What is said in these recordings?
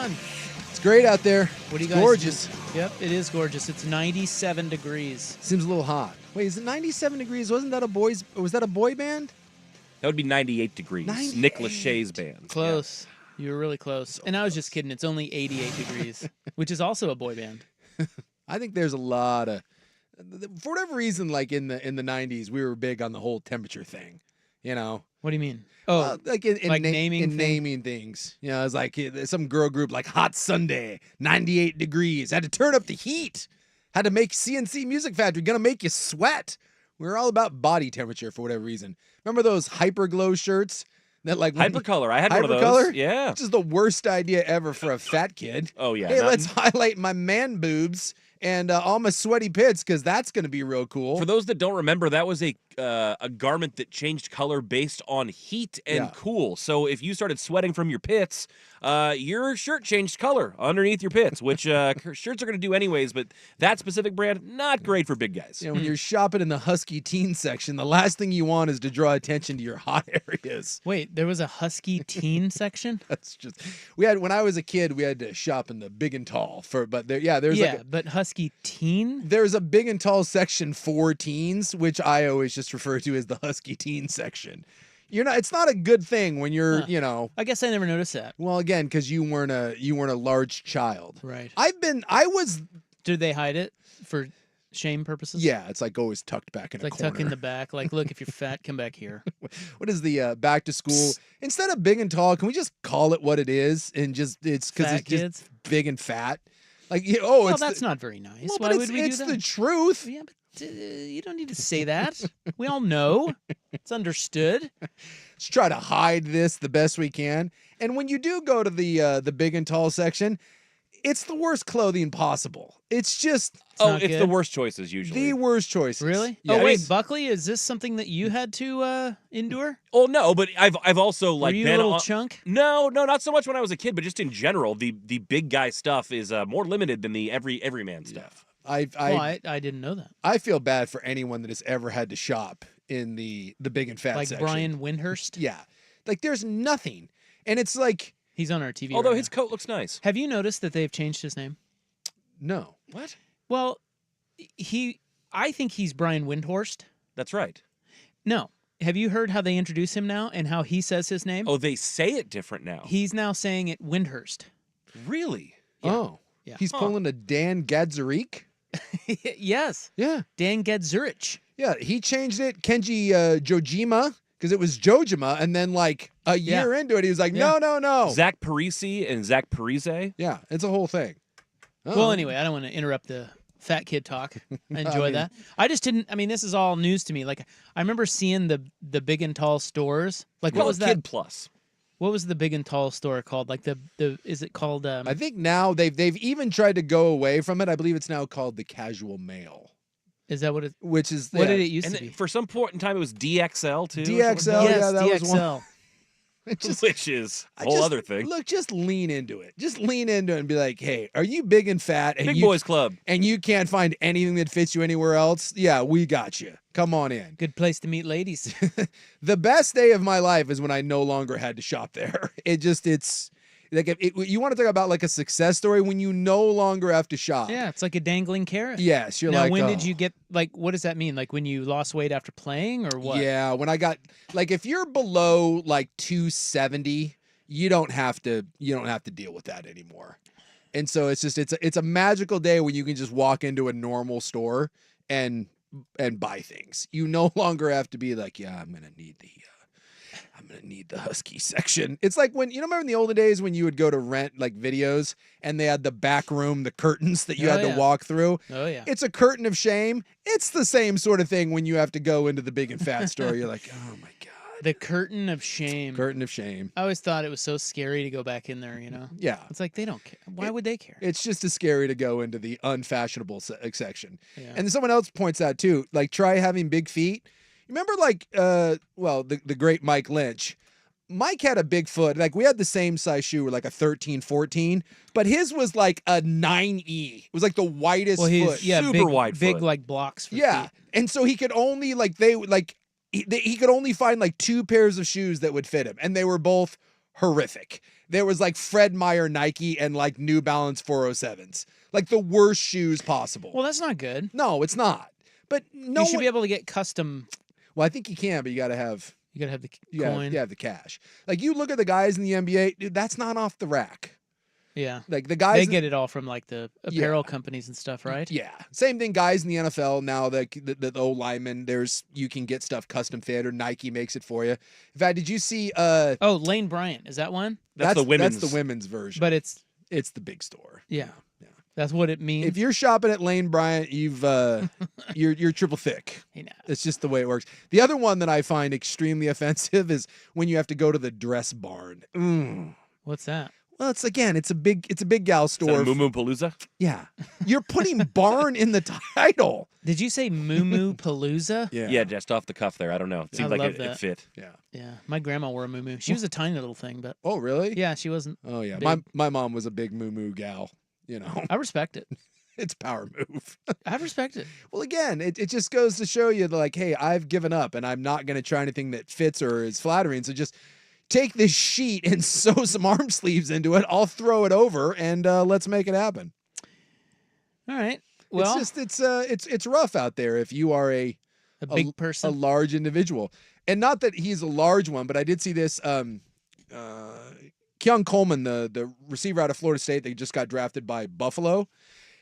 sun. It's great out there. What do you It's guys gorgeous. do? Yep, it is gorgeous. It's 97 degrees. Seems a little hot. Wait, is it 97 degrees? Was that a boy band? That would be 98 degrees. 98. Nick Lachey's band. Close. You were really close. And I was just kidding. It's only 88 degrees, which is also a boy band. I think there's a lot of, for whatever reason, like in the 90s, we were big on the whole temperature thing. You know, What do you mean? Oh, like naming things. You know, it was like some girl group like Hot Sunday, 98 degrees. Had to turn up the heat. Had to make CNC Music Factory. Gonna make you sweat. We were all about body temperature for whatever reason. Remember those Hyperglow shirts? That like Hypercolor. I had one of Hypercolor? those. Yeah. Which is the worst idea ever for a fat kid. Oh, yeah. Hey, let's highlight my man boobs and all my sweaty pits because that's going to be real cool. For those that don't remember, that was a garment that changed color based on heat and cool. So if you started sweating from your pits, your shirt changed color underneath your pits, which shirts are going to do anyways. But that specific brand, not great for big guys. You know, when you're shopping in the Husky teen section, the last thing you want is to draw attention to your hot areas. wait, there was a Husky teen section? That's just when I was a kid, we had to shop in the big and tall But Husky teen? There's a big and tall section for teens, which I always just refer to as the Husky teen section. It's not a good thing when you're, I guess I never noticed that. Well, again, because you weren't a large child. Right. I was. Did they hide it for shame purposes? Yeah, it's like always tucked back in a like corner. tuck in the back. Like, look, if you're fat, come back here. What is the back to school? Instead of big and tall, can we just call it what it is and it's because Fat it's just kids? big and fat? Like, Well, that's not very nice. Well, Why but would we do it's that? the truth. Yeah, but you don't need to say that. We all know. It's understood. Let's try to hide this the best we can. And when you do go to the big and tall section, it's the worst clothing possible. It's just It's the worst choices usually. the worst choices. Really? Yeah. Oh, wait, Buckley, is this something that you had to endure? Oh no, but I've also like Were you been a little on, chunk? No, not so much when I was a kid, but just in general, the big guy stuff is more limited than the everyman stuff. I didn't know that. I feel bad for anyone that has ever had to shop in the big and fat Like section. Brian Windhurst? Yeah. Like there's nothing. And it's like, He's on our TV. Although right his now. coat looks nice. Have you noticed that they've changed his name? no. What? Well, I think he's Brian Windhorst. That's right. No. Have you heard how they introduce him now and how he says his name? Oh, they say it different now. He's now saying it Windhurst. Really? Yeah. Oh. Yeah. He's pulling a Dan Gadzarik. Yes. Yeah. Dan Gadzurich. Yeah. He changed it. Kenji Jojima, because it was Jojima. And then like a year into it, he was like, no. Zach Parisi and Zach Parise. Yeah. It's a whole thing. Oh. Well, anyway, I don't want to interrupt the fat kid talk. I enjoy that. I just didn't. I mean, this is all news to me. Like, I remember seeing the big and tall stores. Like, what was that? Kid Plus. What was the big and tall store called? Like the is it called? I think now they've even tried to go away from it. I believe it's now called the Casual Male. Is that what it? Which is What did it used to be? For some point in time, it was DXL too. DXL. Yes, yeah, that DXL. was one. Which is a whole other thing. Look, just lean into it. Just lean into it and be like, hey, are you big and fat? And Big Boys Club. And you can't find anything that fits you anywhere else? Yeah, we got you. Come on in. Good place to meet ladies. The best day of my life is when I no longer had to shop there. It's like you want to talk about like a success story when you no longer have to shop. Yeah, it's like a dangling carrot. Yes, you're now, like, when oh. did you get like? What does that mean? Like when you lost weight after playing, or what? Yeah, when I got like if you're below like 270, you don't have to deal with that anymore. And so it's a magical day when you can just walk into a normal store and buy things. You no longer have to be like, yeah, I'm gonna need the Husky section. It's like when remember in the olden days when you would go to rent like videos and they had the back room, the curtains that you had to walk through. Oh yeah. It's a curtain of shame. It's the same sort of thing when you have to go into the big and fat store. You're like, oh my God. The curtain of shame. Curtain of shame. I always thought it was so scary to go back in there, Yeah. It's like they don't care. Why would they care? It's just as scary to go into the unfashionable section. Yeah. And then someone else points out too, like try having big feet. Remember like, the great Mike Lynch. Mike had a big foot. Like we had the same size shoe, like a 13, 14, but his was like a 9E. It was like the widest foot. Yeah, Super wide big foot. like blocks for Yeah. feet. And so he could only he could only find like 2 pairs of shoes that would fit him. And they were both horrific. there was like Fred Meyer Nike and like New Balance 407s, like the worst shoes possible. Well, that's not good. No, it's not. But no, You should be able to get custom. Well, I think you can, but you got to have You gotta have the you coin. have the cash. Like you look at the guys in the NBA, dude, that's not off the rack. Yeah. Like the guys They get it all from like the apparel companies and stuff, right? Yeah. Same thing, guys in the NFL now, the O linemen, you can get stuff custom fit or Nike makes it for you. In fact, did you see Oh, Lane Bryant, is that one? That's the women's. That's the women's version. But it's the big store. yeah. That's what it means. If you're shopping at Lane Bryant, you're triple thick. Hey, now. It's just the way it works. The other one that I find extremely offensive is when you have to go to the dress barn. What's that? Well, it's a big gal Is store. that Moo Moo Palooza? Yeah. You're putting barn in the title. Did you say Moo Moo Palooza? Yeah, just off the cuff there. I don't know. It seemed like love it that. fit. Yeah. Yeah. My grandma wore a Moo Moo. She was a tiny little thing, but Oh, really? yeah, she wasn't. Oh, yeah. Big. My mom was a big moo gal. You know, I respect it. it's a power move. I respect it. Well, again, it just goes to show you, like, hey, I've given up and I'm not going to try anything that fits or is flattering. So just take this sheet and sew some arm sleeves into it. I'll throw it over and let's make it happen. All right. Well, it's rough out there if you are a big person. a large individual. And not that he's a large one, but I did see this Keon Coleman, the receiver out of Florida State that just got drafted by Buffalo.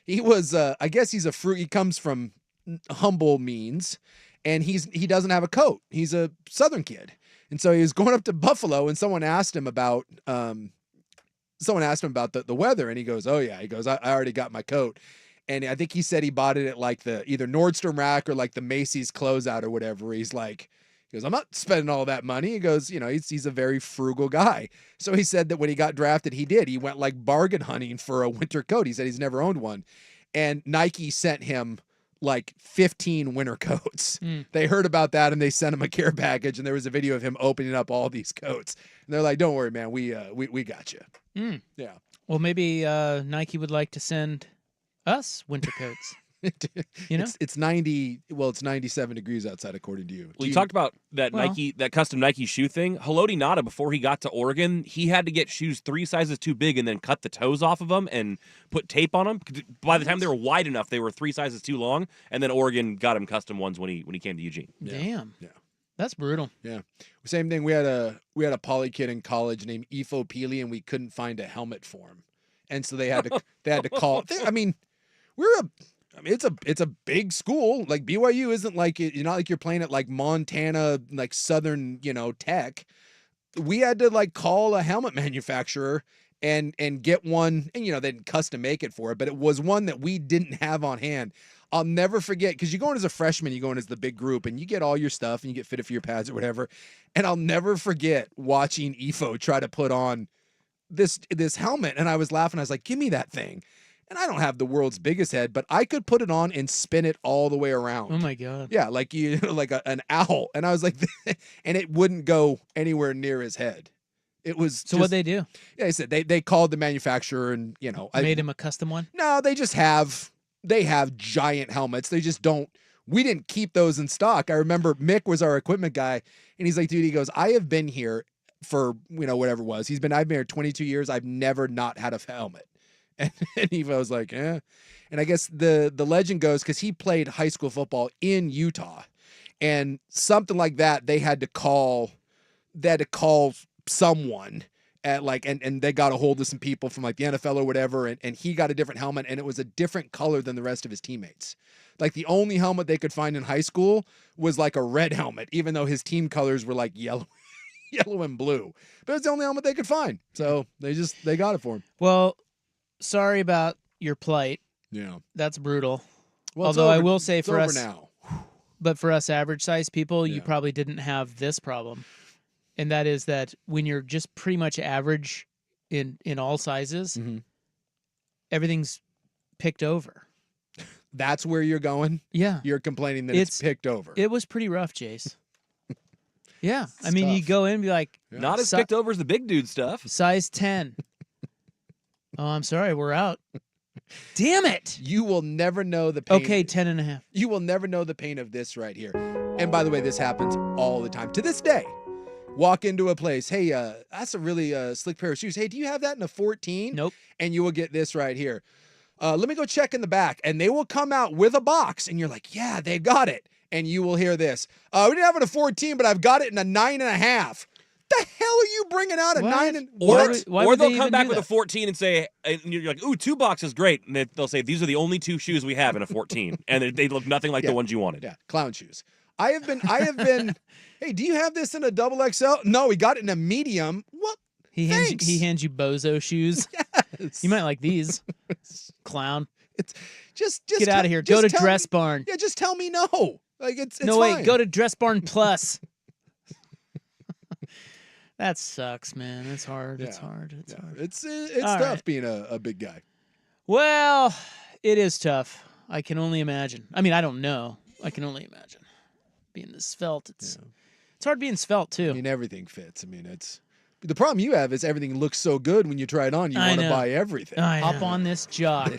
He was I guess he's he comes from humble means, and he doesn't have a coat. He's a Southern kid. And so he was going up to Buffalo, and someone asked him about the weather, and he goes, "Oh yeah," he goes, "I already got my coat." And I think he said he bought it at like the either Nordstrom Rack or like the Macy's closeout or whatever. He goes, "I'm not spending all that money." He goes, you know, he's a very frugal guy. So he said that when he got drafted, he went like bargain hunting for a winter coat. He said he's never owned one. And Nike sent him like 15 winter coats. They heard about that and they sent him a care package, and there was a video of him opening up all these coats. And they're like, "Don't worry, man, we got you." Yeah. Well, maybe Nike would like to send us winter coats. You know, it's 90. Well, it's 97 degrees outside, according to you. Well, you talked about that that custom Nike shoe thing. Haloti Ngata, before he got to Oregon, he had to get shoes 3 sizes too big and then cut the toes off of them and put tape on them. By the time they were wide enough, they were 3 sizes too long. And then Oregon got him custom ones when he came to Eugene. Yeah. Damn. Yeah. That's brutal. Yeah. Same thing. We had a poly kid in college named Ifo Peely, and we couldn't find a helmet for him, and so they had to call. It's a big school. Like BYU isn't like you're not like you're playing at like Montana, like Southern, Tech. We had to like call a helmet manufacturer and get one, and they didn't custom make it for it, but it was one that we didn't have on hand. I'll never forget, because you go in as a freshman, you go in as the big group, and you get all your stuff, and you get fitted for your pads or whatever. And I'll never forget watching Ifo try to put on this helmet, and I was laughing. I was like, "Give me that thing." And I don't have the world's biggest head, but I could put it on and spin it all the way around. Oh my god! Yeah, like like an owl. And I was like, and it wouldn't go anywhere near his head. It was so. What'd they do? Yeah, they said they called the manufacturer, and made him a custom one. No, they just have giant helmets. They just don't. We didn't keep those in stock. I remember Mick was our equipment guy, and he's like, "Dude," he goes, "I have been here for whatever it was. I've been here 22 years. I've never not had a helmet." And Eva was like, "Eh." And I guess the legend goes, because he played high school football in Utah, and something like that, they had to call someone at like, and they got a hold of some people from like the NFL or whatever, and he got a different helmet, and it was a different color than the rest of his teammates. Like the only helmet they could find in high school was like a red helmet, even though his team colors were like yellow and blue. But it's the only helmet they could find. So they got it for him. Well, sorry about your plight. Yeah. That's brutal. Well, although I will say for us now. But for us average size people, you Yeah. probably didn't have this problem. And that is that when you're just pretty much average in all sizes, everything's picked over. That's where you're going? Yeah. You're complaining that it's picked over. It was pretty rough, Jace. Yeah. It's I mean, you tough. go in and be like, Not as picked over as the big dude stuff. size 10. Oh, I'm sorry, we're out. Damn it. You will never know the pain. Okay, 10 and a half. You will never know the pain of this right here. And by the way, this happens all the time. To this day, walk into a place. Hey, that's a really slick pair of shoes. Hey, do you have that in a 14? Nope. And you will get this right here. Let me go check in the back. And they will come out with a box. And you're like, yeah, they got it. And you will hear this. We didn't have it in a 14, but I've got it in a 9.5. The hell are you bringing out a What? 9 and Or they'll come back with that? a 14 and say, and you're like, ooh, 2 boxes, great. And they'll say, these are the only 2 shoes we have in a 14. And they look nothing like the ones you wanted. Yeah, clown shoes. I have been, hey, do you have this in a double XL? No, we got it in a medium. What? He hands you bozo shoes. Yes. You might like these. Clown. It's just Get out of here. Go to Dress Barn. Yeah, just tell me no. Like it's no, fine. wait, go to Dress Barn Plus. That sucks, man. It's hard. It's hard. It's hard. It's All tough being a big guy. Well, it is tough. I can only imagine. I mean, I don't know. I can only imagine being this svelte. It's hard being svelte too. I mean, everything fits. I mean, it's the problem you have is everything looks so good when you try it on. You want to buy everything. Hop on this jock.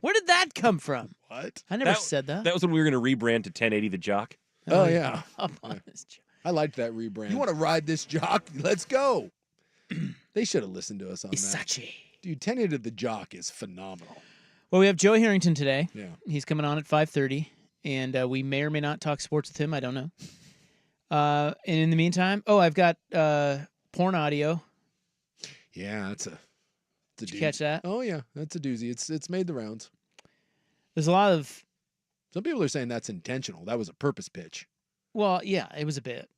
Where did that come from? What? I never said that. That was when we were going to rebrand to 1080 the Jock. Oh yeah. Hop on this jock. I liked that rebrand. You want to ride this jock? Let's go. They should have listened to us on that. Isachi. Dude, 1080 the Jock is phenomenal. Well, we have Joe Harrington today. Yeah. He's coming on at 5:30, and we may or may not talk sports with him. I don't know. And in the meantime, I've got porn audio. Yeah, it's a Did you catch that? Oh yeah, that's a doozy. It's made the rounds. There's a lot of. Some people are saying that's intentional. That was a purpose pitch. Well, yeah, it was a bit.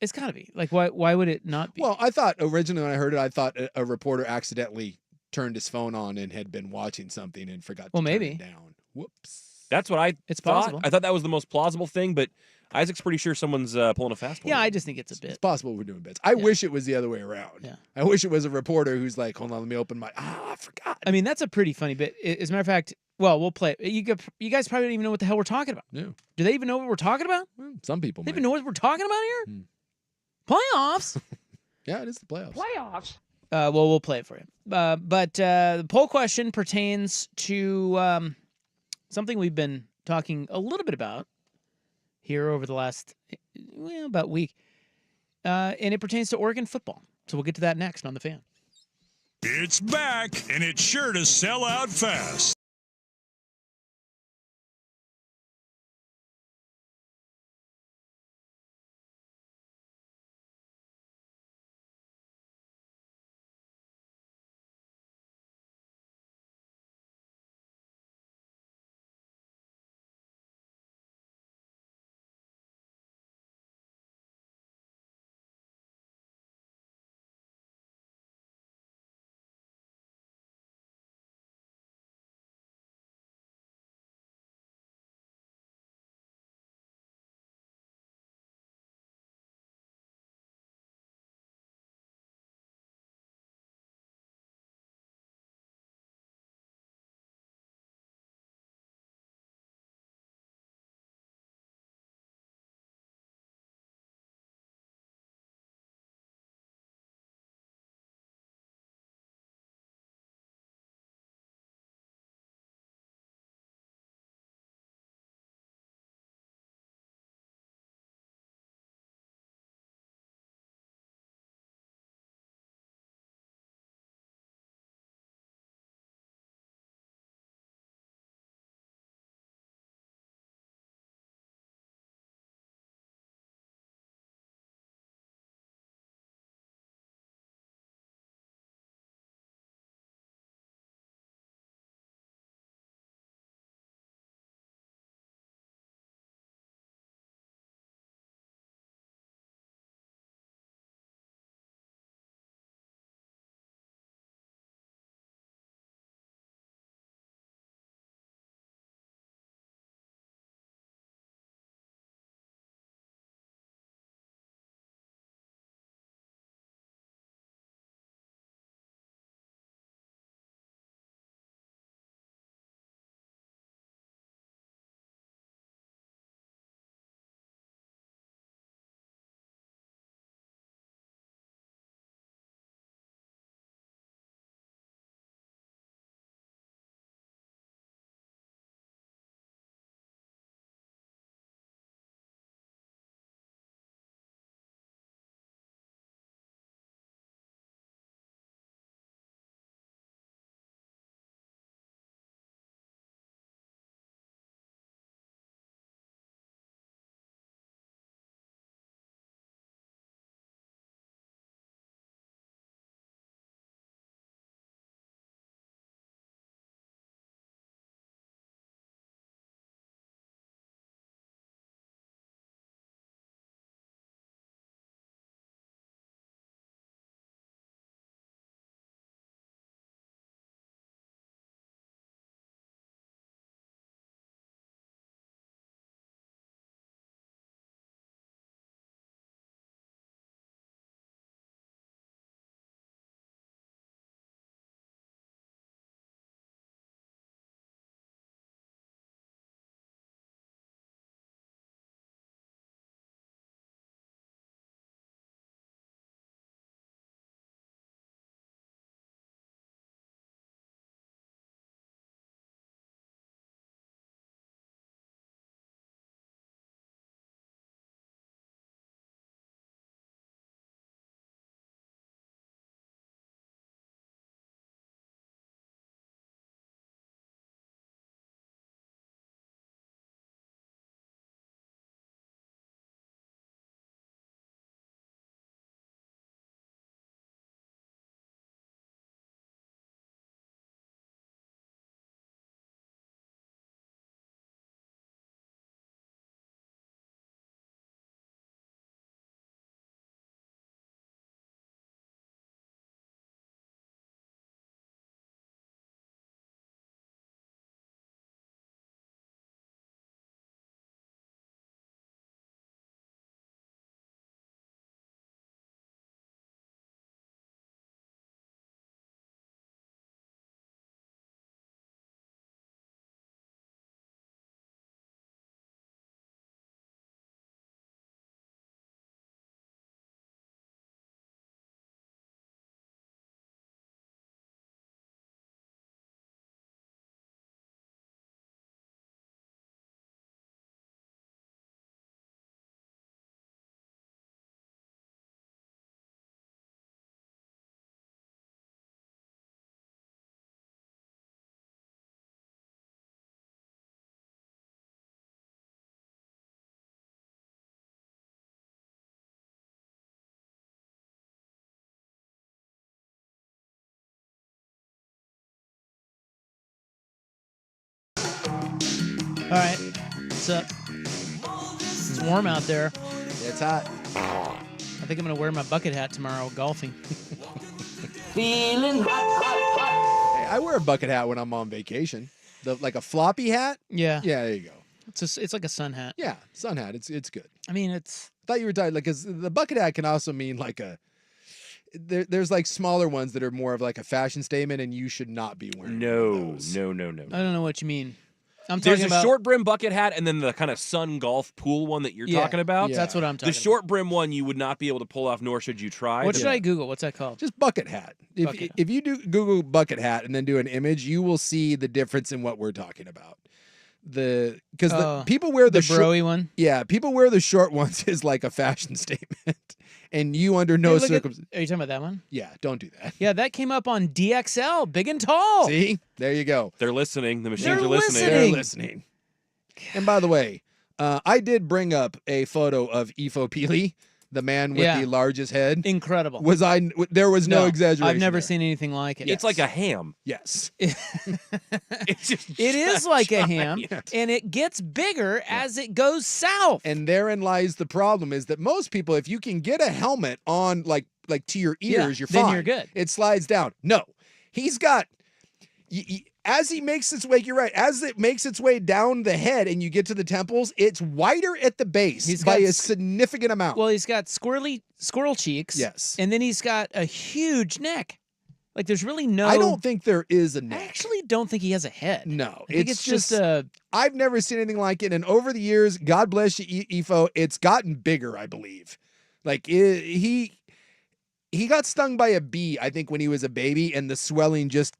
It's got to be. Like, why would it not be? Well, I thought originally when I heard it, I thought a reporter accidentally turned his phone on and had been watching something and forgot to turn it down. Whoops. That's what I It's thought. possible. I thought that was the most plausible thing, but Isaac's pretty sure someone's pulling a fast one. Yeah, I just think it's a bit. It's possible we're doing bits. I wish it was the other way around. Yeah. I wish it was a reporter who's like, hold on, let me open my, I forgot. I mean, that's a pretty funny bit. As a matter of fact, well, we'll play it. You guys probably don't even know what the hell we're talking about. Yeah. Do they even know what we're talking about? Well, some people They might. even know what we're talking about here? Playoffs. Yeah, it is the playoffs. Well, we'll play it for you. But the poll question pertains to something we've been talking a little bit about here over the last about week. And it pertains to Oregon football. So we'll get to that next on The Fan. It's back, and it's sure to sell out fast. right, what's up? It's warm out there. It's hot. I think I'm gonna wear my bucket hat tomorrow golfing. Feeling hot, hot, hot. Hey, I wear a bucket hat when I'm on vacation. Like a floppy hat. Yeah, Yeah, there you go. it's like a sun hat. Yeah, sun hat. It's good. I mean, it's I thought you were talking like, because the bucket hat can also mean like there's like smaller ones that are more of like a fashion statement, and you should not be wearing those. No. I don't know what you mean. I'm There's talking a about short brim bucket hat, and then the kind of sun golf pool one that you're Yeah, talking about. yeah. That's what I'm talking The short brim one you would not be able to pull off, nor should you try. about. What The- should I Google? What's that called? Just bucket hat. Bucket. If you do Google bucket hat and then do an image, you will see the difference in what we're talking about. Because people wear The the short, broy one. yeah, people wear the short ones as like a fashion statement, and you under no Hey, look at- circumstances. Are you talking about that one? Yeah, don't do that. Yeah, that came up on DXL, big and tall. See, there you go. They're listening. The machines They're are listening. They're Listening. listening. And by the way, I did bring up a photo of Ifo Pili, the man with Yeah. the largest head. Incredible. There was no exaggeration. I've never there. seen anything like it. It's like a ham. Yes. It's just It is like a ham, giant. and it gets bigger as it goes south. And therein lies the problem: is that most people, if you can get a helmet on, like to your Yeah, ears, you're then fine. you're good. It slides down. No, he's got. As he makes its way, you're right. As it makes its way down the head, and you get to the temples, it's wider at the base He's by got a significant amount. Well, he's got squirrel cheeks. Yes. And then he's got a huge neck. Like there's really no. I don't think there is a I neck. actually don't think he has a head. No, I think it's just a. I've never seen anything like it, and over the years, God bless you, Ifo, it's gotten bigger. I believe, like he got stung by a bee, I think, when he was a baby, and the swelling just.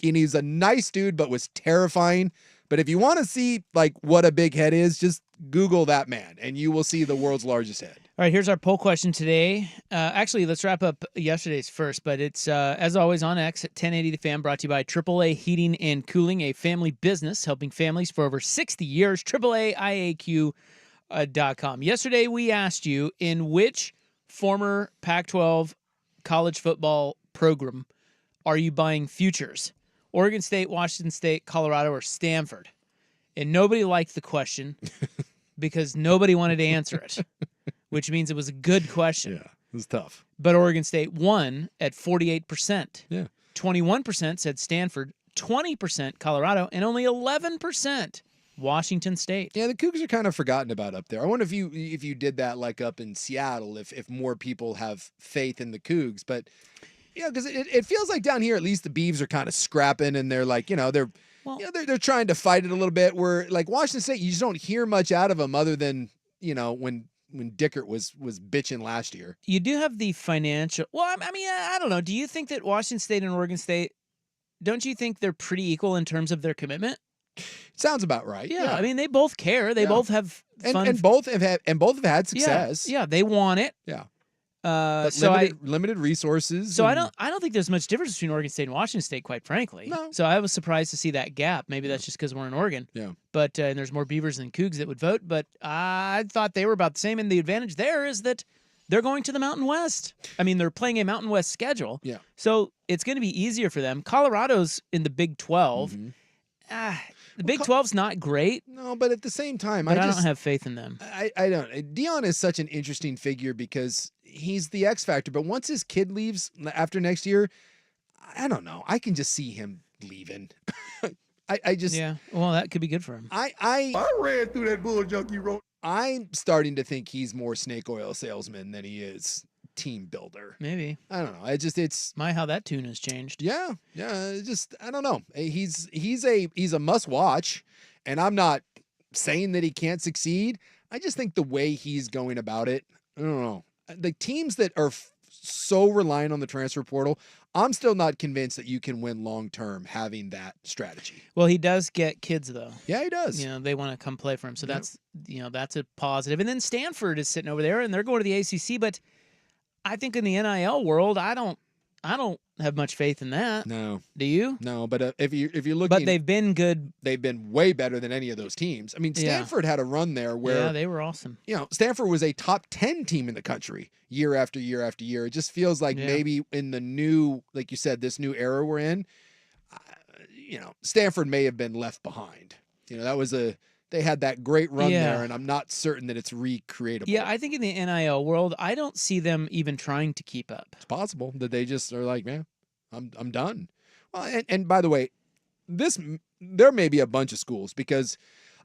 And he's a nice dude, but was terrifying. But if you want to see like what a big head is, just Google that man, and you will see the world's largest head. All right, here's our poll question today. Actually, let's wrap up yesterday's first, but it's, as always, on X at 1080 The Fan, brought to you by AAA Heating and Cooling, a family business helping families for over 60 years. AAAIAQ.com. Yesterday, we asked you, in which former Pac-12 college football program are you buying futures? Oregon State, Washington State, Colorado, or Stanford? And nobody liked the question because nobody wanted to answer it, which means it was a good question. Yeah, it was tough. But Oregon State won at 48%. Yeah. 21% said Stanford, 20% Colorado, and only 11% Washington State. Yeah, the Cougs are kind of forgotten about up there. I wonder if you did that like up in Seattle, if more people have faith in the Cougs. But yeah, because it feels like down here at least the Beavs are kind of scrapping, and they're like, they're trying to fight it a little bit. Where like Washington State, you just don't hear much out of them other than when Dickert was bitching last year. You do have the financial. Well, I mean, I don't know. Do you think that Washington State and Oregon State? Don't you think they're pretty equal in terms of their commitment? Sounds about right. Yeah, I mean, they both care. They both have fun. and both have had success. Yeah, they want it. Yeah. But limited resources. So I don't think there's much difference between Oregon State and Washington State, quite frankly. No. So I was surprised to see that gap. Maybe that's just because we're in Oregon. Yeah. But and there's more Beavers than Cougs that would vote. But I thought they were about the same. And the advantage there is that they're going to the Mountain West. I mean, they're playing a Mountain West schedule. Yeah. So it's going to be easier for them. Colorado's in the Big 12. Mhm. The Big 12's not great, No, but at the same time, but I just don't have faith in them. I don't. Dion is such an interesting figure because he's the X factor. But once his kid leaves after next year, I don't know. I can just see him leaving. I just Yeah. Well, that could be good for him. I read through that bull junk you wrote. I'm starting to think he's more snake oil salesman than he is team builder. Maybe. I don't know. It's My, how that tune has changed. yeah. Just I don't know. He's a must watch, and I'm not saying that he can't succeed. I just think the way he's going about it, I don't know. The teams that are so reliant on the transfer portal, I'm still not convinced that you can win long term having that strategy. Well, he does get kids, though. Yeah, he does. They want to come play for him. So Yep. that's a positive. And then Stanford is sitting over there, and they're going to the ACC. But I think in the NIL world, I don't have much faith in that. No, Do you? no. But if you're looking, But they've been good. they've been way better than any of those teams. I mean, Yeah. Stanford had a run there where Yeah, they were awesome. Stanford was a top 10 team in the country year after year after year. It just feels like Yeah. maybe in the new, like you said, this new era we're in, Stanford may have been left behind. That was they had that great run Yeah. there, and I'm not certain that it's recreatable. Yeah, I think in the NIL world, I don't see them even trying to keep up. It's possible that they just are like, man, I'm done. Well, and by the way, there may be a bunch of schools, because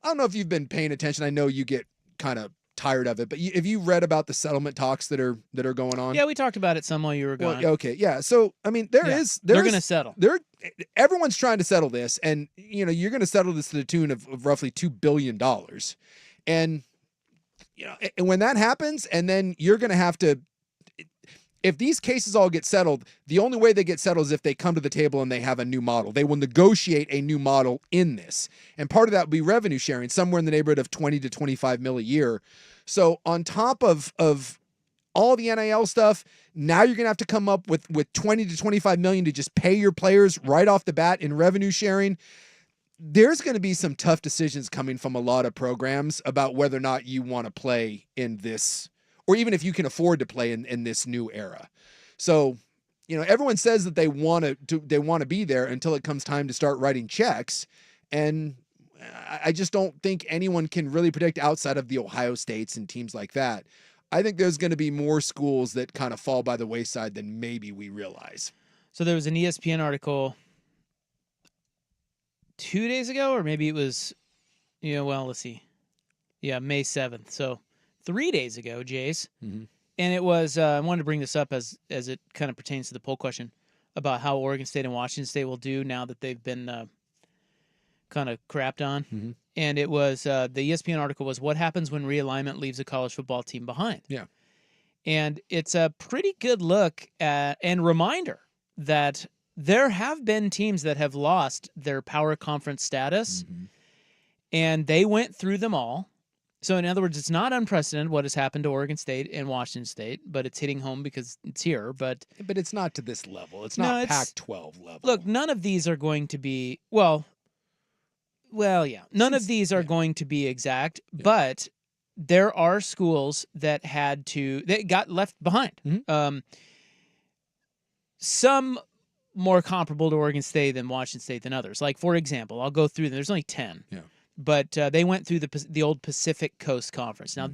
I don't know if you've been paying attention. I know you get kind of tired of it, but have you read about the settlement talks that are going on? Yeah, we talked about it some while you were gone. Well, okay, yeah. So I mean, they're going to settle. Everyone's trying to settle this, and you're going to settle this to the tune of roughly $2 billion, and and when that happens, and then you're going to have to. If these cases all get settled, the only way they get settled is if they come to the table and they have a new model. They will negotiate a new model in this. And part of that will be revenue sharing, somewhere in the neighborhood of 20 to 25 mil a year. So on top of all the NIL stuff, now you're going to have to come up with 20 to 25 million to just pay your players right off the bat in revenue sharing. There's going to be some tough decisions coming from a lot of programs about whether or not you want to play in this, or even if you can afford to play in this new era. So, everyone says that they want to be there until it comes time to start writing checks. And I just don't think anyone can really predict, outside of the Ohio States and teams like that. I think there's going to be more schools that kind of fall by the wayside than maybe we realize. So there was an ESPN article 2 days ago, or maybe it was, let's see. Yeah, May 7th. So 3 days ago, Jace. Mm-hmm. And it was, I wanted to bring this up as it kind of pertains to the poll question about how Oregon State and Washington State will do now that they've been kind of crapped on. Mm-hmm. And it was, the ESPN article was, what happens when realignment leaves a college football team behind? Yeah. And it's a pretty good look at, and reminder that there have been teams that have lost their power conference status, Mm-hmm. and they went through them all. So in other words, it's not unprecedented what has happened to Oregon State and Washington State, but it's hitting home because it's here. But it's not to this level. It's No, not it's- Pac-12 level. look, none of these are going to be, well, yeah. None of these are going to be exact, but there are schools that got left behind. Mhm. Some more comparable to Oregon State than Washington State than others. Like, for example, I'll go through them. There's only 10. Yeah. But they went through the old Pacific Coast Conference. Now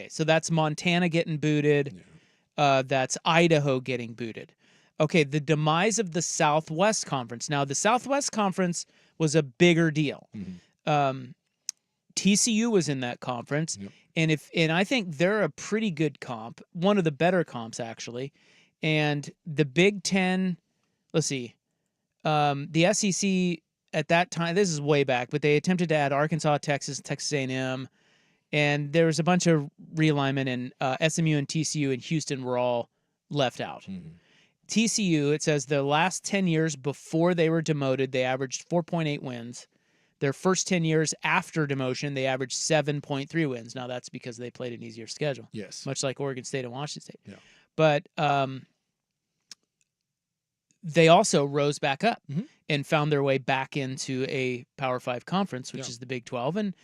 so that's Montana getting booted. Yeah. That's Idaho getting booted. Okay, the demise of the Southwest Conference. Now, the Southwest Conference was a bigger deal. Mm-hmm. TCU was in that conference, Yep. and I think they're a pretty good comp, one of the better comps actually. And the Big Ten, let's see, the SEC at that time, this is way back, but they attempted to add Arkansas, Texas A&M, and there was a bunch of realignment, and SMU and TCU and Houston were all left out. Mm-hmm. TCU, it says the last 10 years before they were demoted, they averaged 4.8 wins. Their first 10 years after demotion, they averaged 7.3 wins. Now, that's because they played an easier schedule, Yes. much like Oregon State and Washington State. Yeah. But they also rose back up Mhm. and found their way back into a Power 5 conference, which is the Big 12. And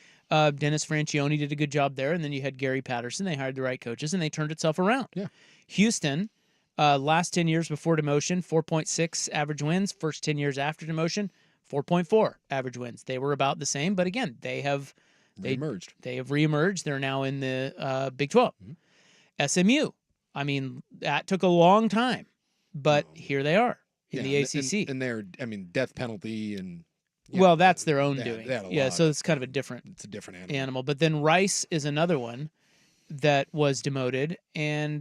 Dennis Franchione did a good job there. And then you had Gary Patterson. They hired the right coaches, and they turned itself around. Yeah. Houston, last 10 years before demotion, 4.6 average wins. First 10 years after demotion, 4.4 average wins. They were about the same, but again, they have Reemerged. They have reemerged. They're now in the Big 12. Mhm. SMU, I mean, that took a long time, but here they are in the ACC. And they're, death penalty and. Well, that's their own they doing. had a Yeah, lot so of- it's kind of a different It's a different animal. animal. But then Rice is another one that was demoted, and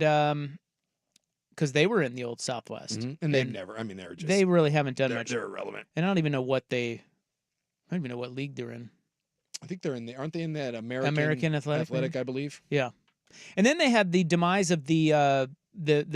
because they were in the old Southwest. Mhm. And they've never. They're just. They really haven't done much. They're irrelevant. And I don't even know what I don't even know what league they're in. I think they're in the. Aren't they in that American Athletic, maybe? I believe. Yeah. And then they had the demise of the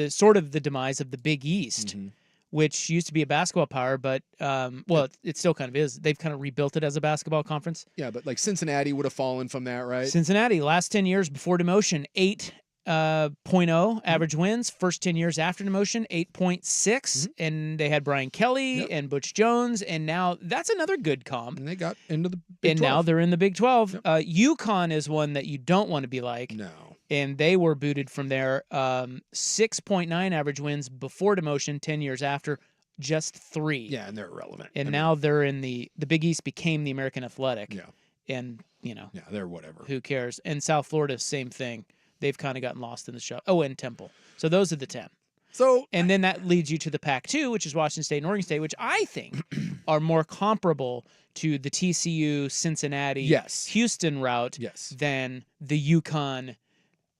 sort of the demise of the Big East, Mhm. which used to be a basketball power, but it still kind of is. They've kind of rebuilt it as a basketball conference. Yeah, but like Cincinnati would have fallen from that, right? Cincinnati, last 10 years before demotion, 8.0 average wins. First 10 years after demotion, 8.6. And they had Brian Kelly and Butch Jones, and now that's another good comp. And they got into the Big And 12. now they're in the Big 12. UConn is one that you don't want to be like. No. And they were booted from there. 6.9 average wins before demotion, 10 years after, just 3. Yeah, and they're irrelevant. And now they're in the Big East became the American Athletic. Yeah. and Yeah, they're whatever. who cares? And South Florida, same thing. They've kind of gotten lost in the show. Oh, and Temple. So those are the 10. So And then that leads you to the Pac-2, which is Washington State and Oregon State, which I think are more comparable to the TCU, Cincinnati, Yes. Houston route yes, than the Yukon.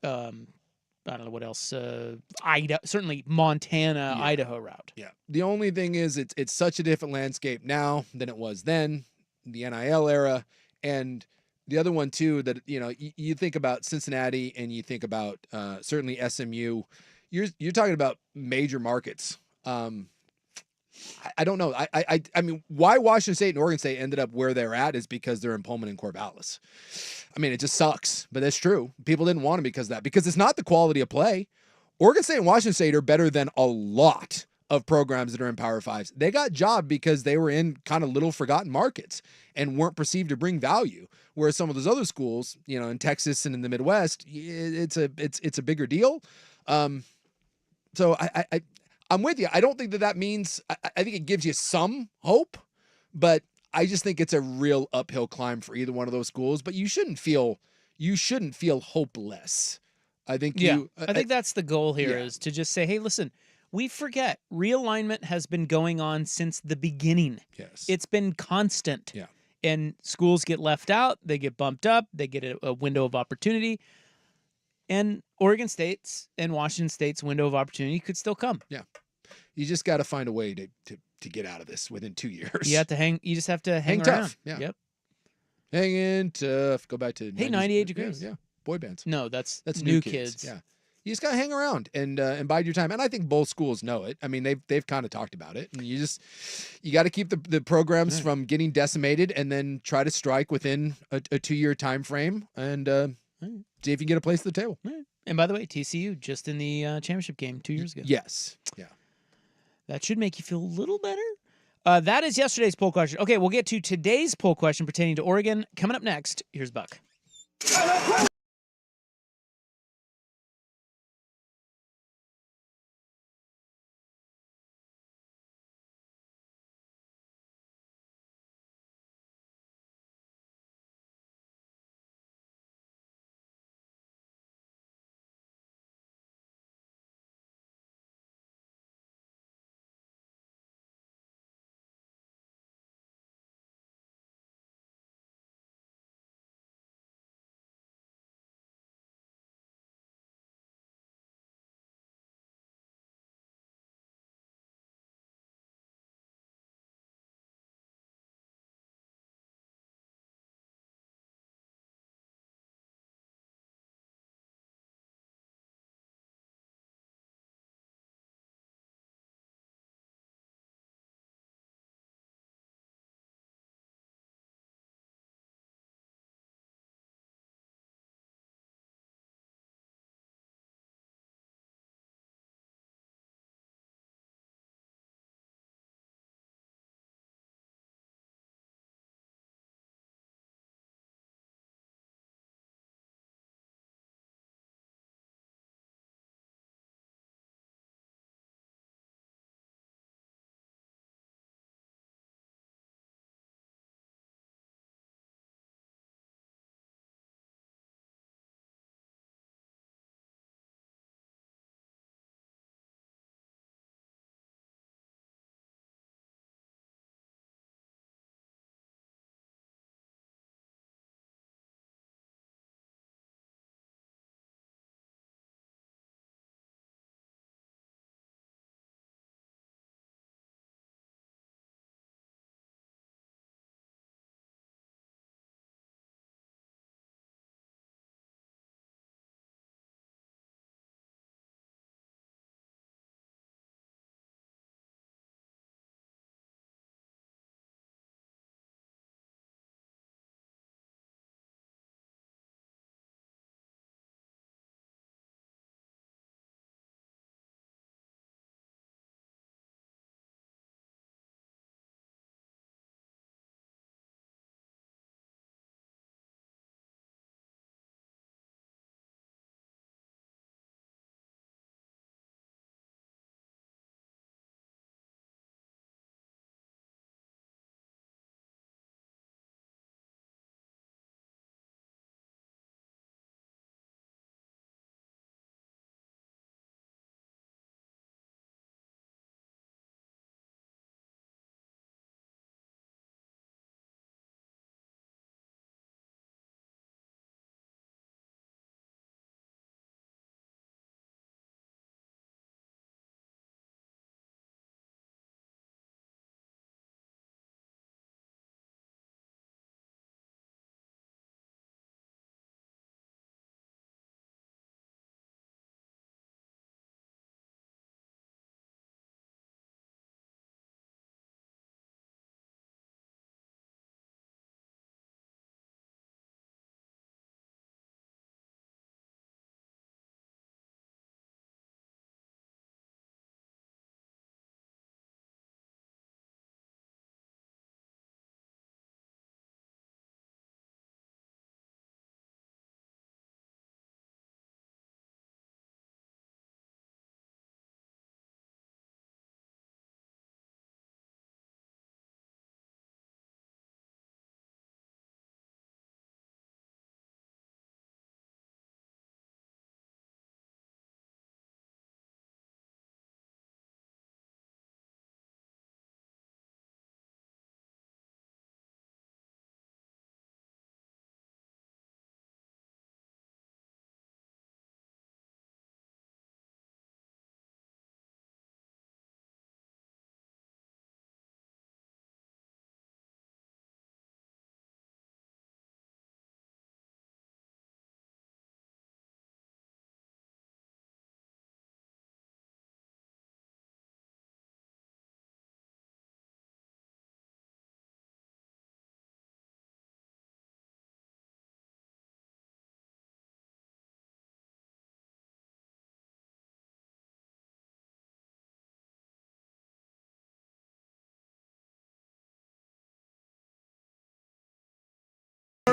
I don't know what else. Certainly Montana, Yeah. Idaho route. yeah. The only thing is, it's such a different landscape now than it was then, the NIL era, and the other one too. That you think about Cincinnati and you think about certainly SMU. You're talking about major markets. I don't know. I mean, why Washington State and Oregon State ended up where they're at is because they're in Pullman and Corvallis. I mean, it just sucks, but that's true. People didn't want them because of that, because it's not the quality of play. Oregon State and Washington State are better than a lot of programs that are in Power Fives. They got jobbed because they were in kind of little forgotten markets and weren't perceived to bring value. Whereas some of those other schools, in Texas and in the Midwest, it's a bigger deal. So I'm with you. I don't think that means. I think it gives you some hope, but I just think it's a real uphill climb for either one of those schools. But you shouldn't feel hopeless. I think I think that's the goal here, yeah. is to just say, hey, listen, we forget realignment has been going on since the beginning. Yes. It's been constant. Yeah. And schools get left out, they get bumped up, they get a window of opportunity. And Oregon State's and Washington State's window of opportunity could still come. Yeah. You just got to find a way to get out of this within 2 years. You just have to hang tough. around. Yeah. Yep. Hang in tough. Go back to 98 degrees. Yeah. Boy bands. No, that's That's new kids. Yeah. You just gotta hang around and bide your time. And I think both schools know it. I mean, they've kind of talked about it. And you got to keep the programs from getting decimated, and then try to strike within a 2-year time frame, and see if you can get a place at the table. And by the way, TCU just in the championship game 2 years ago. Yes. Yeah. That should make you feel a little better. That is yesterday's poll question. Okay, we'll get to today's poll question pertaining to Oregon coming up next. Here's Buck.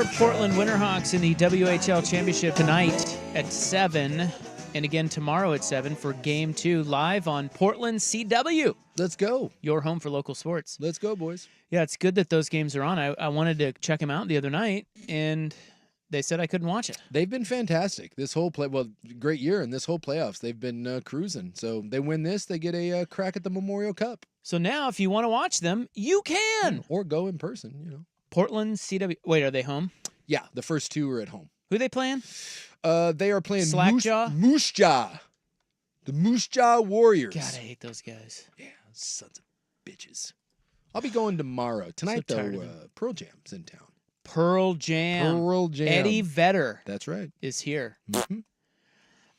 for Portland Winterhawks in the WHL Championship tonight at 7, and again tomorrow at 7 for Game 2 live on Portland CW. Let's go. Your home for local sports. Let's go, boys. Yeah, it's good that those games are on. I wanted to check them out the other night, and they said I couldn't watch it. They've been fantastic. This whole great year, and this whole playoffs, they've been cruising. So they win this, they get a crack at the Memorial Cup. So now, if you want to watch them, you can. Or go in person, Portland CW. Wait, are they home? Yeah, the first two are at home. Who are they playing? They are playing Slackjaw? Moose Jaw. The Moose Jaw Warriors. God, I hate those guys. Yeah, sons of bitches. I'll be going tomorrow. Tonight, So tired though, of them. Pearl Jam's in town. Pearl Jam. Pearl Jam. Eddie Vedder That's right. is here. Mhm.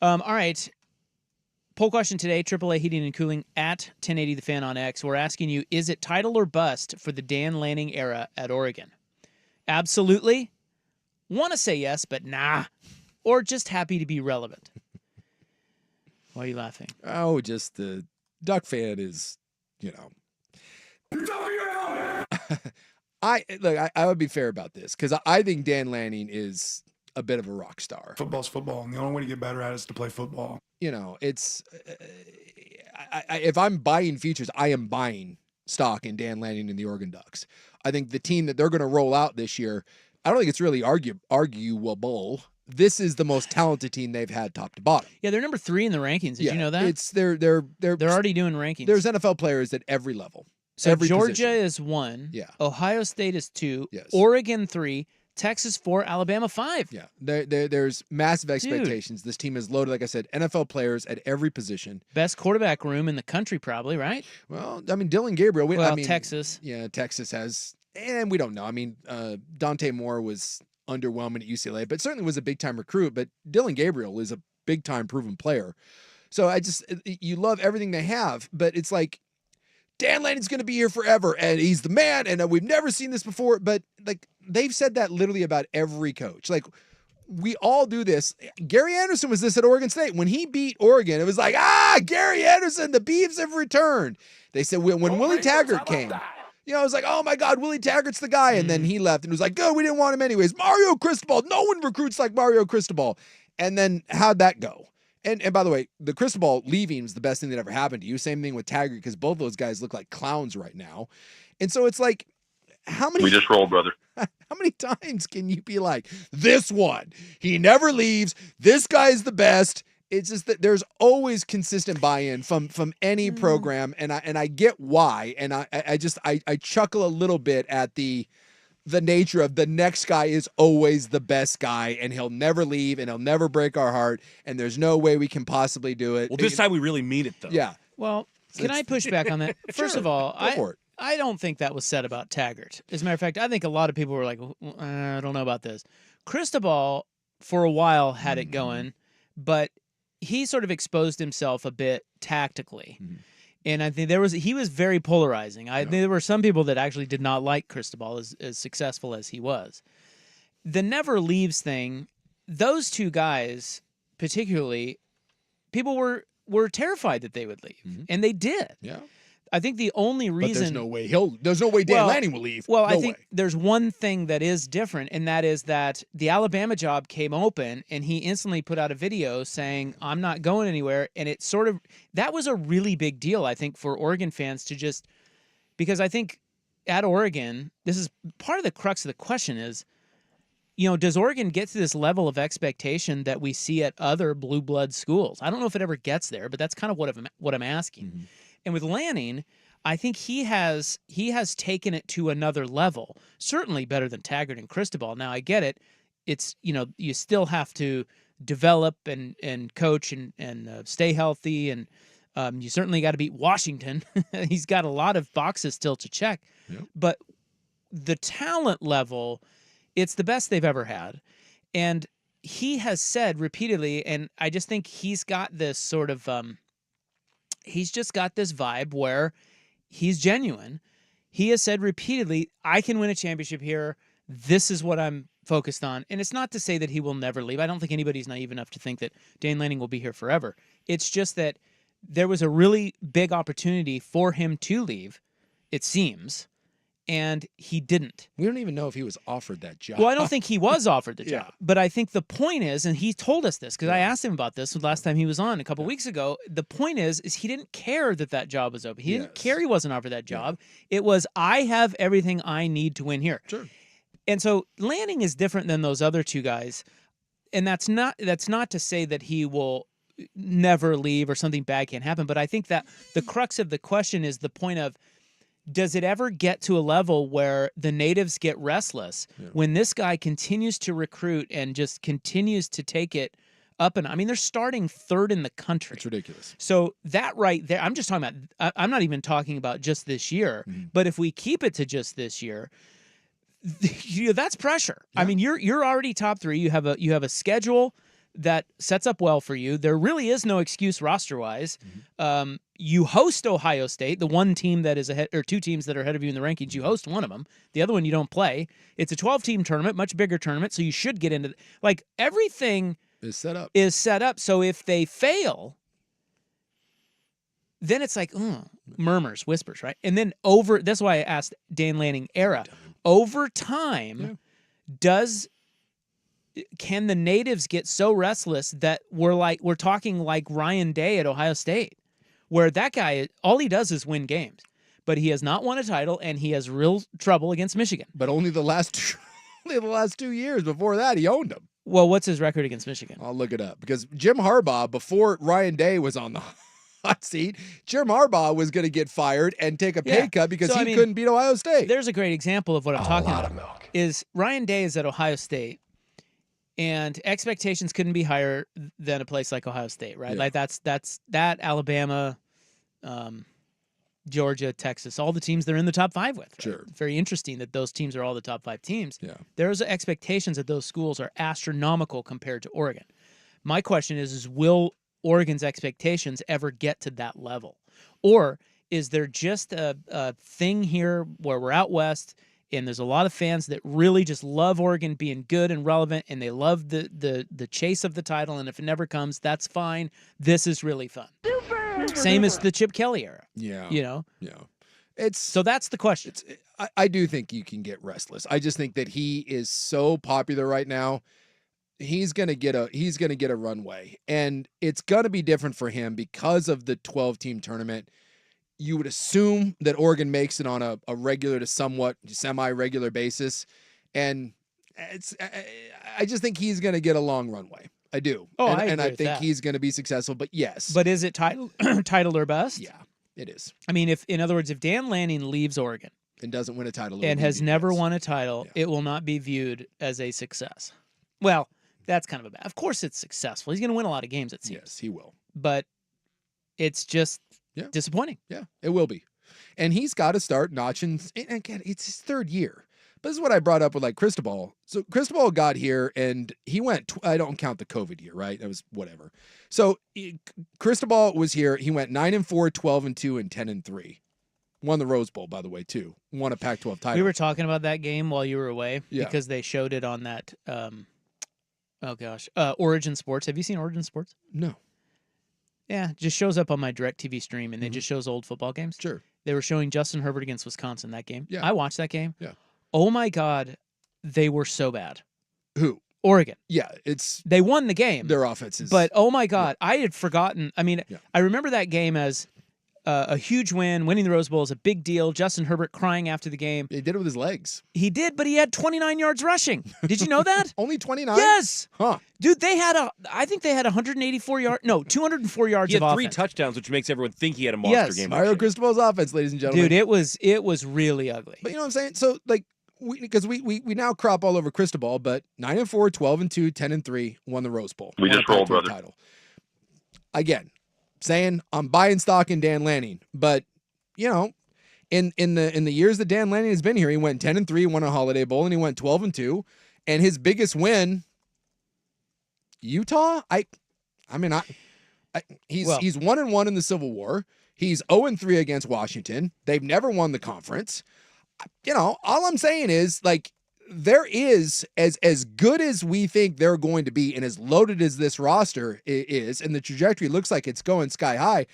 All right. Poll question today, AAA Heating and Cooling at 1080 The Fan on X. We're asking you, is it title or bust for the Dan Lanning era at Oregon? Absolutely. Want to say yes, but nah. Or just happy to be relevant. Why are you laughing? Oh, just the Duck fan is, I would be fair about this because I think Dan Lanning is a bit of a rock star. Football's football, and the only way to get better at it is to play football. It's if I'm buying futures, I am buying stock in Dan Lanning and the Oregon Ducks. I think the team that they're going to roll out this year, I don't think it's really arguable. This is the most talented team they've had top to bottom. Yeah, they're number 3 in the rankings. Did you know that? It's they're already doing rankings. There's NFL players at every level. So every Georgia position. is 1. Yeah. Ohio State is 2. Yes. Oregon 3. Texas 4. Alabama 5. Yeah. There's massive expectations. This team is loaded, like I said, NFL players at every position. Best quarterback room in the country, probably, right? Well, I mean, Dylan Gabriel. Texas. Yeah, Texas has, and we don't know. I mean, Dante Moore was underwhelming at UCLA, but certainly was a big-time recruit. But Dylan Gabriel is a big-time proven player. So you love everything they have, but it's like, Dan Lanning's going to be here forever, and he's the man, and we've never seen this before. But like they've said that literally about every coach. Like we all do this. Gary Anderson was this at Oregon State when he beat Oregon. It was like, Gary Anderson, the Beavs have returned. They said when Willie Taggart came, I was like, oh my God, Willie Taggart's the guy, and then he left, and it was like, good, we didn't want him anyways. Mario Cristobal, no one recruits like Mario Cristobal, and then how'd that go? And by the way, the Cristobal leaving was the best thing that ever happened to you. Same thing with Taggart, because both those guys look like clowns right now. And so it's like, We just rolled, brother. How many times can you be like, this one, he never leaves, this guy's the best? It's just that there's always consistent buy-in from any program, and I get why. And I chuckle a little bit at the nature of the next guy is always the best guy, and he'll never leave, and he'll never break our heart, and there's no way we can possibly do it. Well, this time we really mean it, though. Yeah. Well, can I push back on that? First of all, Go for it. I don't think that was said about Taggart. As a matter of fact, I think a lot of people were like, I don't know about this. Cristobal, for a while, had it going, but he sort of exposed himself a bit tactically. And I think he was very polarizing. There were some people that actually did not like Cristobal as successful as he was. The never leaves thing, those two guys particularly, people were terrified that they would leave, and they did. Yeah. I think the only reason But there's no way Dan Lanning will leave. Well, No I think way. there's one thing that is different, and that is that the Alabama job came open, and he instantly put out a video saying, I'm not going anywhere. And it that was a really big deal, I think, for Oregon fans to just, because I think at Oregon, this is part of the crux of the question is, does Oregon get to this level of expectation that we see at other blue blood schools? I don't know if it ever gets there, but that's kind of what I'm asking. And with Lanning, I think he has taken it to another level. Certainly better than Taggart and Cristobal. Now I get it. It's you still have to develop and coach and stay healthy, and you certainly got to beat Washington. He's got a lot of boxes still to check. Yep. But the talent level, it's the best they've ever had. And he has said repeatedly, and I just think he's got this sort of he's just got this vibe where he's genuine. He has said repeatedly, I can win a championship here. This is what I'm focused on. And it's not to say that he will never leave. I don't think anybody's naive enough to think that Dan Lanning will be here forever. It's just that there was a really big opportunity for him to leave, it seems, and he didn't. We don't even know if he was offered that job. Well, I don't think he was offered the job. Yeah. But I think the point is, and he told us this because I asked him about this last time he was on a couple weeks ago. The point is he didn't care that job was open. He didn't care he wasn't offered that job. Yeah. It was, I have everything I need to win here. Sure. And so Lanning is different than those other two guys. And that's not to say that he will never leave or something bad can't happen. But I think that the crux of the question is the point of, does it ever get to a level where the natives get restless when this guy continues to recruit and just continues to take it up? And I mean, they're starting third in the country. It's ridiculous. So that right there, I'm just talking about, I'm not even talking about just this year, but if we keep it to just this year, that's pressure. Yeah. I mean, you're already top three. You have a schedule that sets up well for you. There really is no excuse roster-wise. You host Ohio State, the one team that is ahead, or two teams that are ahead of you in the rankings. You host one of them. The other one you don't play. It's a 12-team tournament, much bigger tournament, so you should get into like everything is set up. So if they fail, then it's like murmurs, whispers, right? And then that's why I asked Dan Lanning era. Over time, can the natives get so restless that we're talking like Ryan Day at Ohio State, where that guy, all he does is win games, but he has not won a title and he has real trouble against Michigan. But only the last 2 years. Before that, he owned them. Well, what's his record against Michigan? I'll look it up because Jim Harbaugh, before Ryan Day was on the hot seat, Jim Harbaugh was going to get fired and take a pay cut because he couldn't beat Ohio State. There's a great example of what I'm talking about. Is Ryan Day is at Ohio State, and expectations couldn't be higher than a place like Ohio State, right? Yeah. Like that's Alabama, Georgia, Texas, all the teams they're in the top five with. Right? Sure. It's very interesting that those teams are all the top five teams. Yeah. There's expectations that those schools are astronomical compared to Oregon. My question is will Oregon's expectations ever get to that level? Or is there just a thing here where we're out west and there's a lot of fans that really just love Oregon being good and relevant, and they love the chase of the title, and if it never comes, that's fine. This is really fun. Same as the Chip Kelly era. Yeah. You know? Yeah. So that's the question. I do think you can get restless. I just think that he is so popular right now. He's gonna get a runway, and it's gonna be different for him because of the 12-team tournament. You would assume that Oregon makes it on a regular to somewhat semi-regular basis, and I just think he's gonna get a long runway. I do. Oh, and I I think think he's gonna be successful. But yes, but is it title or bust? Yeah, it is. I mean, in other words, if Dan Lanning leaves Oregon and doesn't win a title and has never won a title, it will not be viewed as a success. Well, that's kind of a bad. Of course, it's successful. He's going to win a lot of games, it seems. Yes, he will. But it's just disappointing. Yeah, it will be. And he's got to start notching. And again, it's his third year. But this is what I brought up with like Cristobal. So Cristobal got here and he went, I don't count the COVID year, right? That was whatever. So Cristobal was here. He went 9-4, 12-2, and 10-3. Won the Rose Bowl, by the way, too. Won a Pac-12 title. We were talking about that game while you were away because they showed it on that, Origin Sports. Have you seen Origin Sports? No. Yeah, it just shows up on my DirecTV stream, and it just shows old football games. Sure. They were showing Justin Herbert against Wisconsin, that game. Yeah. I watched that game. Yeah. Oh, my God. They were so bad. Who? Oregon. Yeah, they won the game. Their offense is. But, oh, my God, I had forgotten. I mean, I remember that game as a huge win. Winning the Rose Bowl is a big deal. Justin Herbert crying after the game. He did it with his legs. He did, but he had 29 yards rushing. Did you know that? Only 29? Yes. Huh. Dude, I think they had 204 yards he had of three offense. touchdowns, which makes everyone think he had a monster game. Mario Cristobal's offense, ladies and gentlemen. Dude, it was really ugly. But you know what I'm saying? So, like, because we now crop all over Cristobal, but 9-4, 12-2, 10-3, won the Rose Bowl. We just rolled, brother. Title. Again, saying I'm buying stock in Dan Lanning, but you know, in the years that Dan Lanning has been here, he went 10-3, won a Holiday Bowl, and he went 12-2, and his biggest win, Utah. He's 1-1 in the Civil War. He's 0-3 against Washington. They've never won the conference. You know, all I'm saying is like there is as good as we think they're going to be, and as loaded as this roster is, and the trajectory looks like it's going sky high.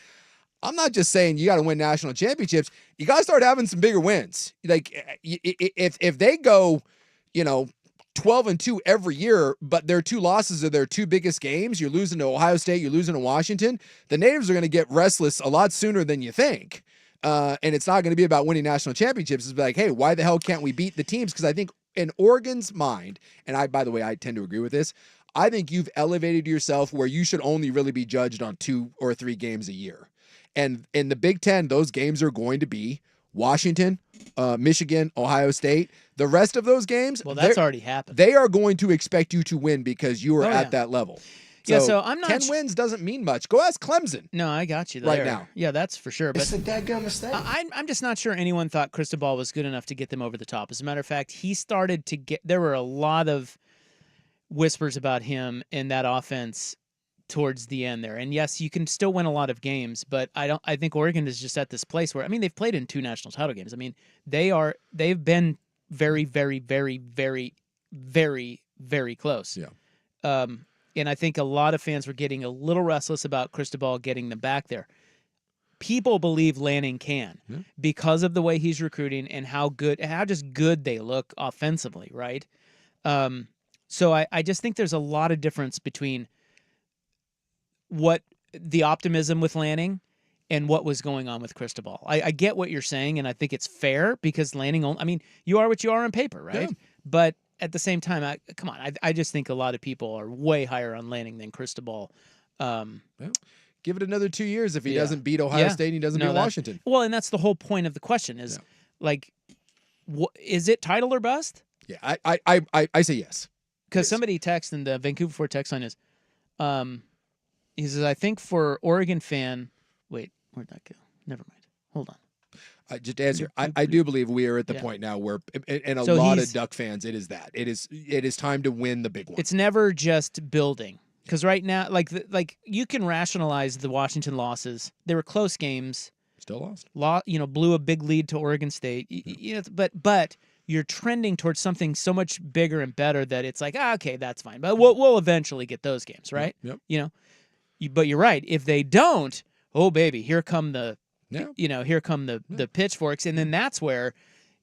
I'm not just saying you got to win national championships. You got to start having some bigger wins. Like if they go, 12-2 every year, but their 2 losses are their 2 biggest games. You're losing to Ohio State, you're losing to Washington. The natives are going to get restless a lot sooner than you think. And it's not going to be about winning national championships. It's like, hey, why the hell can't we beat the teams? Because I think in Oregon's mind, and by the way, I tend to agree with this, I think you've elevated yourself where you should only really be judged on 2 or 3 games a year. And in the Big Ten, those games are going to be Washington, Michigan, Ohio State. The rest of those games, well, that's already happened. They are going to expect you to win because you are at that level. So I'm not 10 wins doesn't mean much. Go ask Clemson. No, I got you there. Right now. Yeah, that's for sure. But It's a dadgum mistake. I'm just not sure anyone thought Cristobal was good enough to get them over the top. As a matter of fact, he started to get. There were a lot of whispers about him in that offense towards the end there. And yes, you can still win a lot of games, but I think Oregon is just at this place where, they've played in 2 national title games. They've been very, very, very, very, very, very close. Yeah. And I think a lot of fans were getting a little restless about Cristobal getting them back there. People believe Lanning can because of the way he's recruiting and how just good they look offensively, right? So I just think there's a lot of difference between what the optimism with Lanning and what was going on with Cristobal. I get what you're saying, and I think it's fair because Lanning, you are what you are on paper, right? Yeah. But at the same time, come on, I just think a lot of people are way higher on Lanning than Cristobal. Give it another 2 years if he doesn't beat Ohio State and he doesn't beat Washington. Well, and that's the whole point of the question is, is it title or bust? Yeah, I say yes. Because somebody texted in the Vancouver Ford text line is, he says, I think for Oregon fan, wait, where'd that go? Never mind. Hold on. Just to answer, I do believe we are at the point now where, and a lot of Duck fans, it is time to win the big one. It's never just building. Because right now, like you can rationalize the Washington losses. They were close games. Still lost. Blew a big lead to Oregon State. But you're trending towards something so much bigger and better that it's like, okay, that's fine. But we'll eventually get those games, right? Yep. But you're right. If they don't, oh baby, here come the the pitchforks, and then that's where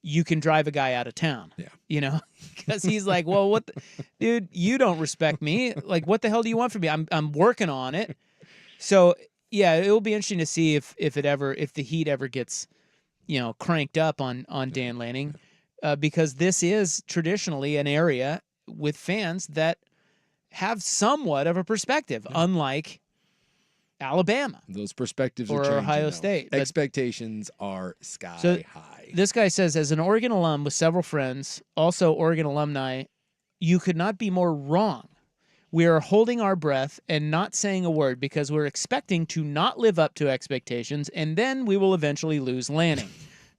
you can drive a guy out of town. Yeah. Because he's like, well, dude, you don't respect me. Like, what the hell do you want from me? I'm working on it. So yeah, it will be interesting to see if the heat ever gets, cranked up on Dan Lanning, because this is traditionally an area with fans that have somewhat of a perspective, unlike Alabama. Those perspectives or are changing. Ohio State. Expectations are sky high. This guy says, as an Oregon alum with several friends, also Oregon alumni, you could not be more wrong. We are holding our breath and not saying a word because we're expecting to not live up to expectations, and then we will eventually lose Lanning.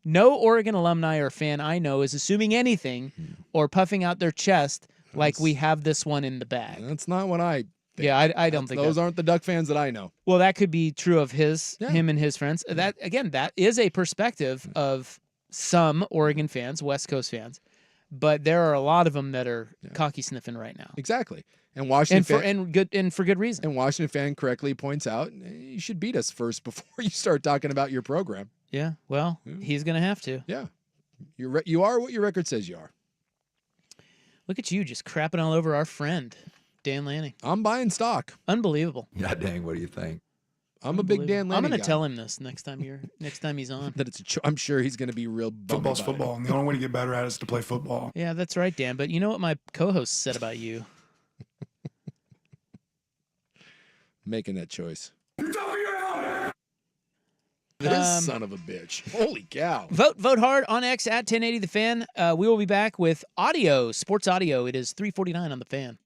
No Oregon alumni or fan I know is assuming anything or puffing out their chest like we have this one in the bag. That's not what I think. Yeah, I don't think those aren't the Duck fans that I know. Well, that could be true of him and his friends. That is a perspective of some Oregon fans, West Coast fans, but there are a lot of them that are cocky sniffing right now. Exactly. And Washington for good reason. And Washington fan correctly points out, you should beat us first before you start talking about your program. Yeah, well, he's going to have to. Yeah. You are what your record says you are. Look at you just crapping all over our friend, Dan Lanning. I'm buying stock. Unbelievable. God dang, what do you think? I'm a big Dan Lanning I'm going guy. to tell him this next time he's on. That I'm sure he's going to be real bummed Football's about football, and the only way to get better at it is to play football. Yeah, that's right, Dan. But you know what my co-host said about you? Making that choice. This son of a bitch. Holy cow. Vote hard on X at 1080 The Fan. We will be back with audio, sports audio. It is 3:49 on The Fan.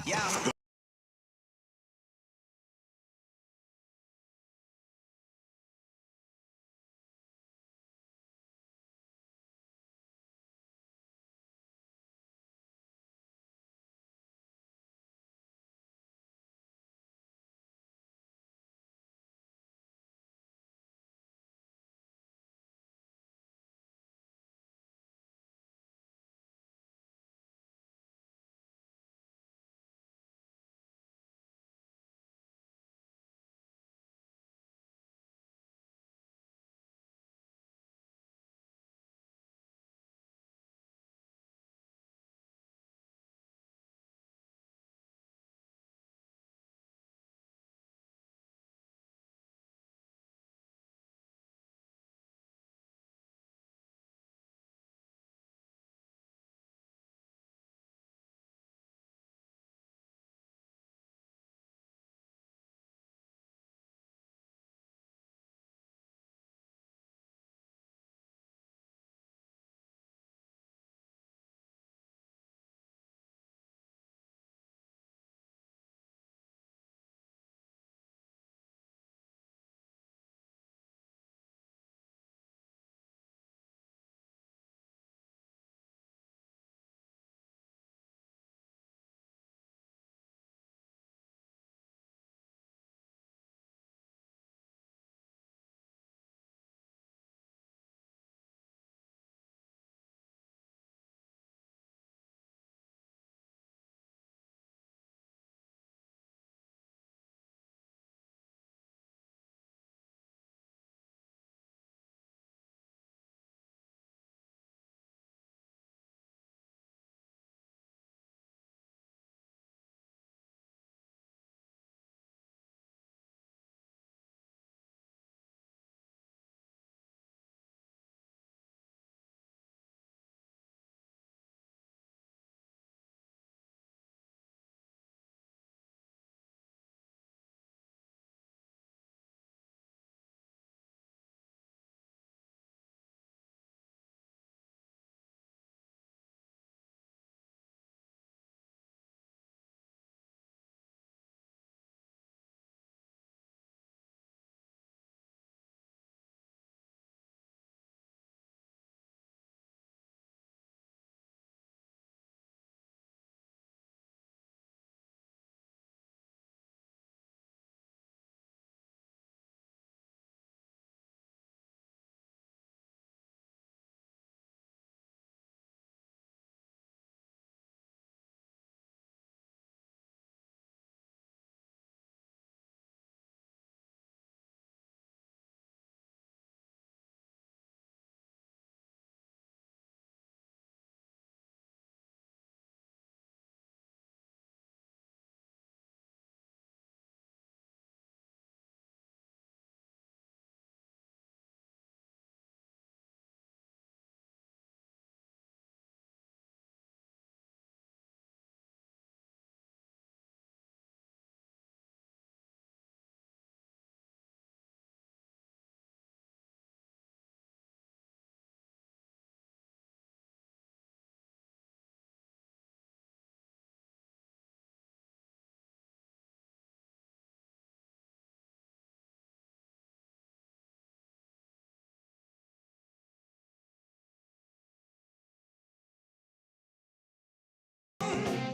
Yeah.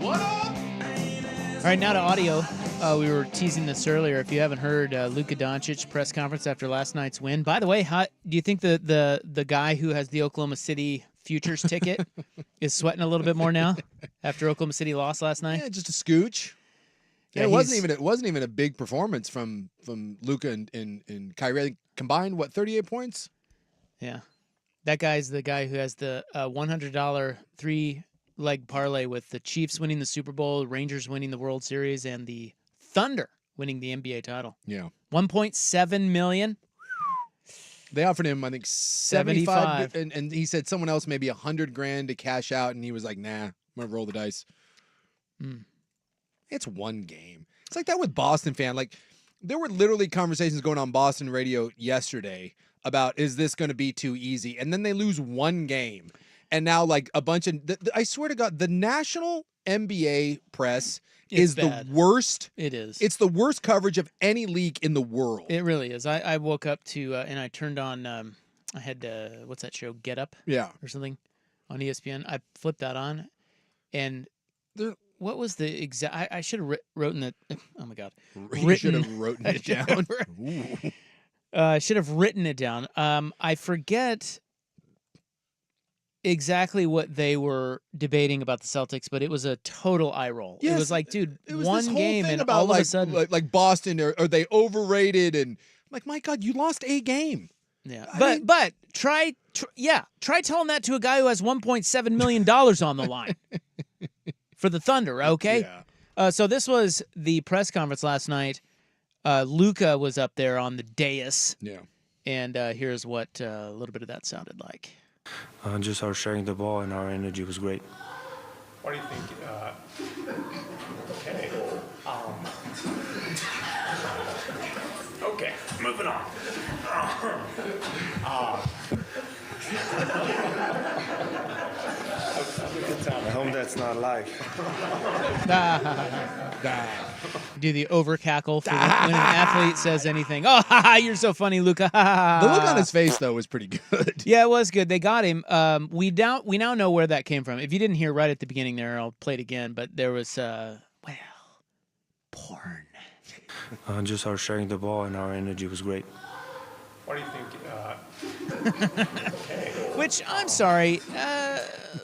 All right, now to audio. We were teasing this earlier. If you haven't heard Luka Doncic press conference after last night's win. By the way, how do you think the guy who has the Oklahoma City futures ticket is sweating a little bit more now after Oklahoma City lost last night? Yeah, just a scooch. Yeah, it wasn't even a big performance from Luka and Kyrie. I think combined, what, 38 points? Yeah, that guy's the guy who has the $100 3-leg parlay with the Chiefs winning the Super Bowl, Rangers winning the World Series, and the Thunder winning the NBA title. Yeah, $1.7 million. They offered him, I think, 75, and he said someone else maybe $100,000 to cash out, and he was like, "Nah, I'm gonna roll the dice." It's one game. It's like that with Boston fan. Like, there were literally conversations going on Boston radio yesterday about, is this going to be too easy? And then they lose one game, and now like a bunch of I swear to God, the national NBA press is bad. the worst. It is. It's the worst coverage of any league in the world. It really is. I woke up to and I turned on. I had what's that show? Get Up. Yeah. Or something on ESPN. I flipped that on, and what was the exact? I should have written it. Oh my God. You should have written it down. I should have written it down. I forget exactly what they were debating about the Celtics, but it was a total eye roll. Yes, it was like, dude, it was one this whole game thing and about all like, of a sudden, like Boston, are they overrated? And I'm like, my God, you lost a game. yeah. I mean- But try telling that to a guy who has $1.7 million on the line for the Thunder. Okay. Yeah. So this was the press conference last night. Luka was up there on the dais. Yeah. And here's what a little bit of that sounded like. Just our sharing the ball and our energy was great. What do you think? Okay. Okay, moving on. I hope that's not live. Do the over cackle for when an athlete says anything. Oh, you're so funny, Luka. The look on his face though was pretty good. Yeah, it was good. They got him. We now know where that came from. If you didn't hear right at the beginning there, I'll play it again. But there was porn. Just our sharing the ball and our energy was great. What do you think? Which I'm sorry,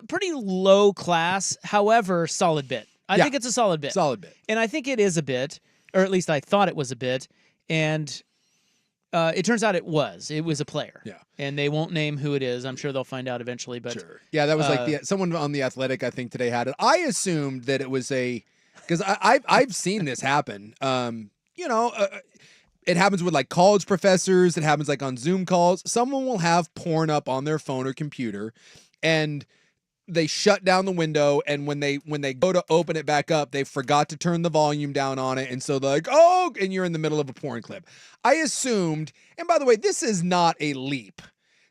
pretty low class. However, solid bit. I think it's a solid bit. Solid bit. And I think it is a bit, or at least I thought it was a bit. And it turns out it was. It was a player. Yeah. And they won't name who it is. I'm sure they'll find out eventually. But Sure. Yeah, that was like someone on The Athletic, I think, today had it. I assumed that it was because I've seen this happen. It happens with like college professors. It happens like on Zoom calls. Someone will have porn up on their phone or computer, and they shut down the window. And when they go to open it back up, they forgot to turn the volume down on it, and so they're like, "Oh!" And you're in the middle of a porn clip. I assumed, and by the way, this is not a leap,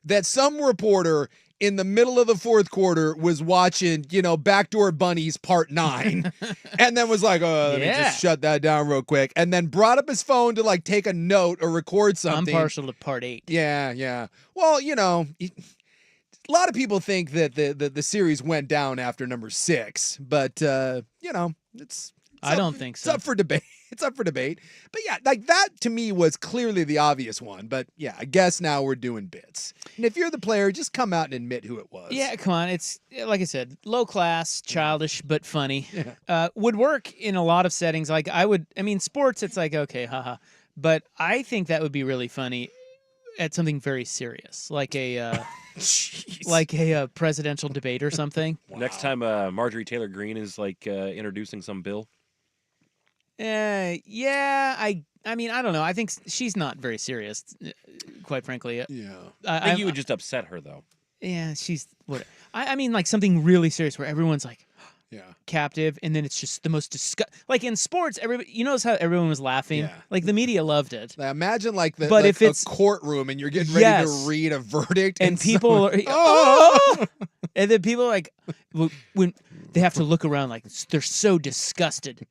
that some reporter in the middle of the fourth quarter was watching, Backdoor Bunnies Part 9 and then was like, oh, let me just shut that down real quick. And then brought up his phone to like take a note or record something. I'm partial to Part 8. Yeah. Well, a lot of people think that the series went down after number 6, but, I don't think so. It's up for debate. It's up for debate. But yeah, like that to me was clearly the obvious one. But yeah, I guess now we're doing bits. And if you're the player, just come out and admit who it was. Yeah, come on. It's, like I said, low class, childish, but funny. Yeah. Would work in a lot of settings. Like sports, it's like, okay, haha. But I think that would be really funny at something very serious, like a presidential debate or something. Wow. Next time Marjorie Taylor Greene is like introducing some bill. Yeah, I don't know. I think she's not very serious, quite frankly. Yeah. I think you would just upset her, though. Yeah, she's what? I mean, like something really serious where everyone's like, yeah, captive, and then it's just the most like in sports. Everybody, notice how everyone was laughing. Yeah. Like the media loved it. Now imagine but if it's a courtroom and you're getting ready to read a verdict, and people are, oh! And then people are like, when they have to look around, like they're so disgusted.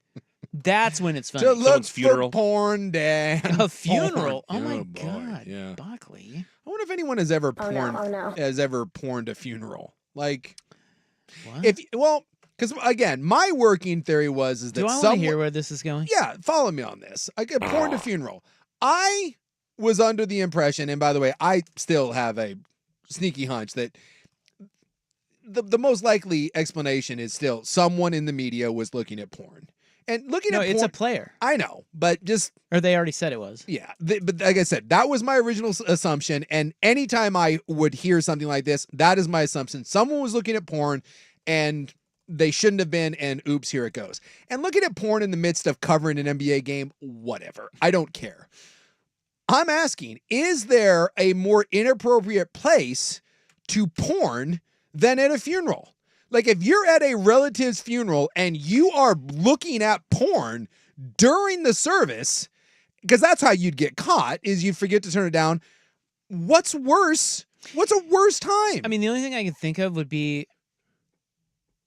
That's when it's funny. To look Someone's funeral. for porn, Dan. A funeral. Porn. Oh my boy. God, Yeah. Buckley. I wonder if anyone has ever porned Oh, no. has ever porned a funeral. Like, What? Because again, my working theory is that Do I want to hear where this is going? Yeah, follow me on this. I get porn to funeral. I was under the impression, and by the way, I still have a sneaky hunch that the most likely explanation is still someone in the media was looking at porn. And looking at porn, it's a player. I know, but just or they already said it was. Yeah, but like I said, that was my original assumption. And anytime I would hear something like this, that is my assumption. Someone was looking at porn, and they shouldn't have been. And oops, here it goes. And looking at porn in the midst of covering an NBA game, whatever. I don't care. I'm asking: is there a more inappropriate place to porn than at a funeral? Like if you're at a relative's funeral and you are looking at porn during the service, because that's how you'd get caught, is you forget to turn it down. What's worse? What's a worse time? I mean, the only thing I can think of would be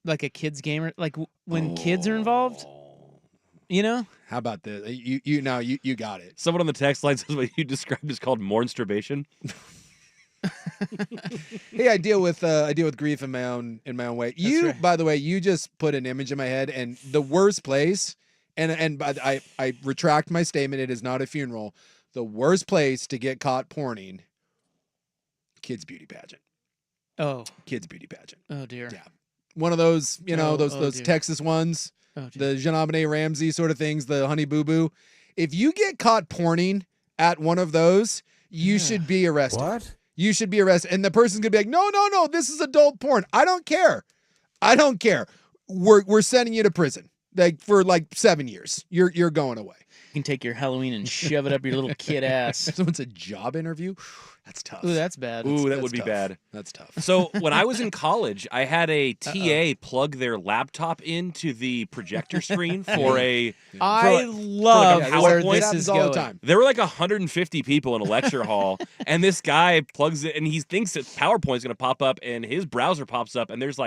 like a kids gamer, like when kids are involved. You know? How about this? You got it. Someone on the text line says what you described is called mournsturbation. Hey, I deal with grief in my own way. Right. By the way, you just put an image in my head, and the worst place, and I retract my statement. It is not a funeral. The worst place to get caught porning, kids beauty pageant. Oh, kids beauty pageant. Oh dear. Yeah, one of those those dear. Texas ones, the JonBenet Ramsey sort of things, the Honey Boo Boo. If you get caught porning at one of those, you should be arrested. What? You should be arrested. And the person's going to be like, no, this is adult porn. I don't care. We're sending you to prison. Like for 7 years. You're going away. You can take your Halloween and shove it up your little kid ass. Someone's a job interview. That's tough. Ooh, that's bad. That would be tough. bad. That's tough. So when I was in college, I had a TA plug their laptop into the projector screen for a. I love where this is all going. the time. There were 150 people in a lecture hall, and this guy plugs it, and he thinks that PowerPoint's going to pop up, and his browser pops up, and there's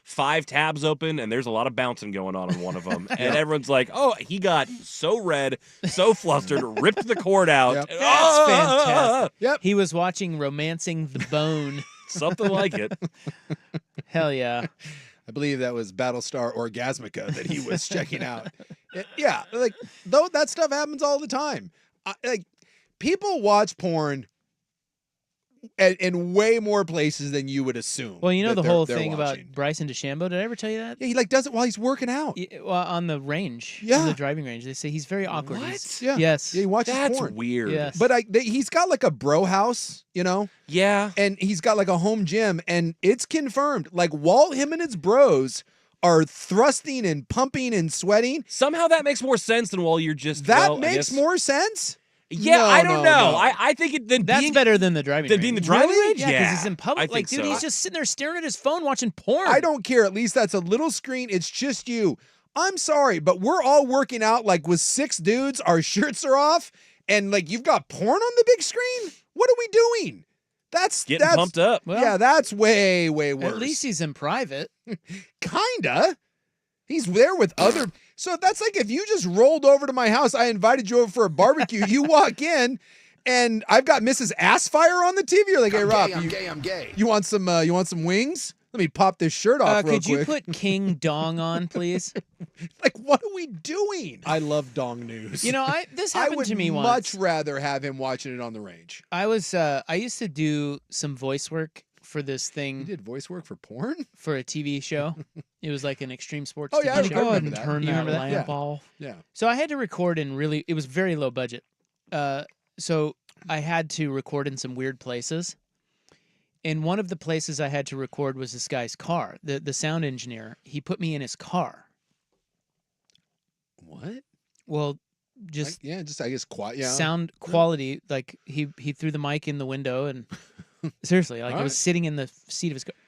5 tabs open, and there's a lot of bouncing going on one of them, and everyone's like, "Oh, he got so red, so flustered, ripped the cord out." Yep. That's fantastic. Yep. He was watching Romancing the Bone. Something like it. Hell yeah. I believe that was Battlestar Orgasmica that he was checking out. Yeah, though that stuff happens all the time. People watch porn in way more places than you would assume. Well, you know the whole they're thing watching. about Bryson DeChambeau. Did I ever tell you that? Yeah, he does it while he's working out. Yeah, well, on the range. Yeah. On the driving range. They say he's very awkward. What? Yeah. Yes. Yeah, he watches That's porn. weird. Yes. But he's got a bro house, Yeah. and he's got a home gym, and it's confirmed. While him and his bros are thrusting and pumping and sweating, Somehow that makes more sense than while you're just. that makes more sense. Yeah, No, I don't no, know. no. I think it That's better than the driving range. being the driving range. Yeah, because he's in public. I think Dude, so. he's just sitting there staring at his phone watching porn. I don't care. At least that's a little screen. It's just you. I'm sorry, but we're all working out with 6 dudes. Our shirts are off, and you've got porn on the big screen. What are we doing? That's Getting pumped up. Well, yeah, that's way worse. At least he's in private. Kinda. He's there with other. So that's if you just rolled over to my house. I invited you over for a barbecue. You walk in, and I've got Mrs. Assfire on the TV. You're like, hey, Rob, I'm gay. you want some wings? Let me pop this shirt off real Could you quick. put King Dong on, please? What are we doing? I love Dong News. This I happened would to me once. much rather have him watching it on the range. I used to do some voice work for this You thing did voice work for porn? for a TV show. It was like an extreme sports Oh, TV yeah, I show. remember Go ahead and that. turn You that remember that? lamp Yeah. off. Yeah. So I had to record it was very low budget. So I had to record in some weird places. And one of the places I had to record was this guy's car. The sound engineer, he put me in his car. What? Well, just I guess quiet. Yeah. sound quality. He threw the mic in the window and seriously, I was sitting in the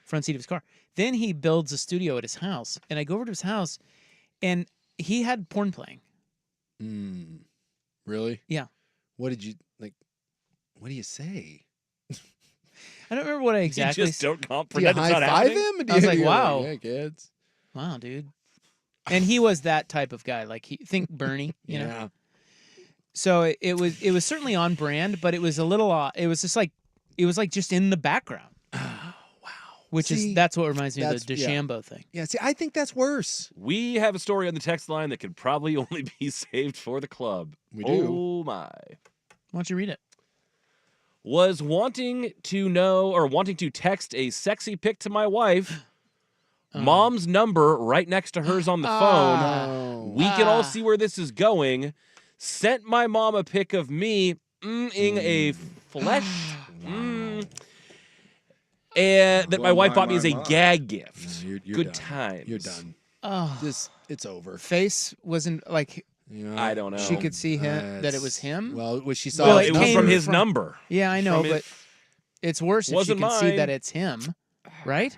front seat of his car. Then he builds a studio at his house, and I go over to his house, and he had porn playing. Really? Yeah. What did you What do you say? I don't remember what I exactly You just don't Do you comprehend it's high not five happening? him? I was like, wow. Hey, kids. Wow, dude. And he was that type of guy. Think Bernie, you know. Yeah. So it was certainly on brand, but it was a little. It was just it was just in the background. Oh, wow. Which See, that's what reminds me of the that's- yeah. DeChambeau thing. Yeah, see, I think that's worse. We have a story on the text line that could probably only be saved for the club. We do. Oh, my. Why don't you read it? Was wanting to text a sexy pic to my wife. Mom's number right next to hers on the phone. No. We can all see where this is going. Sent my mom a pic of me ing a flesh. And that my wife bought me as a gag gift. No, you're Good done. times. You're done. Oh, It's over. face wasn't like You know, I don't know. she could see him that it was him. Well, was she saw? Well, his it was came from number. his number. Yeah, I know, From but it- it's worse if she Wasn't can see mine. that it's him, right?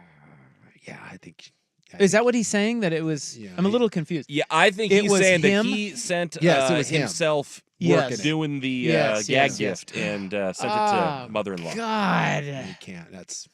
Yeah, I think. Is that what he's saying? That it was? Yeah, I'm a little confused. Yeah, I think It he's was saying him? that he sent Yes, it was him. himself Yes. doing the Yes, gag yes, yes. gift and sent it Ah, to mother-in-law. God. You can't. That's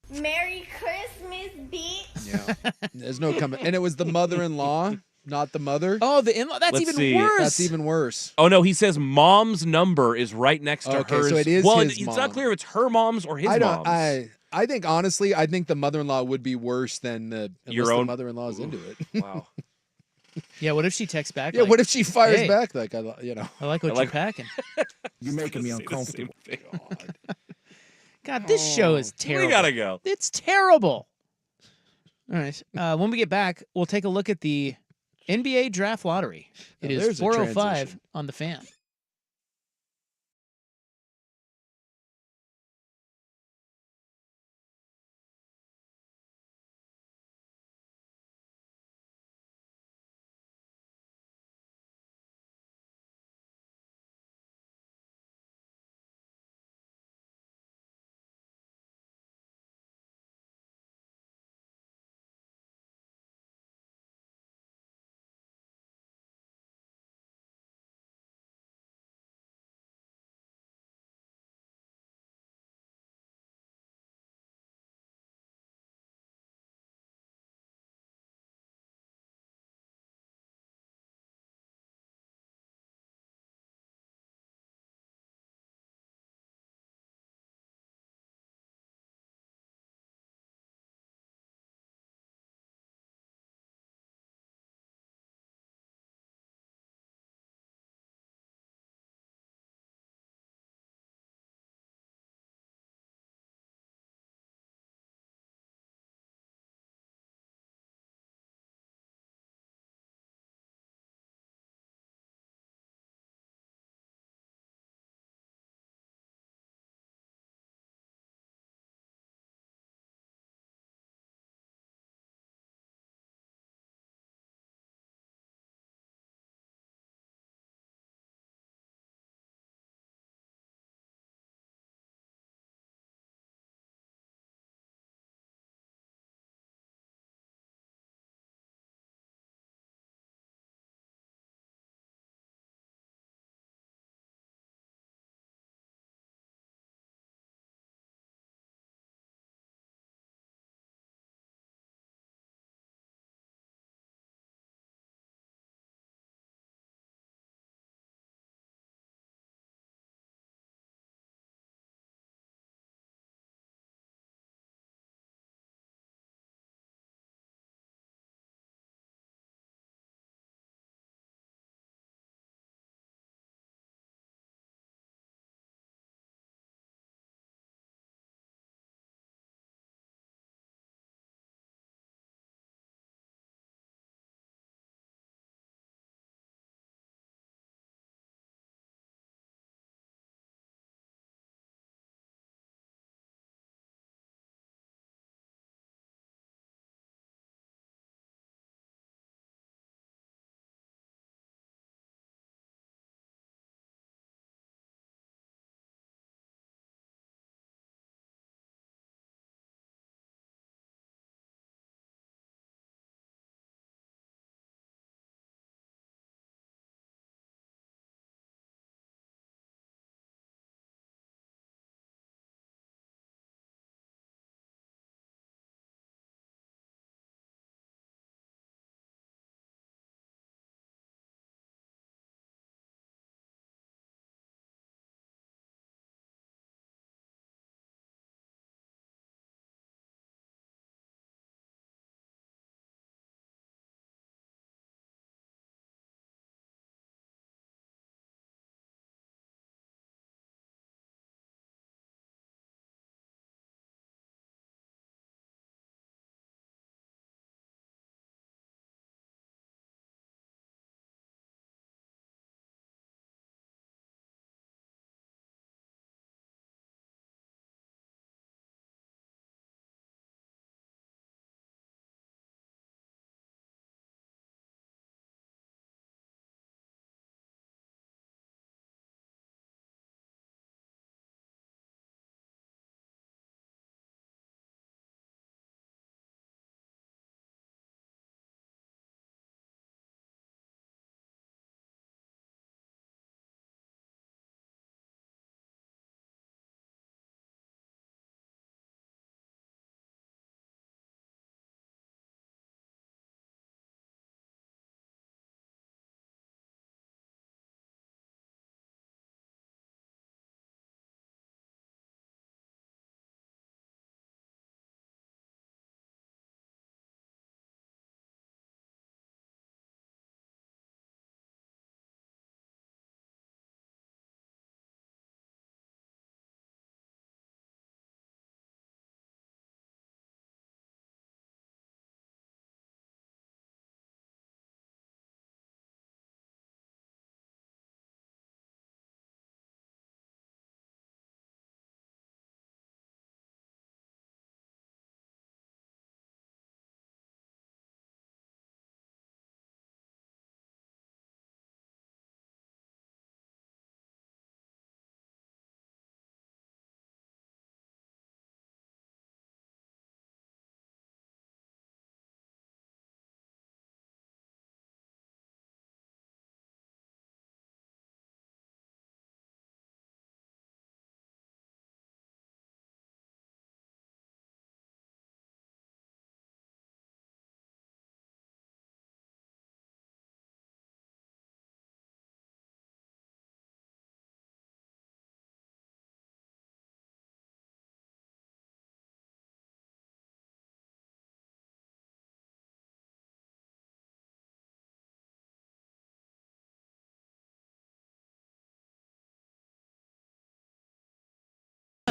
Merry Christmas, bitch. yeah. There's no coming. And it was the mother-in-law, not the mother. Oh, the in-law. That's Let's even see. worse. That's even worse. Oh no, he says mom's number is right next to Okay, hers. so it is well, his it's mom. not clear if it's her mom's or his I don't. mom's. I think honestly, I think the mother-in-law would be worse than the Your unless the own- mother-in-law is into it. Wow. Yeah. What if she texts back? Yeah. like, What if she fires hey, back like I I like what I like- you're packing. You're making me Say the uncomfortable. same thing. God, this show is terrible. We gotta go. It's terrible. All right. When we get back, we'll take a look at the NBA draft lottery. It Now, is there's a 4:05 transition. on the Fan.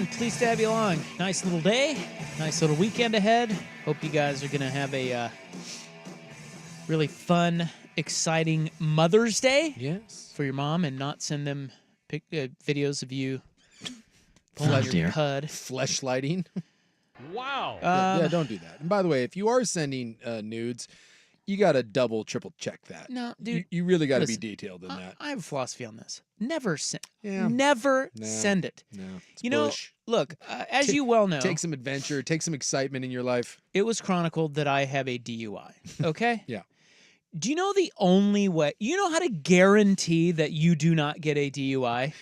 Pleased to have you along. Nice little day. Nice little weekend ahead. Hope you guys are going to have a really fun, exciting Mother's Day. Yes. For your mom and not send them videos of you pulling your pud. Fleshlighting. Wow. Yeah, don't do that. And by the way, if you are sending nudes, you got to double, triple check that. No, dude. You really got to be listen, detailed in that. I have a philosophy on this. Never send. Yeah. Never No. send it. No. It's You bush. know, look, as you well know, Take some adventure, take some excitement in your life. it was chronicled that I have a DUI. Okay? Yeah. Do you know the only way, you know how to guarantee that you do not get a DUI?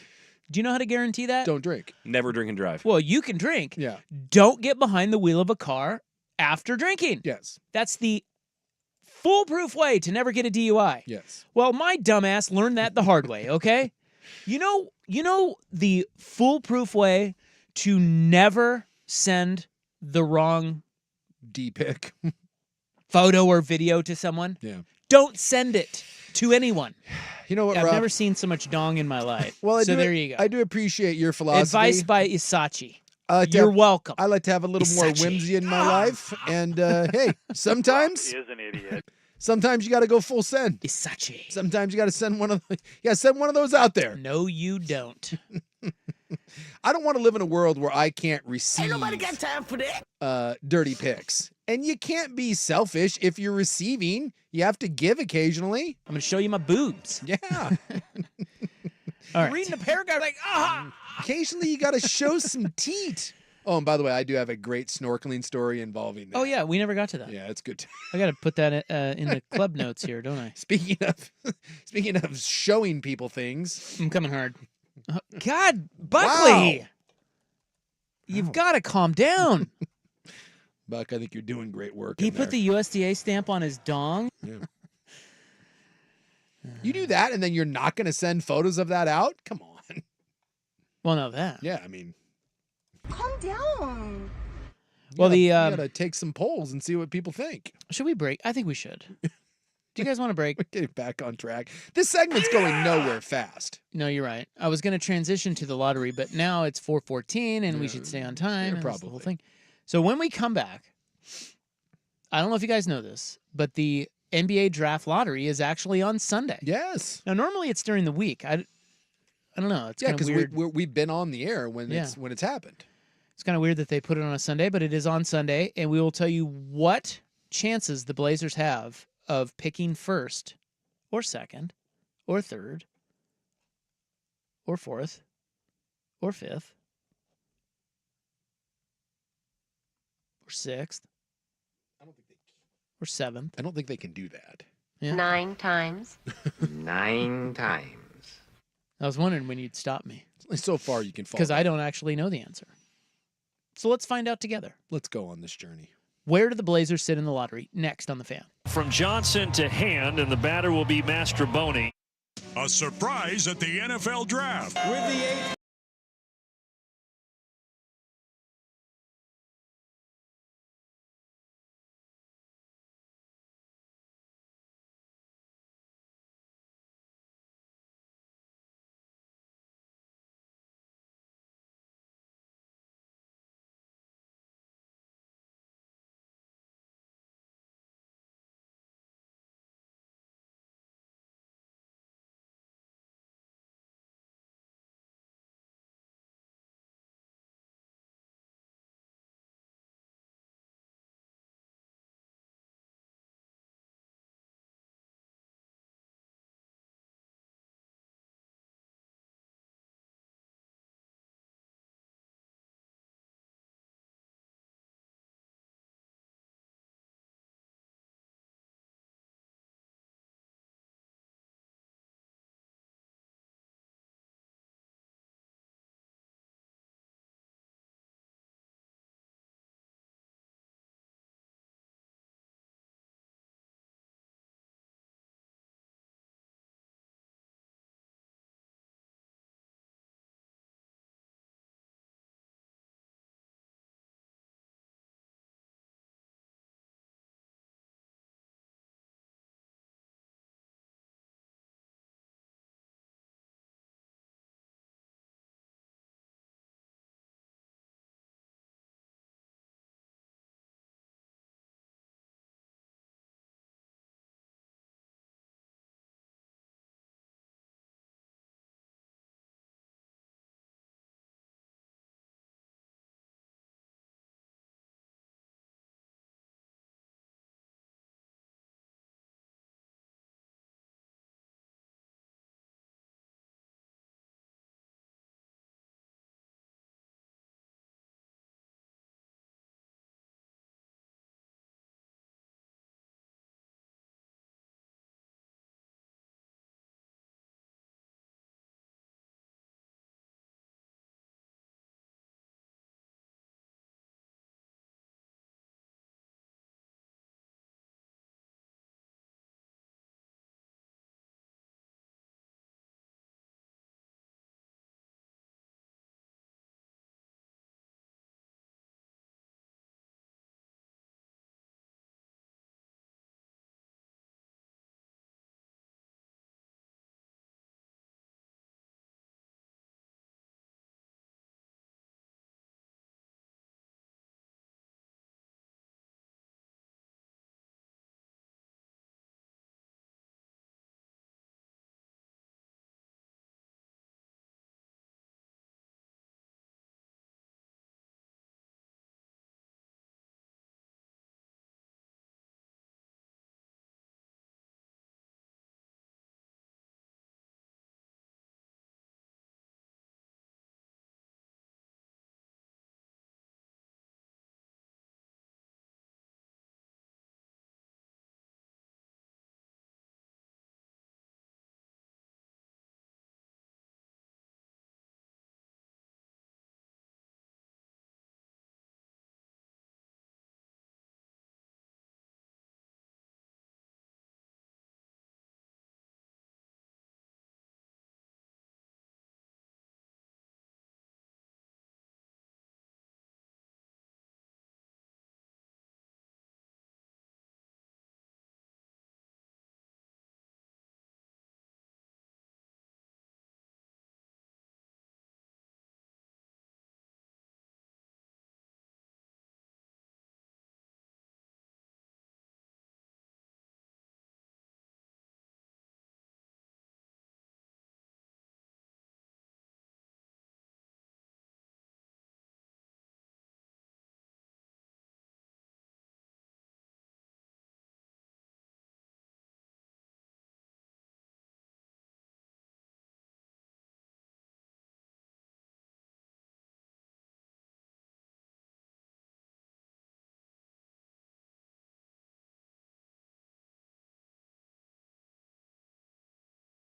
Do you know how to guarantee that? Don't drink. Never drink and drive. Well, you can drink. Yeah. Don't get behind the wheel of a car after drinking. Yes. That's the foolproof way to never get a DUI. Yes. Well, my dumbass learned that the hard way, okay? You know the foolproof way to never send the wrong D-pic. photo or video to someone? Yeah. Don't send it to anyone. You know what, I've Rob? never seen so much dong in my life. Well, so there you go. I do appreciate your philosophy. Advice by Isachi. I like to You're have- welcome. I like to have a little more Isachi. whimsy in my life, and hey, sometimes an idiot. sometimes you got to go full send. Isachi. Sometimes you got to send one of send one of those out there. No, you don't. I don't want to live in a world where I can't receive time for that. dirty pics. And you can't be selfish if you're receiving. You have to give occasionally. I'm going to show you my boobs. Yeah. All right. Reading the paragraph like, Occasionally you got to show some teat. Oh, and by the way, I do have a great snorkeling story involving that. Oh, yeah. We never got to that. Yeah, it's good. I got to put that in the club notes here, don't I? Speaking of showing people things. I'm coming hard. God, Buckley. Wow. You've got to calm down. Buck, I think you're doing great work. He in put there. the USDA stamp on his dong. Yeah. You do that, and then you're not going to send photos of that out? Come on. Well, no, that. Yeah, I mean, Calm down. Well, you gotta take some polls and see what people think. should we break? I think we should. Do you guys want to break? We're getting back on track. This segment's going nowhere fast. No, you're right. I was going to transition to the lottery, but now it's 4:14, and we should stay on time. Yeah, and that's the whole probably. thing. So when we come back, I don't know if you guys know this, but the NBA draft lottery is actually on Sunday. Yes. Now, normally it's during the week. I don't know. It's Yeah, kind of because weird. we've been on the air when Yeah. it's happened. It's kind of weird that they put it on a Sunday, but it is on Sunday, and we will tell you what chances the Blazers have of picking first or second or third or fourth or fifth or sixth or seventh. I don't think they can do that. Yeah. 9 times. 9 times. I was wondering when you'd stop me So far, you can follow. because I don't actually know the answer. So let's find out together. Let's go on this journey. Where do the Blazers sit in the lottery? Next on The Fan. From Johnson to Hand, and the batter will be Mastroboni. A surprise at the NFL Draft. With the 8th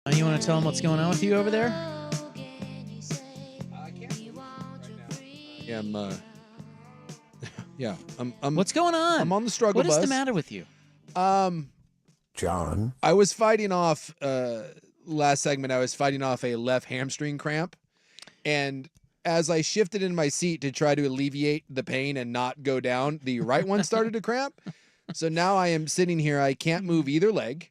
You want to tell them what's going on with you over there? I can't move right now. Yeah, I'm. What's going on? I'm on the struggle What is bus. the matter with you? John, I was fighting off last segment. I was fighting off a left hamstring cramp, and as I shifted in my seat to try to alleviate the pain and not go down, the right one started to cramp. So now I am sitting here. I can't move either leg.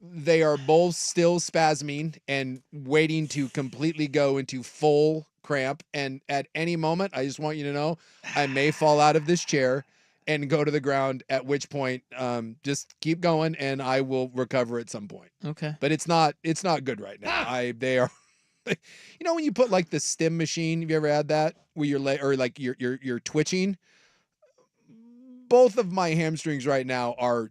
They are both still spasming and waiting to completely go into full cramp. And at any moment, I just want you to know, I may fall out of this chair and go to the ground, at which point just keep going and I will recover at some point. Okay. But it's not good right now. They are you know when you put like the stim machine, have you ever had that where you're twitching? Both of my hamstrings right now are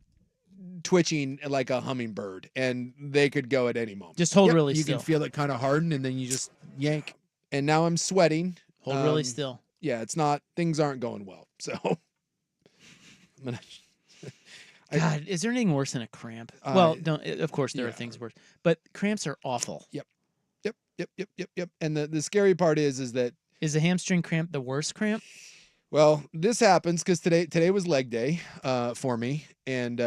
twitching like a hummingbird, and they could go at any moment. Just hold really you still. can feel it kind of harden, and then you just yank. And now I'm sweating. Hold really still. Yeah, things aren't going well. So I'm gonna. God, is there anything worse than a cramp? Well, of course there are things worse, but cramps are awful. Yep. And the scary part is that is a hamstring cramp the worst cramp? Well, this happens because today was leg day for me, and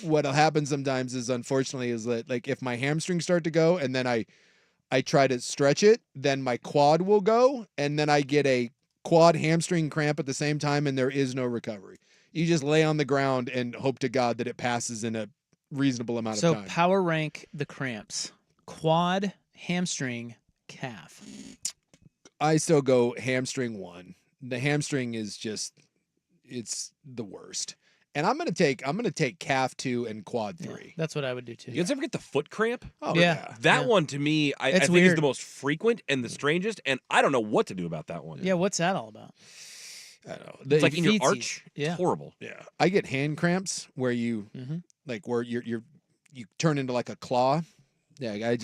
what happens sometimes is, unfortunately, is that like if my hamstrings start to go, and then I try to stretch it, then my quad will go, and then I get a quad hamstring cramp at the same time, and there is no recovery. You just lay on the ground and hope to God that it passes in a reasonable amount of time. So power rank the cramps: quad, hamstring, calf. I still go hamstring 1. The hamstring is it's the worst. And I'm gonna take calf 2 and quad 3. Yeah, that's what I would do too. You guys ever get the foot cramp? Oh yeah. That one to me, I think weird. is the most frequent and the strangest, and I don't know what to do about that one. Yeah, what's that all about? I don't know. It's like in your feetsies. arch. Yeah. It's horrible. Yeah. I get hand cramps where you like where you turn into like a claw. Yeah,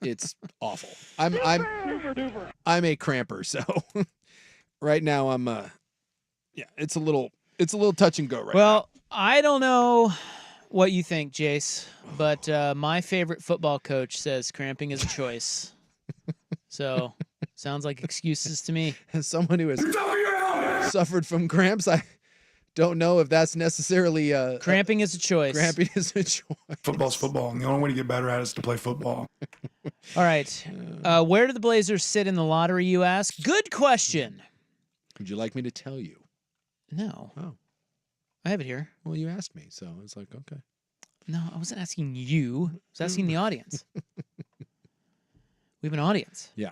it's awful. I'm a cramper, so right now I'm it's a little touch and go right now. Well, I don't know what you think, Jace, but my favorite football coach says cramping is a choice. So, sounds like excuses to me. As someone who has suffered from cramps, I don't know if that's necessarily cramping is a choice. Cramping is a choice. Football's football, and the only way to get better at it is to play football. All right. Where do the Blazers sit in the lottery, you ask? Good question. Would you like me to tell you? No. Oh. I have it here. Well, you asked me, so I was like, okay. No, I wasn't asking you. I was asking the audience. We have an audience. Yeah.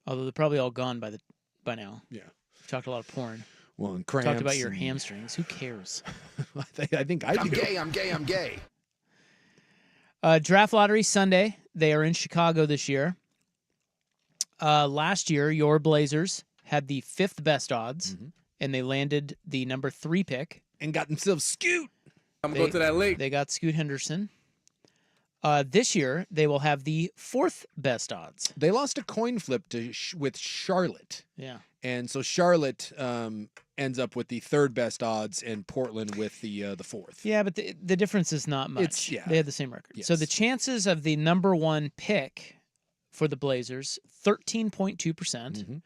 Although they're probably all gone by now. Yeah. We've talked a lot of porn. Well, and cramps. Talked about your hamstrings. Who cares? I think I do. I'm gay. Draft lottery Sunday. They are in Chicago this year. Last year, your Blazers had the 5th best odds, and they landed the number 3 pick. And got themselves Scoot. I'm going to that lake. They got Scoot Henderson. This year, they will have the 4th best odds. They lost a coin flip with Charlotte. Yeah. And so Charlotte ends up with the 3rd best odds, and Portland with the 4th. Yeah, but the difference is not much. They had the same record. Yes. So the chances of the number 1 pick for the Blazers, 13.2%.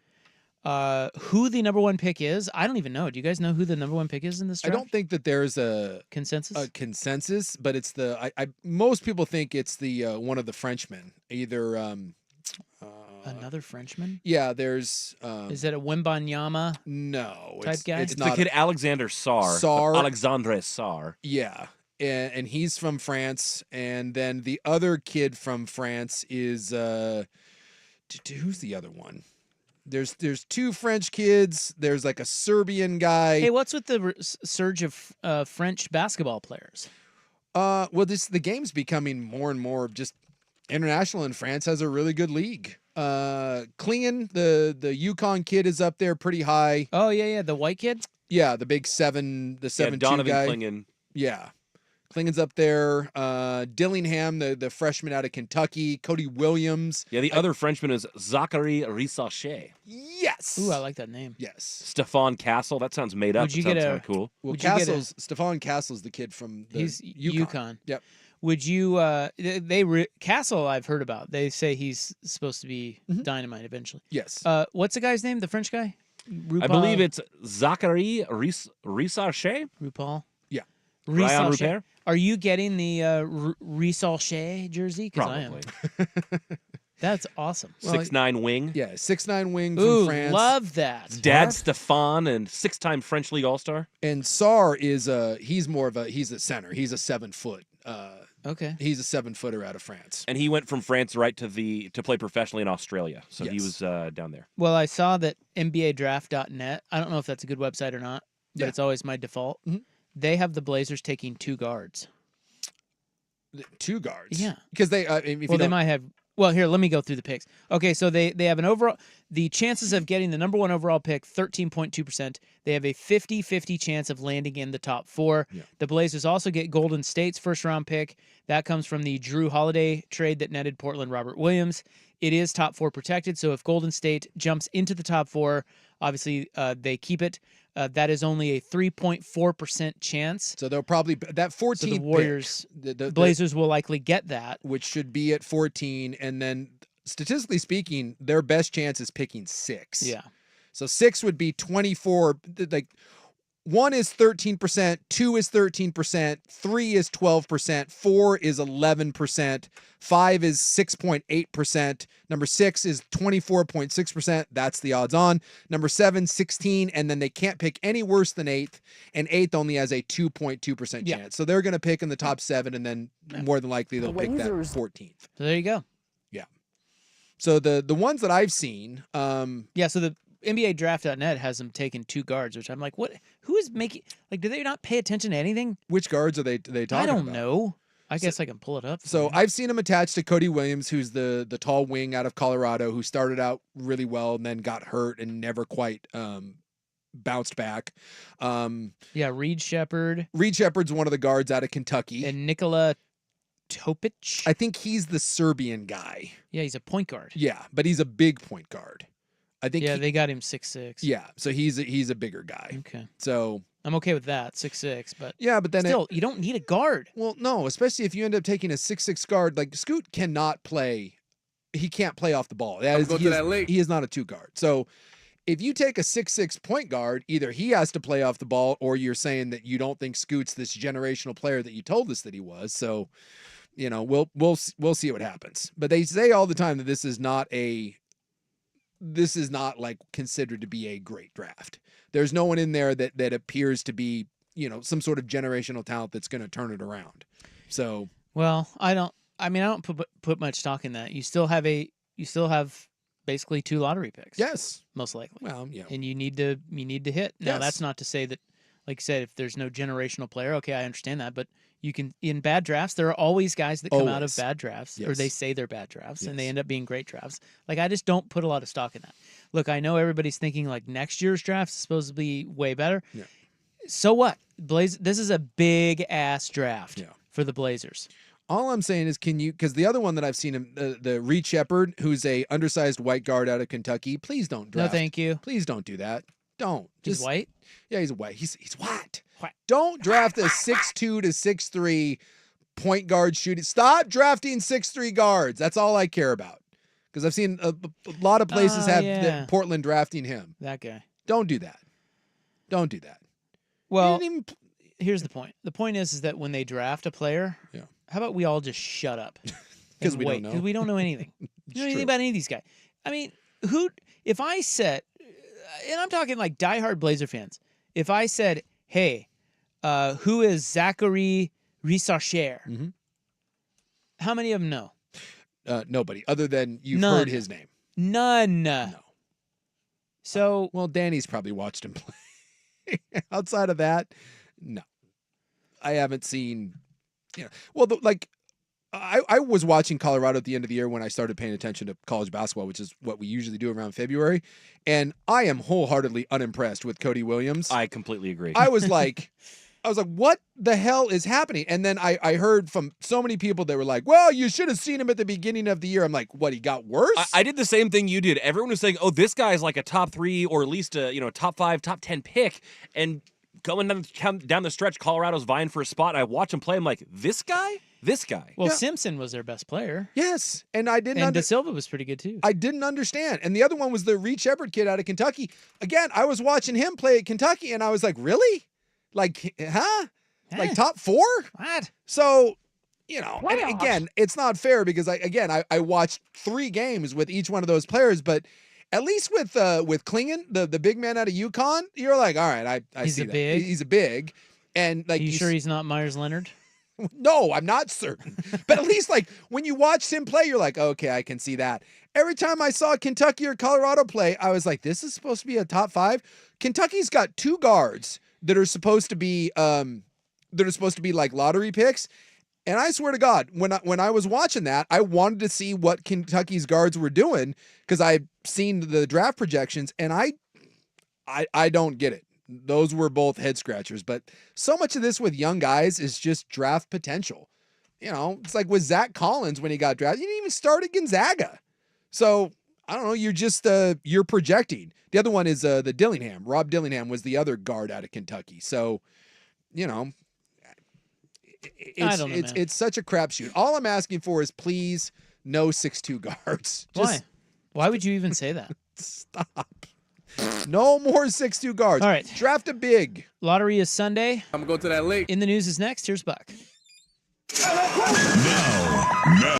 Who the number 1 pick is, I don't even know. Do you guys know who the number 1 pick is in this draft? I don't think that there's a consensus, but it's most people think it's the one of the Frenchmen, either another Frenchman. Yeah, there's is it a Wembanyama? No, type guy. It's the kid Alexander Sarr. Alexandre Sarr. Yeah. And he's from France, and then the other kid from France is who's the other one? There's 2 French kids. There's like a Serbian guy. Hey, what's with the surge of French basketball players? Well, the game's becoming more and more just international, and France has a really good league. Klingen, the Yukon kid, is up there pretty high. Oh yeah, the white kid. Yeah, the big 7'2" Donovan guy. Klingen. Yeah. Klingen's up there. Dillingham, the freshman out of Kentucky. Cody Williams. Yeah, the other Frenchman is Zachary Rissachet. Yes. Ooh, I like that name. Yes. Stefan Castle. That sounds made up. Would you That get sounds kinda cool. Well, Stefan Castle's the kid from the He's Yukon. UConn. Yep. Would you? Castle, I've heard about. They say he's supposed to be dynamite eventually. Yes. What's the guy's name? The French guy? I believe it's Zachary Rissarche. RuPaul. Yeah. Ryan Rupert. Are you getting the Rissarche jersey? Because I am. That's awesome. 6'9" wing. Yeah, 6'9" wing Ooh, from France. love that. Dad Stefan and 6-time French League All-Star. And Sarr is he's a center. He's a 7 foot. Okay. He's a 7-footer out of France. And he went from France right to play professionally in Australia. So he was down there. Well, I saw that NBADraft.net. I don't know if that's a good website or not, but it's always my default. They have the Blazers taking 2 guards. 2 guards? Yeah. Because they they might have. Well, here, let me go through the picks. Okay, so they have an overall. The chances of getting the number 1 overall pick, 13.2%. They have a 50-50 chance of landing in the top 4. Yeah. The Blazers also get Golden State's first-round pick. That comes from the Drew Holiday trade that netted Portland Robert Williams. It is top 4 protected, so if Golden State jumps into the top 4, obviously they keep it. That is only a 3.4% chance. So they'll probably that 14th so the Warriors, pick, the Blazers will likely get that, which should be at 14, and then statistically speaking, their best chance is picking 6. Yeah. So 6 would be 24. Like 1 is 13%, 2 is 13%, 3 is 12%, 4 is 11%, 5 is 6.8%, number 6 is 24.6%. That's the odds on. Number 7, 16, and then they can't pick any worse than 8th, and 8th only has a 2.2% chance. So they're going to pick in the top 7, and then more than likely they'll pick that 14th. So there you go. Yeah. So the ones that I've seen, so the NBADraft.net has them taking 2 guards, which I'm like, what? Who is making? Like, do they not pay attention to anything? Which guards are they talking about? I don't know. I guess I can pull it up. So I've seen him attached to Cody Williams, who's the tall wing out of Colorado, who started out really well and then got hurt and never quite bounced back. Reed Shepherd. Reed Shepherd's one of the guards out of Kentucky. And Nikola Topic. I think he's the Serbian guy. Yeah, he's a point guard. Yeah, but he's a big point guard. I think. Yeah, they got him 6'6". Yeah, so he's a bigger guy. Okay. So I'm okay with that, 6'6", but yeah, but then still, you don't need a guard. Well, no, especially if you end up taking a 6'6" guard. Like Scoot cannot play. He can't play off the ball. He is not a 2 guard. So if you take a 6'6" point guard, either he has to play off the ball, or you're saying that you don't think Scoot's this generational player that you told us that he was. So, we'll see what happens. But they say all the time that this is not like considered to be a great draft. There's no one in there that appears to be, some sort of generational talent that's going to turn it around. So, well, I don't put much stock in that. You still have basically 2 lottery picks. Yes, most likely. Well, yeah. And you need to hit. Now, that's not to say that, like I said, if there's no generational player, okay, I understand that, but you can, in bad drafts, there are always guys that come out of bad drafts, or they say they're bad drafts, and they end up being great drafts. Like, I just don't put a lot of stock in that. Look, I know everybody's thinking, like, next year's draft is supposed to be way better. Yeah. So what? This is a big-ass draft for the Blazers. All I'm saying is, because the other one that I've seen him, the Reed Shepherd, who's a undersized white guard out of Kentucky, please don't draft. No, thank you. Please don't do that. Don't. He's white? Yeah, he's white. He's white. Don't draft a 6'2" to 6'3" point guard shooting. Stop drafting 6'3" guards. That's all I care about. Because I've seen a lot of places have Portland drafting him. That guy. Don't do that. Don't do that. Well, here's the point. The point is that when they draft a player, how about we all just shut up? Because we don't know. Because we don't know anything. You don't know anything about any of these guys. I mean, if I said, and I'm talking like diehard Blazer fans, if I said, hey, who is Zachary Rissarche? Mm-hmm. How many of them know? Nobody, other than you've heard his name. None. No. So, well, Danny's probably watched him play. Outside of that, no. I haven't seen, well, I was watching Colorado at the end of the year when I started paying attention to college basketball, which is what we usually do around February. And I am wholeheartedly unimpressed with Cody Williams. I completely agree. I was like, what the hell is happening? And then I heard from so many people that were like, well, you should have seen him at the beginning of the year. I'm like, what, he got worse? I did the same thing you did. Everyone was saying, oh, this guy's like a top 3 or at least a top 5, top 10 pick. And going down the stretch, Colorado's vying for a spot. I watch him play. I'm like, this guy? this guy. Well, Simpson was their best player. Yes, and I didn't. And De Silva was pretty good too. I didn't understand. And the other one was the Reed Shepherd kid out of Kentucky. Again, I was watching him play at Kentucky, and I was like, really? Like, huh? Like top 4? What? So, you know, and again, it's not fair because I watched 3 games with each one of those players, but at least with Klingon, the big man out of UConn, you're like, all right, I see that. He's a big. And like, Are you sure he's not Myers Leonard? No, I'm not certain. But at least like when you watched him play, you're like, okay, I can see that. Every time I saw Kentucky or Colorado play, I was like, this is supposed to be a top 5. Kentucky's got 2 guards that are supposed to be like lottery picks. And I swear to God, when I was watching that, I wanted to see what Kentucky's guards were doing because I've seen the draft projections, and I don't get it. Those were both head scratchers. But so much of this with young guys is just draft potential. You know, it's like with Zach Collins when he got drafted, he didn't even start at Gonzaga. So I don't know. You're just you're projecting. The other one is the Dillingham. Rob Dillingham was the other guard out of Kentucky. So, you know. It's such a crapshoot. All I'm asking for is please no 6'2" guards. Why? Why would you even say that? Stop. No more 6'2" guards. All right. Draft a big. Lottery is Sunday. I'm going to that lake. In the News is next. Here's Buck. Now.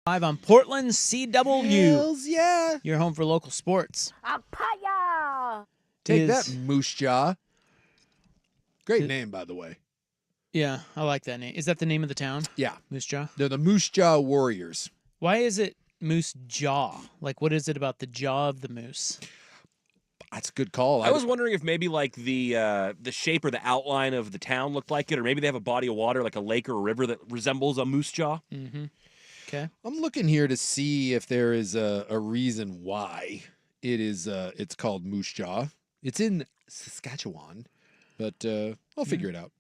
Live on Portland CW. Hells yeah. You're home for local sports. Take that, Moose Jaw. Great name, by the way. Yeah, I like that name. Is that the name of the town? Yeah. Moose Jaw? They're the Moose Jaw Warriors. Why is it Moose Jaw? Like, what is it about the jaw of the moose? That's a good call. I was wondering if maybe like the shape or the outline of the town looked like it, or maybe they have a body of water like a lake or a river that resembles a moose jaw. Mm-hmm. Okay. I'm looking here to see if there is a reason why it's called Moose Jaw. It's in Saskatchewan, but I'll figure it out.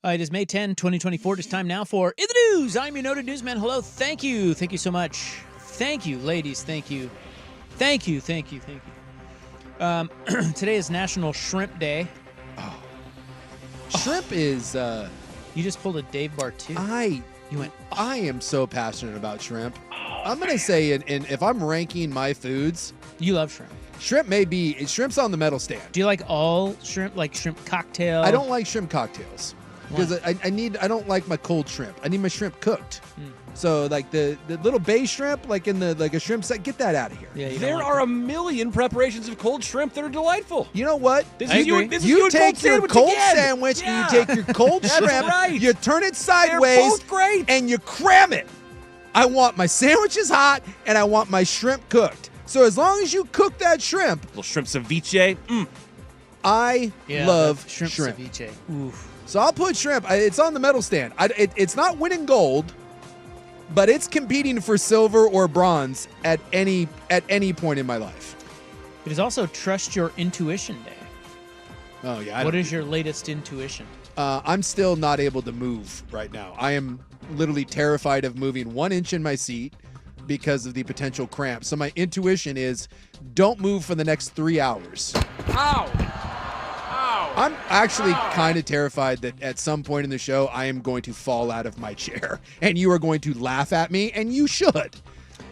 It is May 10, 2024. It is time now for In the News. I'm your noted newsman. Hello. Thank you. Thank you so much. Thank you, ladies. Thank you. Thank you. Thank you. Thank you. Today is National Shrimp Day. Oh. Shrimp is... You just pulled a Dave Bartu. You went... I am so passionate about shrimp. I'm going to say, if I'm ranking my foods... You love shrimp. Shrimp's on the medal stand. Do you like all shrimp, like shrimp cocktail? I don't like shrimp cocktails. Because I don't like my cold shrimp. I need my shrimp cooked. So like the little bay shrimp, like in a shrimp set, get that out of here. Yeah, there are a million preparations of cold shrimp that are delightful. You know what? You take your cold sandwich and you take your cold shrimp, you turn it sideways, they're both great. And you cram it. I want my sandwiches hot and I want my shrimp cooked. So as long as you cook that shrimp, little shrimp ceviche. I love shrimp. Ceviche. Oof. So I'll put shrimp. It's on the medal stand. It's not winning gold, but it's competing for silver or bronze at any point in my life. It is also Trust Your Intuition Day. Oh yeah. What is your latest intuition? I'm still not able to move right now. I am literally terrified of moving 1 inch in my seat because of the potential cramp. So my intuition is don't move for the next 3 hours. Ow! I'm actually kind of terrified that at some point in the show, I am going to fall out of my chair and you are going to laugh at me, and you should.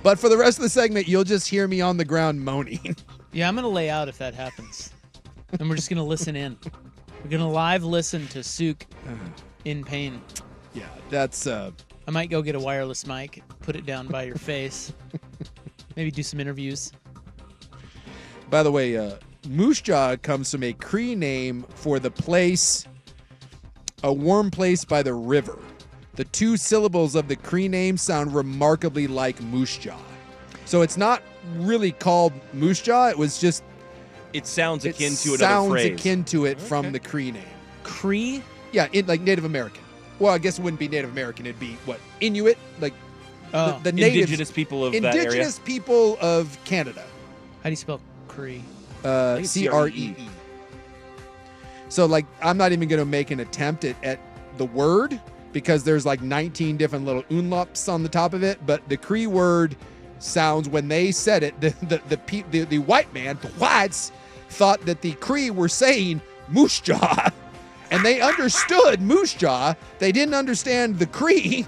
But for the rest of the segment, you'll just hear me on the ground moaning. Yeah, I'm going to lay out if that happens. And we're just going to listen in. We're going to live listen to Sook in pain. Yeah, that's... I might go get a wireless mic, put it down by your face. Maybe do some interviews. By the way, Moose Jaw comes from a Cree name for the place, a warm place by the river. The 2 syllables of the Cree name sound remarkably like Moose Jaw. So it's not really called Moose Jaw. It was just... It sounds akin to another sounds phrase. akin to it from the Cree name. Cree? Yeah, like Native American. Well, I guess it wouldn't be Native American. It'd be, what, Inuit? Like the natives, indigenous people of that area. Indigenous people of Canada. How do you spell Cree? C-R-E-E. So, like, I'm not even going to make an attempt at the word because there's like 19 different little umlauts on the top of it. But the Cree word sounds, when they said it, the white man, the whites, thought that the Cree were saying Moose Jaw. And they understood Moose Jaw. They didn't understand the Cree.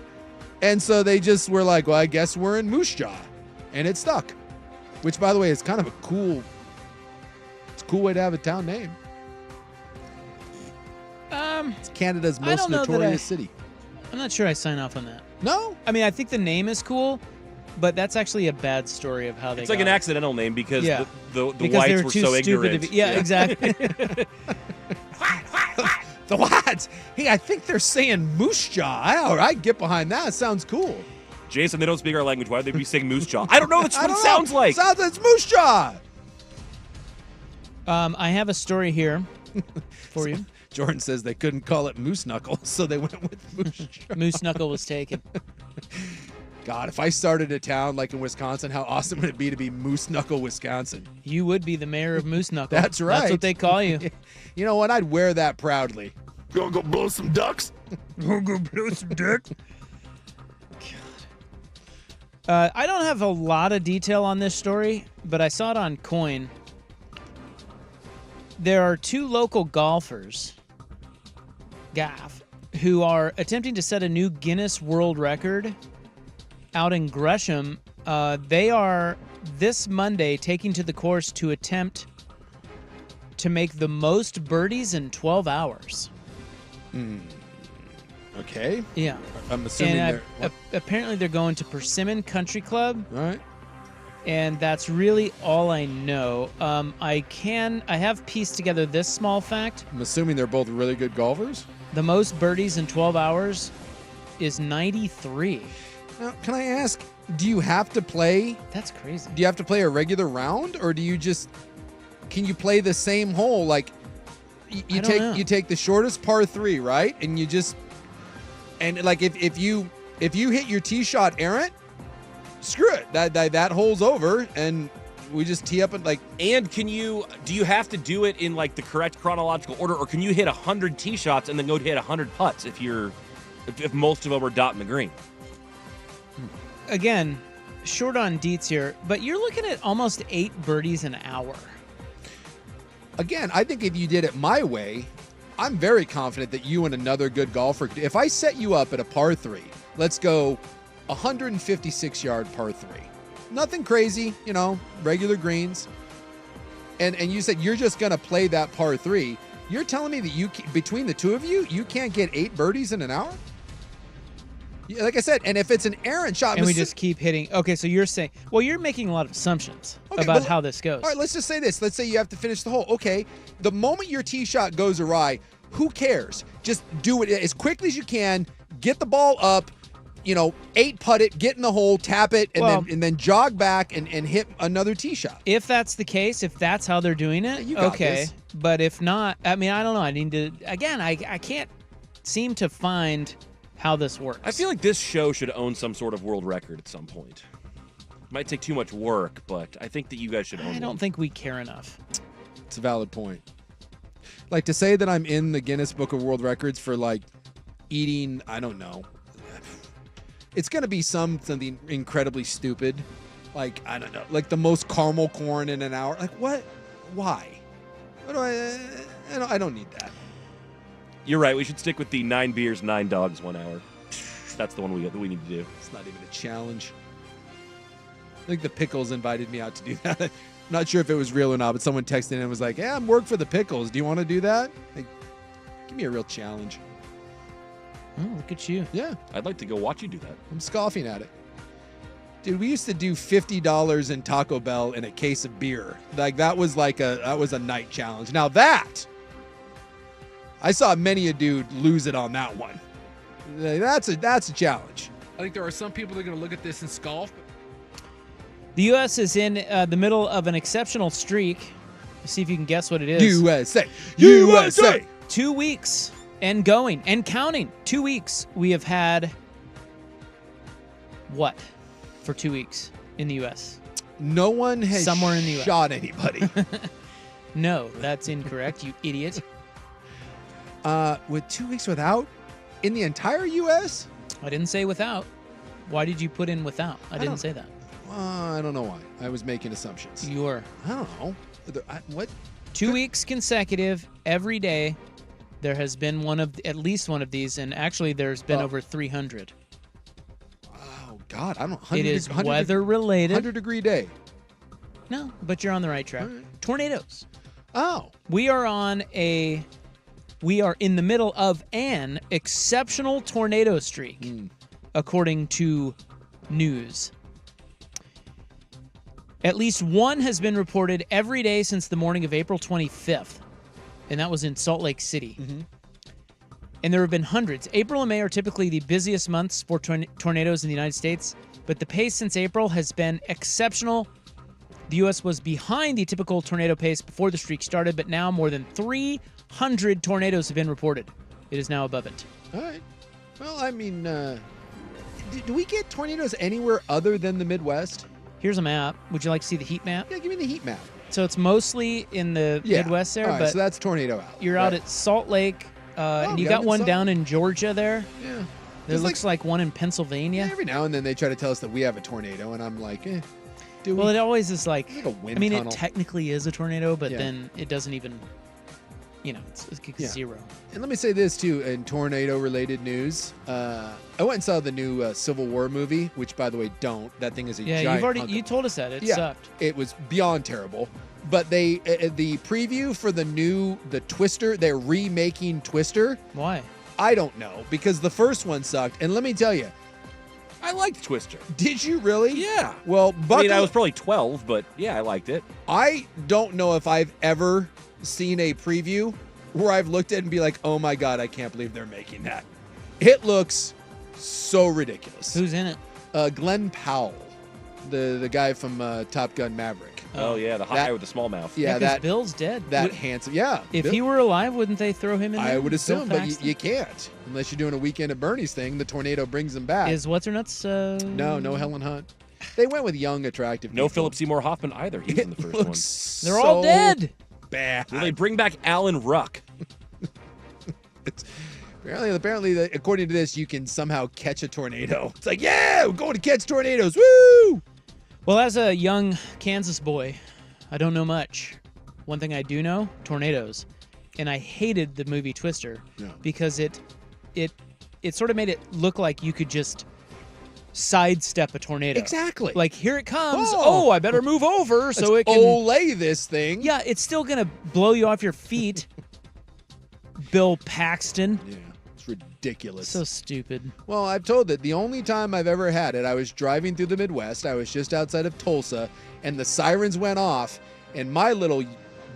And so they just were like, well, I guess we're in Moose Jaw. And it stuck. Which, by the way, is kind of a cool way to have a town name. It's Canada's most notorious city. I'm not sure I sign off on that. No? I mean, I think the name is cool, but that's actually a bad story of how they It's like an accidental name because the because whites they were too so stupid ignorant. exactly. The whites. Hey, I think they're saying Moose Jaw. All right, get behind that. Sounds cool. Jason, they don't speak our language. Why would they be saying Moose Jaw? I don't know. That's what it sounds like. It's Moose Jaw. I have a story here for you. Jordan says they couldn't call it Moose Knuckle, so they went with Moose Jaw. Moose Knuckle was taken. God, if I started a town like in Wisconsin, how awesome would it be to be Moose Knuckle, Wisconsin? You would be the mayor of Moose Knuckle. That's right. That's what they call you. You know what? I'd wear that proudly. You want to go blow some ducks? Go blow some dick? God. I don't have a lot of detail on this story, but I saw it on Coin. There are 2 local golfers, who are attempting to set a new Guinness World Record out in Gresham. They are this Monday taking to the course to attempt to make the most birdies in 12 hours. Okay. Yeah. I'm assuming And they're... apparently they're going to Persimmon Country Club. All right. And that's really all I know. I have pieced together this small fact. I'm assuming they're both really good golfers. The most birdies in 12 hours is 93. Now, can I ask, do you have to play? That's crazy. Do you have to play a regular round, or do you just, can you play the same hole? Like, you take the shortest par 3, right? And you just, and like if you hit your tee shot errant, screw it. That hole's over, and we just tee up and like. And do you have to do it in like the correct chronological order, or can you hit 100 tee shots and then go hit 100 putts if most of them are dotting the green? Again, short on deets here, but you're looking at almost 8 birdies an hour. Again, I think if you did it my way, I'm very confident that you and another good golfer, if I set you up at a par 3, let's go 156-yard par 3. Nothing crazy, regular greens. And you said you're just going to play that par 3. You're telling me that between the two of you, you can't get 8 birdies in an hour? Yeah, like I said, and if it's an errant shot... And we just keep hitting... Okay, so you're saying... Well, you're making a lot of assumptions about how this goes. All right, let's just say this. Let's say you have to finish the hole. Okay, the moment your tee shot goes awry, who cares? Just do it as quickly as you can. Get the ball up, 8 putt it, get in the hole, tap it, and then jog back and hit another tee shot. If that's the case, if that's how they're doing it, you got this. But if not, I don't know. I need to... Again, I can't seem to find... how this works. I feel like this show should own some sort of world record at some point. Might take too much work, but I think that you guys should own it. I don't think we care enough. It's a valid point. Like, to say that I'm in the Guinness Book of World Records for, like, eating, I don't know. It's going to be something incredibly stupid. Like, I don't know. Like, the most caramel corn in an hour. Like, what? Why? What do I don't need that. You're right. We should stick with the 9 beers, 9 dogs, 1 hour. That's the one we need to do. It's not even a challenge. I think the Pickles invited me out to do that. I'm not sure if it was real or not, but someone texted in and was like, "Yeah, I'm work for the Pickles. Do you want to do that?" Like, give me a real challenge. Oh, look at you. Yeah. I'd like to go watch you do that. I'm scoffing at it. Dude, we used to do $50 in Taco Bell and a case of beer. Like, that was a night challenge. Now that... I saw many a dude lose it on that one. That's a challenge. I think there are some people that are going to look at this and scoff. The U.S. is in the middle of an exceptional streak. See if you can guess what it is. USA. USA. 2 weeks and going and counting. 2 weeks. We have had what for 2 weeks in the U.S.? No one has somewhere in the US. Shot anybody. No, that's incorrect, you idiot. With 2 weeks without in the entire U.S.? I didn't say without. Why did you put in without? I didn't say that. I don't know why. I was making assumptions. You were. I don't know. What? 2 weeks consecutive, every day, there has been at least one of these, and actually there's been over 300. Oh, God. I don't... It is weather-related. 100-degree day. No, but you're on the right track. Right. Tornadoes. Oh. We are in the middle of an exceptional tornado streak, according to news. At least one has been reported every day since the morning of April 25th, and that was in Salt Lake City. Mm-hmm. And there have been hundreds. April and May are typically the busiest months for tornadoes in the United States, but the pace since April has been exceptional. The U.S. was behind the typical tornado pace before the streak started, but now more than 300 tornadoes have been reported. It is now above it. All right. Well, I mean, do we get tornadoes anywhere other than the Midwest? Here's a map. Would you like to see the heat map? Yeah, give me the heat map. So it's mostly in the Midwest there, all right, but so that's tornado out. You're out at Salt Lake, and you got one down in Georgia there. Yeah. There looks like one in Pennsylvania. Yeah, every now and then they try to tell us that we have a tornado, and I'm like, Well, it always is like a wind tunnel. It tunnel. technically is a tornado, but then it doesn't even, it's zero. And let me say this, too, in tornado-related news. I went and saw the new Civil War movie, which, by the way, don't. That thing is a giant you told us that. It sucked. It was beyond terrible. But the preview for the Twister, they're remaking Twister. Why? I don't know, because the first one sucked. And let me tell you, I liked Twister. did you really? Yeah. Well, I was probably 12, but yeah, I liked it. I don't know if I've ever seen a preview where I've looked at it and be like, oh my God, I can't believe they're making that. It looks so ridiculous. Who's in it? Glenn Powell, the guy from Top Gun Maverick. Oh yeah, the hot guy with the small mouth. Yeah, that Bill's dead. That handsome. Yeah. If Bill, he were alive, wouldn't they throw him in there? I would assume, Bill but you can't unless you're doing a Weekend at Bernie's thing. The tornado brings him back. Is what's her nuts? No Helen Hunt. They went with young, attractive. No people. Philip Seymour Hoffman either. He was in the first one. They're all dead. Bad. Will they bring back Alan Ruck? Apparently, according to this, you can somehow catch a tornado. It's like, yeah, we're going to catch tornadoes. Woo! Well, as a young Kansas boy, I don't know much. One thing I do know, tornadoes. And I hated the movie Twister because it sort of made it look like you could just sidestep a tornado. Exactly. Like, here it comes. Oh, I better move over so it can olay this thing. Yeah, it's still going to blow you off your feet. Bill Paxton. Yeah, it's ridiculous. So stupid. Well, I've told that the only time I've ever had it, I was driving through the Midwest. I was just outside of Tulsa, and the sirens went off, and my little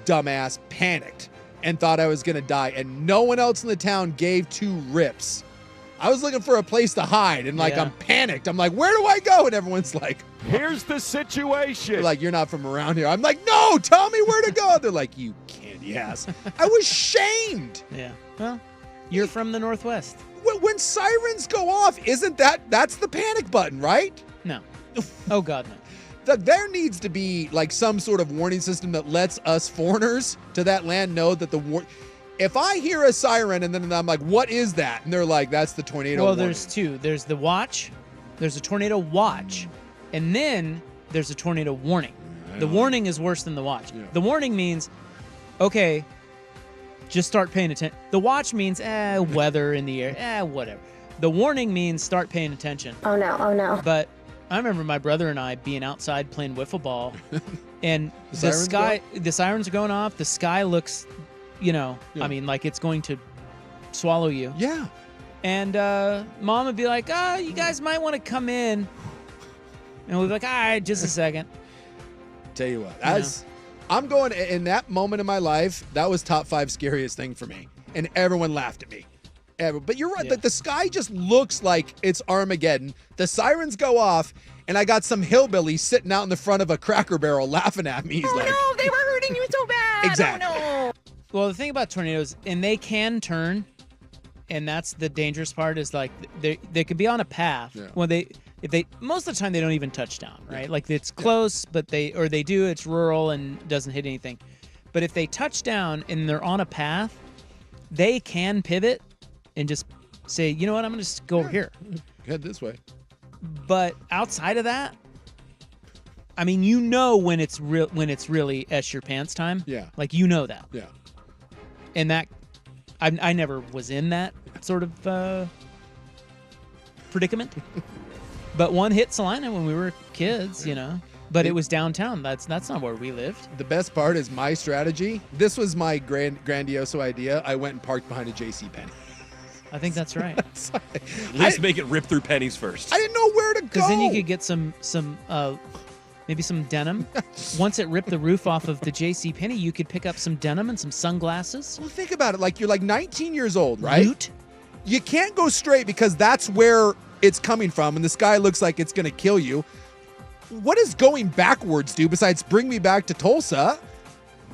dumbass panicked and thought I was going to die, and no one else in the town gave two rips. I was looking for a place to hide, and I'm panicked. I'm like, where do I go? And everyone's like, here's the situation. They're like, you're not from around here. I'm like, no, tell me where to go. They're like, you candy ass. I was shamed. Yeah. Well, you're from the Northwest. When sirens go off, that's the panic button, right? No. Oh, God, no. There needs to be some sort of warning system that lets us foreigners to that land know that if I hear a siren and then I'm like, what is that? And they're like, that's the tornado warning. There's two. There's the watch. There's a tornado watch. And then there's a tornado warning. The warning is worse than the watch. Yeah. The warning means, okay, just start paying attention. The watch means, weather in the air, whatever. The warning means start paying attention. Oh, no. Oh, no. But I remember my brother and I being outside playing wiffle ball, and the sirens are going off. The sky looks, I mean, like it's going to swallow you. Yeah. And Mom would be like, you guys might want to come in. And we'd be like, all right, just a second. Tell you what, I'm going in that moment in my life, that was top 5 scariest thing for me. And everyone laughed at me. But you're right. Yeah. The sky just looks like it's Armageddon. The sirens go off, and I got some hillbilly sitting out in the front of a Cracker Barrel laughing at me. He's no, they were hurting you so bad. Exactly. Oh, no. Well, the thing about tornadoes, and they can turn, and that's the dangerous part, is they could be on a path. Yeah. Well, most of the time they don't even touch down, right? Yeah. Like it's close, but they do. It's rural and doesn't hit anything. But if they touch down and they're on a path, they can pivot and just say, you know what, I'm going to just go over here. Head this way. But outside of that, I mean, when it's really S your pants time. Yeah. Like, that. Yeah. And that, I never was in that sort of predicament. But one hit Salina when we were kids, But it was downtown. That's not where we lived. The best part is my strategy. This was my grandioso idea. I went and parked behind a JCPenney. I think that's right. At least make it rip through pennies first. I didn't know where to go. Because then you could get some maybe some denim. Once it ripped the roof off of the JCPenney, you could pick up some denim and some sunglasses. Well, think about it. You're 19 years old, right? Loot. You can't go straight because that's where it's coming from, and the sky looks like it's going to kill you. What does going backwards do besides bring me back to Tulsa?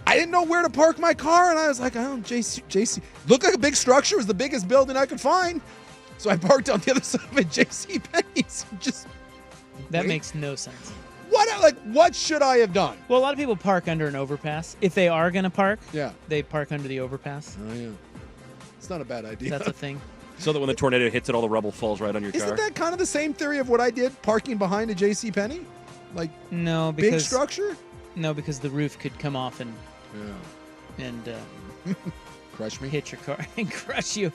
I didn't know where to park my car, and I was like, JC. Looked like a big structure. It was the biggest building I could find. So I parked on the other side of a JCPenney's. That makes no sense. What should I have done? Well, a lot of people park under an overpass. If they are going to park, yeah, they park under the overpass. Oh, yeah. It's not a bad idea. That's a thing. So that when the tornado hits it, all the rubble falls right on your car. Isn't that kind of the same theory of what I did, parking behind a JCPenney? No, because big structure? No, because the roof could come off and crush me, hit your car and crush you.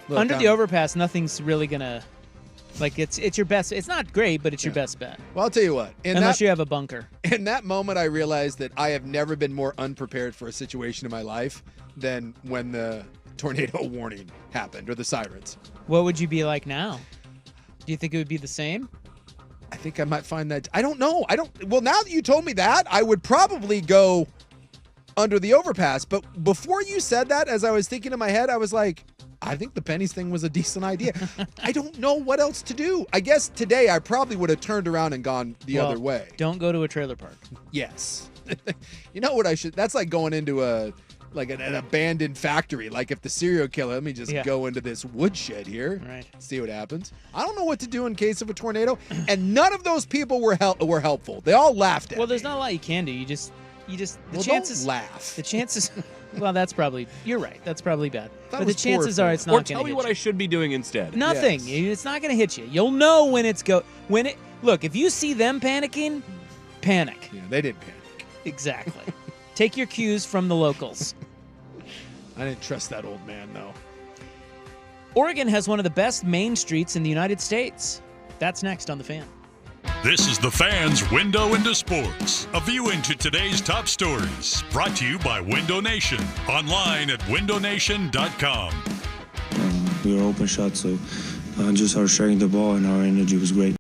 Look, under the overpass, nothing's really gonna it's your best. It's not great, but it's your best bet. Well, I'll tell you what. Unless you have a bunker. In that moment, I realized that I have never been more unprepared for a situation in my life than when the tornado warning happened or the sirens. What would you be like now? Do you think it would be the same? I think I might find that. I don't know. Well, now that you told me that, I would probably go under the overpass. But before you said that, as I was thinking in my head, I was like, I think the pennies thing was a decent idea. I don't know what else to do. I guess today I probably would have turned around and gone the other way. Don't go to a trailer park. Yes. You know what I should? That's like going into an abandoned factory. Like if the serial killer, let me just go into this woodshed here, see what happens. I don't know what to do in case of a tornado, and none of those people were helpful. They all laughed at me. Well, there's not a lot you can do. You just the chances don't laugh. The chances. Well, that's probably you're right. That's probably bad. That but the was chances poor are it's form. not Or going to tell me hit what you. I should be doing instead. Nothing. Yes. It's not going to hit you. You'll know when look, if you see them panicking, panic. Yeah, they didn't panic. Exactly. Take your cues from the locals. I didn't trust that old man, though. Oregon has one of the best main streets in the United States. That's next on The Fan. This is The Fan's Window into Sports, a view into today's top stories. Brought to you by Window Nation, online at windownation.com. We were open shot, so just our sharing the ball and our energy was great.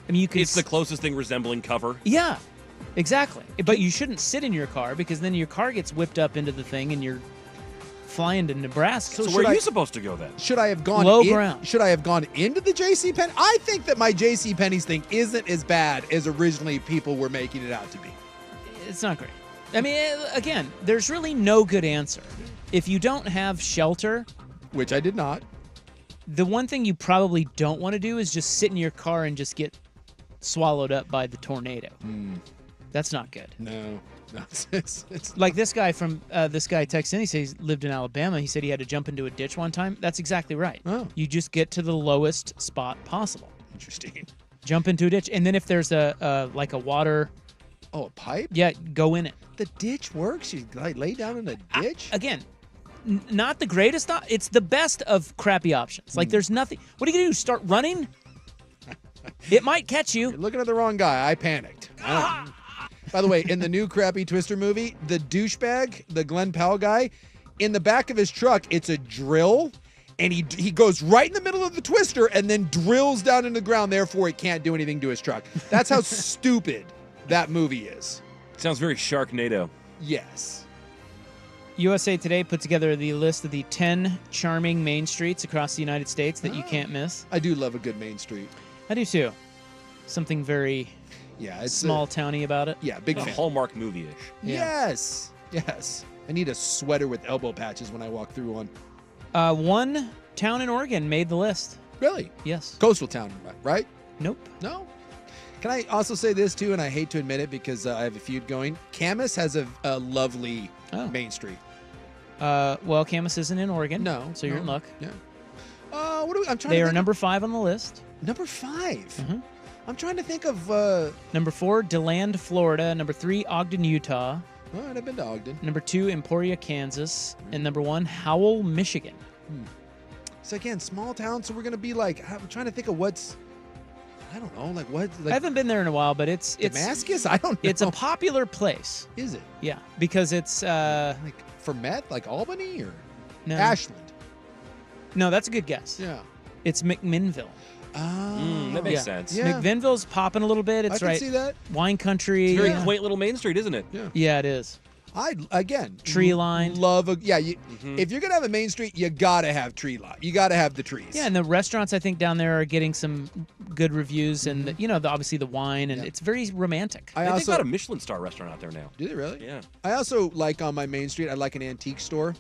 I mean, you can. It's the closest thing resembling cover. Yeah, exactly. But you shouldn't sit in your car because then your car gets whipped up into the thing and you're flying to Nebraska. So where are you supposed to go then? Should I have gone low ground? Should I have gone into the JCPenney? I think that my JCPenney's thing isn't as bad as originally people were making it out to be. It's not great. I mean, again, there's really no good answer. If you don't have shelter, which I did not, the one thing you probably don't want to do is just sit in your car and just get swallowed up by the tornado. That's not good. No. It's like this guy texted in, he said he lived in Alabama. He said he had to jump into a ditch one time. That's exactly right. Oh. You just get to the lowest spot possible. Interesting. Jump into a ditch. And then if there's a water... Oh, a pipe? Yeah, go in it. The ditch works? You lay down in a ditch? Again, not the greatest. It's the best of crappy options. Like there's nothing... What are you going to do? Start running? It might catch you. You're looking at the wrong guy. I panicked. By the way, in the new crappy Twister movie, the douchebag, the Glenn Powell guy, in the back of his truck, it's a drill, and he goes right in the middle of the Twister and then drills down into the ground. Therefore, it can't do anything to his truck. That's how stupid that movie is. Sounds very Sharknado. Yes. USA Today put together the list of the 10 charming main streets across the United States that you can't miss. I do love a good main street. I do too. Something very it's small towny about it. Yeah, big fan. Hallmark movie-ish. Yeah. Yes. I need a sweater with elbow patches when I walk through one. One town in Oregon made the list. Really? Yes. Coastal town, right? Nope. No? Can I also say this, too, and I hate to admit it because I have a feud going. Camas has a lovely main street. Well, Camas isn't in Oregon. No. So you're in luck. Yeah. I'm trying They to are think number 5 on the list. Number 5? Mm-hmm. I'm trying to think of... Number 4, DeLand, Florida. Number 3, Ogden, Utah. All right, I've been to Ogden. Number 2, Emporia, Kansas. And number 1, Howell, Michigan. So again, small town, so we're going to be like... I'm trying to think of what's... I don't know, like what? Like I haven't been there in a while, but it's Damascus? I don't know. It's a popular place. Is it? Yeah, because it's... like for meth, like Albany or no. Ashland? No, that's a good guess. Yeah. It's McMinnville. That makes sense. Yeah. McMinnville's popping a little bit. It's I can right. see that. Wine country. It's a very quaint little main street, isn't it? Yeah, it is. Tree lined. Love if you're gonna have a main street, you gotta have tree line. You gotta have the trees. Yeah, and the restaurants I think down there are getting some good reviews, and obviously the wine, and it's very romantic. I think got a Michelin star restaurant out there now. Do they really? Yeah. I also like on my main street. I like an antique store.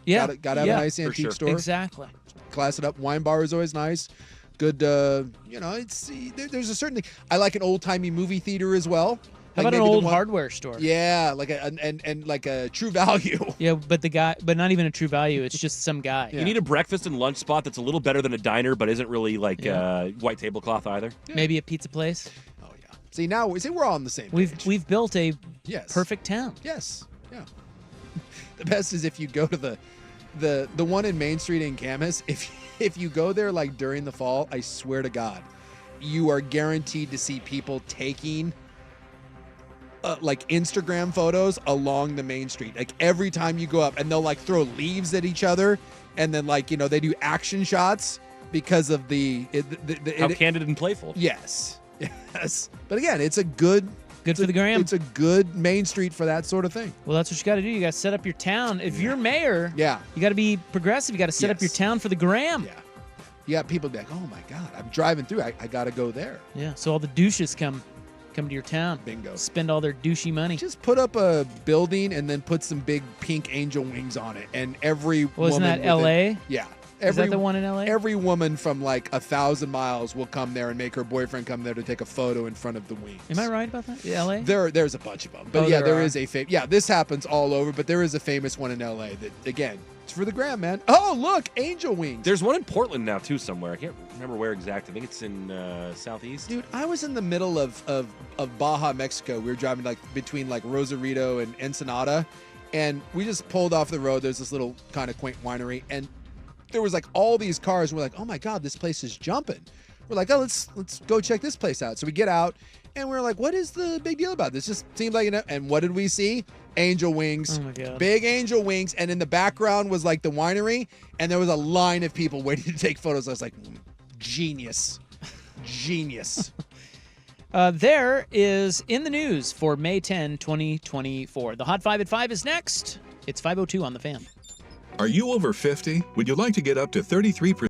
Yeah, gotta have a nice antique store. Exactly. Class it up. Wine bar is always nice. Good. It's there's a certain thing. I like an old timey movie theater as well. How about an old hardware store? Yeah, like and like a True Value. Yeah, but not even a True Value. It's just some guy. You need a breakfast and lunch spot that's a little better than a diner, but isn't really like white tablecloth either. Yeah. Maybe a pizza place. Oh yeah. See now, we're all on the same page. We've built a perfect town. Yes. Yeah. The best is if you go to the one in Main Street in Camas. If you go there like during the fall, I swear to God, you are guaranteed to see people taking. Like Instagram photos along the main street. Like every time you go up, and they'll like throw leaves at each other, and then like they do action shots because of how candid and playful. Yes. But again, it's a good for the gram. It's a good main street for that sort of thing. Well, that's what you got to do. You got to set up your town. If you're mayor, you got to be progressive. You got to set up your town for the gram. Yeah. You got people be like, oh my God, I'm driving through. I got to go there. Yeah. So all the douches come to your town. Bingo. Spend all their douchey money. Just put up a building and then put some big pink angel wings on it. And every Wasn't woman that L.A.? Yeah. Is that the one in L.A.? Every woman from like 1,000 miles will come there and make her boyfriend come there to take a photo in front of the wings. Am I right about that? L.A.? There's a bunch of them. But there is a this happens all over, but there is a famous one in L.A. that, again, it's for the gram, man. Oh, look, angel wings. There's one in Portland now, too, somewhere. I can't remember where exactly. I think it's in southeast. Dude, I was in the middle of Baja, Mexico. We were driving like between like Rosarito and Ensenada, and we just pulled off the road. There's this little kind of quaint winery, and there was like all these cars. And we're like, oh my God, this place is jumping. We're like, oh, let's go check this place out. So we get out, and we're like, what is the big deal about this? Just seemed like, and what did we see? Angel wings. Oh my God. Big angel wings. And in the background was like the winery, and there was a line of people waiting to take photos. I was like, genius. There is in the news for May 10, 2024. The Hot 5 at 5 is next. It's 5:02 on the Fan. Are you over 50? Would you like to get up to 33%?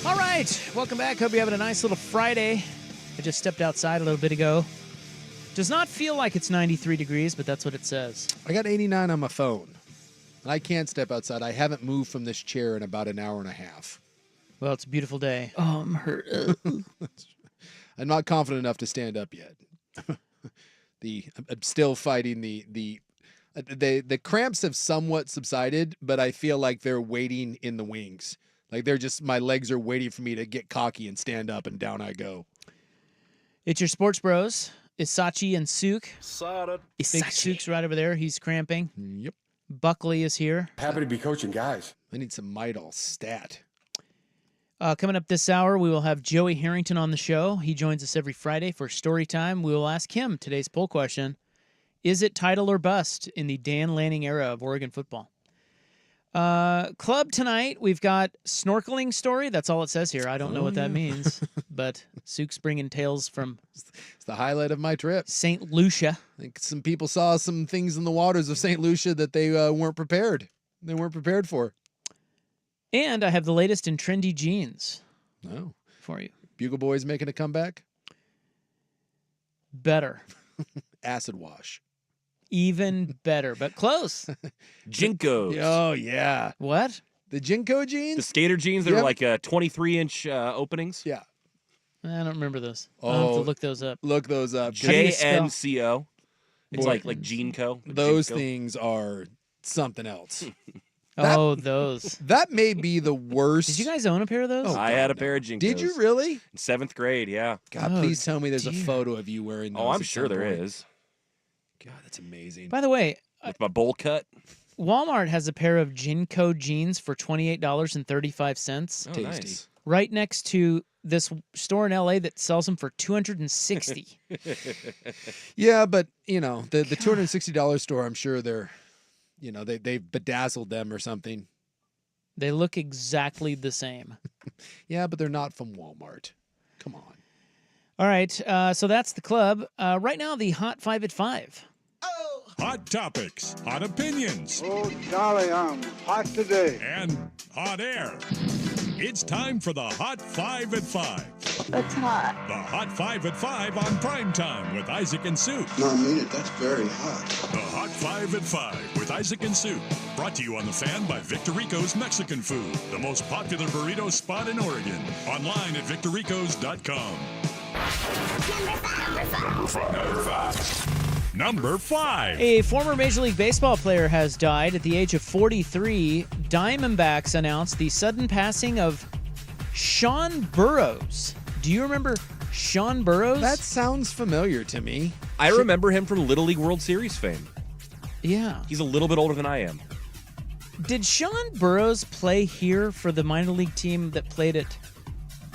All right, welcome back. Hope you're having a nice little Friday. I just stepped outside a little bit ago. Does not feel like it's 93 degrees, but that's what it says. I got 89 on my phone. And I can't step outside. I haven't moved from this chair in about an hour and a half. Well, it's a beautiful day. Oh, I'm hurt. I'm not confident enough to stand up yet. I'm still fighting the cramps have somewhat subsided, but I feel like they're waiting in the wings. Like my legs are waiting for me to get cocky and stand up, and down I go. It's your sports bros, Isachi and Souk. Big Souk's right over there. He's cramping. Yep. Buckley is here. Happy to be coaching, guys. I need some Midol stat. Coming up this hour, we will have Joey Harrington on the show. He joins us every Friday for story time. We will ask him today's poll question: is it title or bust in the Dan Lanning era of Oregon football? Club tonight, we've got snorkeling story. That's all it says here. I don't know what that means, but Souk's bringing tales from... It's the highlight of my trip. St. Lucia. I think some people saw some things in the waters of St. Lucia that they weren't prepared. They weren't prepared for. And I have the latest in trendy jeans. Oh. For you. Bugle Boys making a comeback? Better. Acid wash. Even better, but close. Jinkos. Oh, yeah. What? The Jinko jeans? The skater jeans that are like 23-inch openings? Yeah. I don't remember those. I'll have to look those up. Look those up. JNCO. It's like Jeanco. Those Jinko. things are something else. Those. That may be the worst. Did you guys own a pair of those? I had a pair of Jinkos. Did you really? In 7th grade, yeah. God, please tell me there's a photo of you wearing those. Oh, I'm at sure some there point. is. God, that's amazing. By the way, with my bowl cut. Walmart has a pair of Jinko jeans for $28.35. Oh, Tasty. nice. Right next to this store in LA that sells them for $260. Yeah, but the $260 store, I'm sure they've bedazzled them or something. They look exactly the same. Yeah, but they're not from Walmart. Come on. All right, so that's the club. Right now, the Hot 5 at 5. Hot topics, hot opinions, Oh, golly, I'm hot today. and hot air. It's time for the Hot 5 at 5. That's hot. The Hot 5 at 5 on Primetime with Isaac and Sue. No, I mean it. That's very hot. The Hot 5 at 5 with Isaac and Sue. Brought to you on The Fan by Victorico's Mexican Food, the most popular burrito spot in Oregon. Online at victoricos.com. Number 5. A former Major League Baseball player has died at the age of 43. Diamondbacks announced the sudden passing of Sean Burroughs. Do you remember Sean Burroughs? That sounds familiar to me. I remember him from Little League World Series fame. Yeah. He's a little bit older than I am. Did Sean Burroughs play here for the minor league team that played at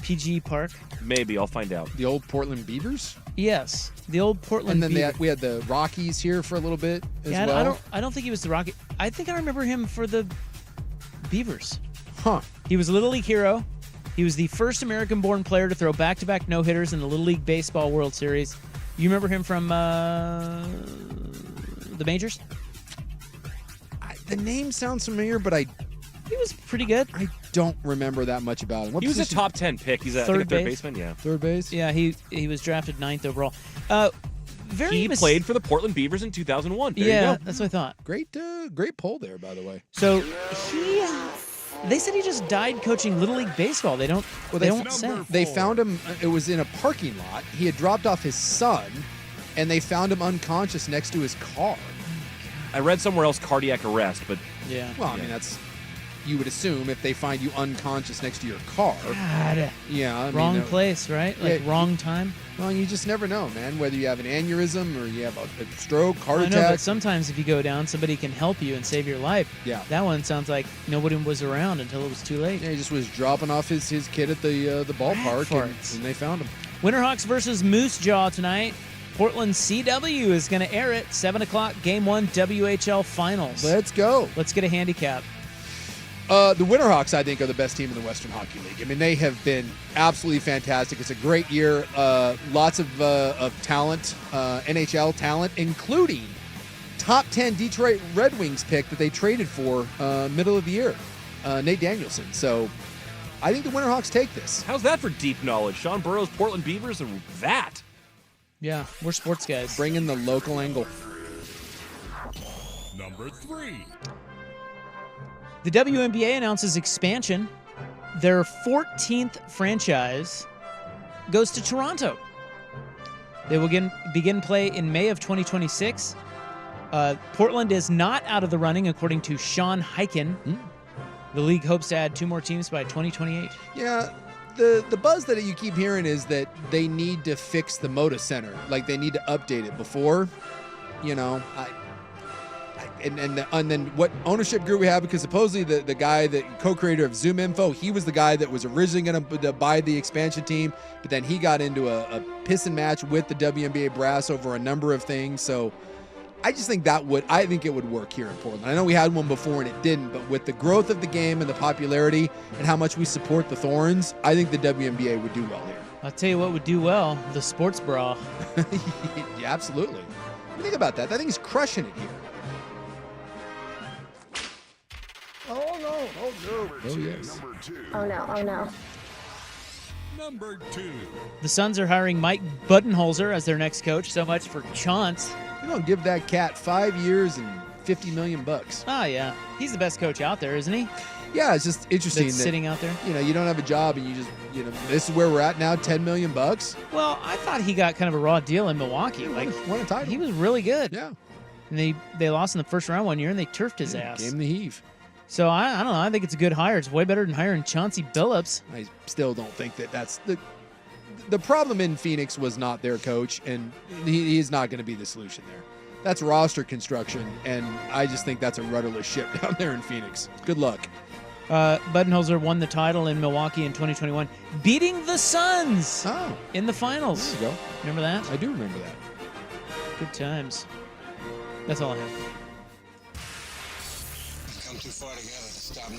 PG Park? Maybe. I'll find out. The old Portland Beavers? Yes, the old Portland. And then Beavers. we had the Rockies here for a little bit as well. I don't think he was the Rocket. I think I remember him for the Beavers. Huh. He was a Little League hero. He was the first American-born player to throw back-to-back no-hitters in the Little League Baseball World Series. You remember him from the majors? The name sounds familiar, but he was pretty good. I don't remember that much about him. What He was a position? top 10 pick. He's a Third third base. baseman, yeah. Third base? Yeah, he was drafted 9th overall. He played for the Portland Beavers in 2001. There you go. That's what I thought. Great poll there, by the way. So they said he just died coaching Little League Baseball. They don't say. They found him. It was in a parking lot. He had dropped off his son, and they found him unconscious next to his car. I read somewhere else cardiac arrest, but yeah. Well, I mean you would assume if they find you unconscious next to your car. God. Yeah. Wrong place, right? Like wrong time. Well, you just never know, man. Whether you have an aneurysm or you have a stroke, heart I know, attack. but sometimes if you go down, somebody can help you and save your life. Yeah. That one sounds like nobody was around until it was too late. Yeah, he just was dropping off his kid at the ballpark, and they found him. Winterhawks versus Moose Jaw tonight. Portland CW is going to air it. 7 o'clock, Game 1 WHL Finals. Let's go. Let's get a handicap. The Winterhawks, I think, are the best team in the Western Hockey League. I mean, they have been absolutely fantastic. It's a great year. Lots of talent, NHL talent, including top 10 Detroit Red Wings pick that they traded for middle of the year, Nate Danielson. So I think the Winterhawks take this. How's that for deep knowledge? Sean Burrow's Portland Beavers and that. Yeah, we're sports guys. Bring in the local angle. Number 3. The WNBA announces expansion. Their 14th franchise goes to Toronto. They will begin play in May of 2026. Portland is not out of the running, according to Sean Hyken. The league hopes to add 2 more teams by 2028. Yeah, the buzz that you keep hearing is that they need to fix the Moda Center. Like, they need to update it before, and then what ownership group we have, because supposedly the guy, the co-creator of Zoom Info, he was the guy that was originally going to buy the expansion team, but then he got into a pissing match with the WNBA brass over a number of things. So I just think I think it would work here in Portland. I know we had one before and it didn't, but with the growth of the game and the popularity and how much we support the Thorns, I think the WNBA would do well here. I'll tell you what would do well, the sports bra. Yeah, absolutely. Think about that. That thing's crushing it here. Oh, no. Oh, no. Oh, yes. Oh, no. Oh, no. Number 2. The Suns are hiring Mike Budenholzer as their next coach. So much for chance. You don't give that cat 5 years and $50 million. Oh, yeah. He's the best coach out there, isn't he? Yeah, it's just interesting That's that sitting out there. You don't have a job and you just, this is where we're at now, $10 million. Well, I thought he got kind of a raw deal in Milwaukee. Won a title. He was really good. Yeah. And they lost in the first round one year and they turfed his ass. Gave him the heave. So I don't know. I think it's a good hire. It's way better than hiring Chauncey Billups. I still don't think that's the problem in Phoenix was not their coach, and he's not going to be the solution there. That's roster construction, and I just think that's a rudderless ship down there in Phoenix. Good luck. Budenholzer won the title in Milwaukee in 2021, beating the Suns in the finals. There you go. Remember that? I do remember that. Good times. That's all I have. Come too far together to stop now.